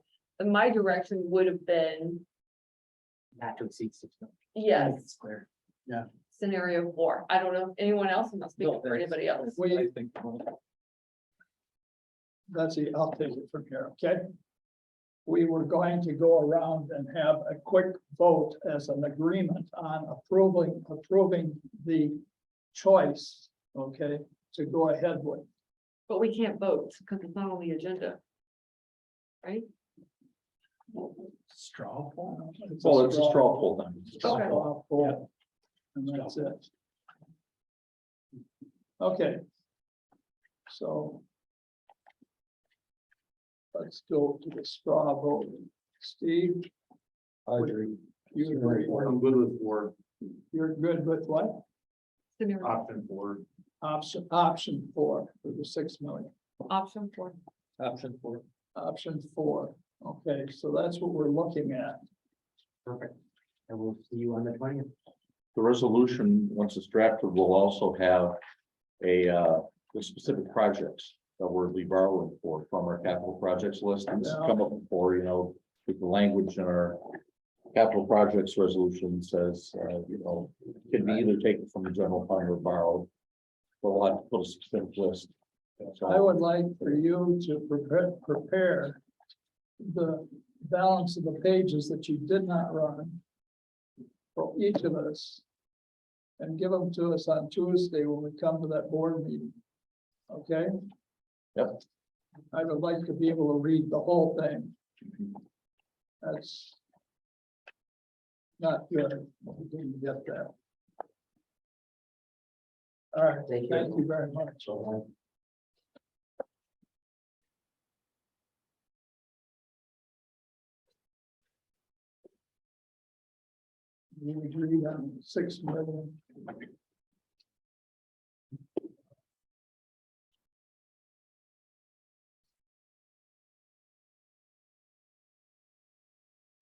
And my direction would have been, not to exceed 6 months. yes, It's clear. scenario 4. I don't know if anyone else, I'm not speaking No, for thanks. anybody else. We, think. Betsy, I'll take it from here, okay? We were going to go around and have a quick vote as an agreement on approving the choice, okay, to go ahead with. But we can't vote because it's not on the agenda. Right? Straw poll. Well, it's a straw poll then. Okay. Straw poll. And that's it. Okay. So. Let's go to the straw vote. Steve, I agree. you agree? I'm good with 4, You're good with what? Scenario, option 4. Option 4 for the 6 million. option 4. Option 4. Option 4. Okay, so that's what we're looking at. Perfect. And we'll see you on the 20th. The resolution, once it's drafted, will also have the specific projects that we'll be borrowing for from our capital projects list. And this has come up before, with the language in our capital projects resolution says, can be either taken from the general fund or borrowed. But we'll have to put a specific list. So I would like for you to prepare the balance of the pages that you did not run for each of us and give them to us on Tuesday when we come to that board meeting. Okay? Yep. I would like to be able to read the whole thing. That's not good. We didn't get that. All right, thank you very much. We agreed on 6 million.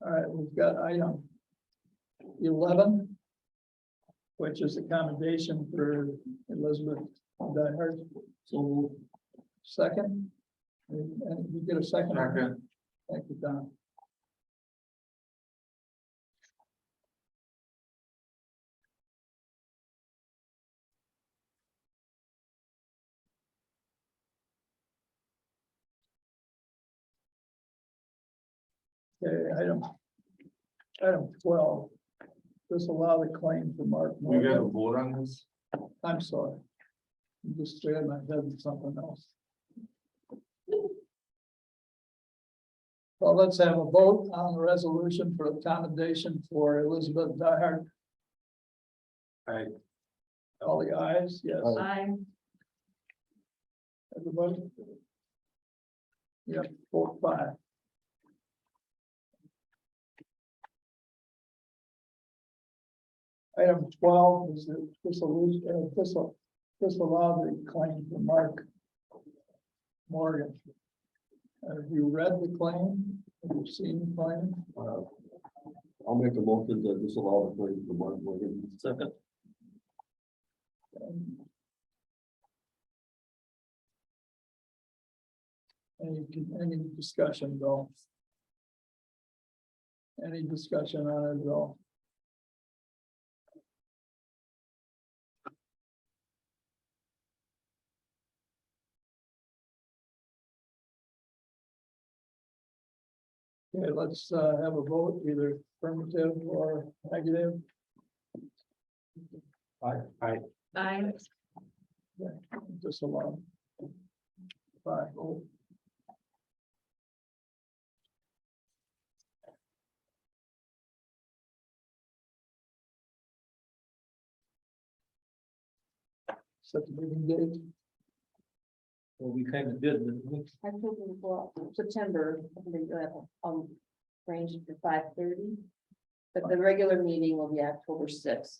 All right, we've got item 11, which is accommodation for Elizabeth Dihart. So second, and you get a second? Second. Thank you, Don. Okay, item 12. Disallow the claim for Mark. We got a Morgan. vote on this? I'm sorry. I'm just scared my head with something else. Well, let's have a vote on the resolution for accommodation for Elizabeth Dihart. Aye. All the ayes, yes. I, Everybody? Yep, 4-5. Item 12 is the disallow the claim for Mark Morgan. Have you read the claim? Have you seen the claim? I'll make a motion to disallow the claim for Mark Morgan. Second. Any discussion though? Any discussion on it at all? Okay, let's have a vote, either affirmative or negative. I, Disallow. 5. Set the meeting date. Well, we kind of did, didn't we? I told them, well, September, arranged for 5:30. But the regular meeting will be October 6th.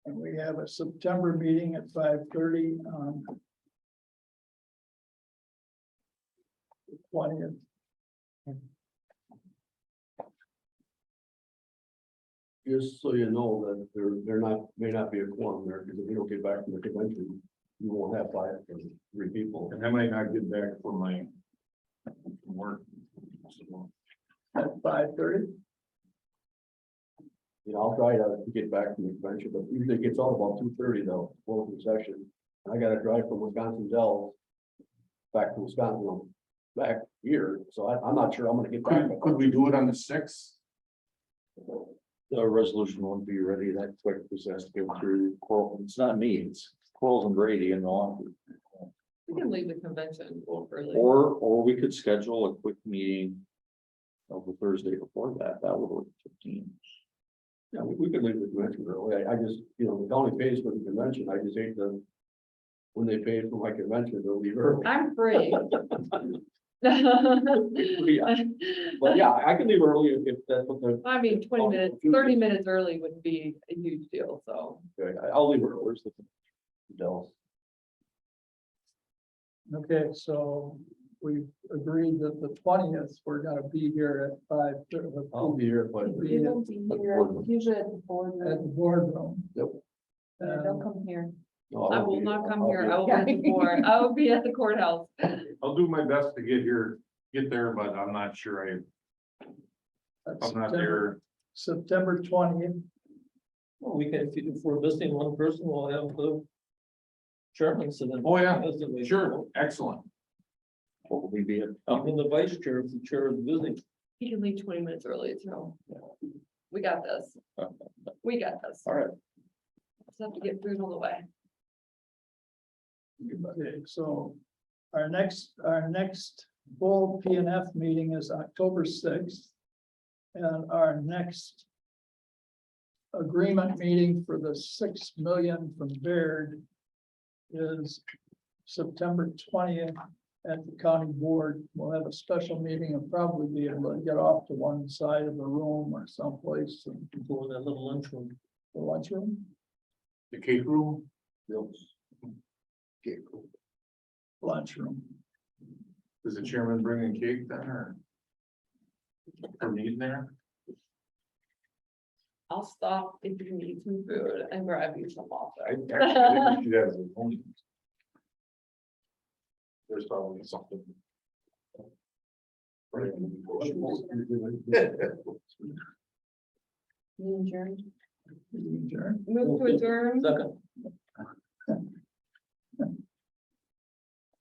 And we have a September meeting at 5:30 on the 20th. Just so you know that may not be a quorum there, because if we don't get back from the convention, you won't have 5 or 3 people. And I might not get back from my from work. So, At 5:30. You know, I'll try to get back from the convention, but usually it gets out about 2:30 though, closing session. I gotta drive from Wisconsin Dells back to Wisconsin, back here, so I'm not sure I'm gonna get back. Could we do it on the 6th? The resolution won't be ready that quick, because it has to go through Coral. It's not me, it's Corals and Brady and all. we can leave the convention a little early. Or we could schedule a quick meeting of the Thursday before that. That would work 15. Yeah, we could leave the convention early. I just, you know, the county pays for the convention. I just hate to. When they pay for my convention, they'll leave early. I'm free. Yeah. But yeah, I can leave early if that's what the. I mean, 20 minutes, 30 minutes early wouldn't be a huge deal, so. Okay, I'll leave early. Where's the Dells? Okay, so we agreed that the 20th, we're gonna be here at 5:30. I'll be here, but Be at Usually at the board. the boardroom. Yep. Don't come here. no, I won't will be not here. come I'll here. be- I will be at the board. I will be at the courthouse. I'll do my best to get there, but I'm not sure That's I'm not September- there. September 20th. Well, we can, if we're missing one person, we'll have the chairman, so then. Oh, yeah, sure, excellent. What will we be at? I'm in the vice chair if the chair is busy. He can leave 20 minutes early, so. We got this. We got this. All right. Just have to get food on the way. Okay, so our next full P and F meeting is October 6th. And our next agreement meeting for the 6 million from Baird is September 20th at the county board. We'll have a special meeting and probably be able to get off to one side of the room or someplace and Go in that little lunchroom. the lunchroom, The cake room? lunchroom. Does the chairman bring a cake then or? For me there? I'll stop if you need some food and grab you some off I there. actually think we should have the only. There's probably something. You adjourned? Adjourn. Move to adjourn. Second.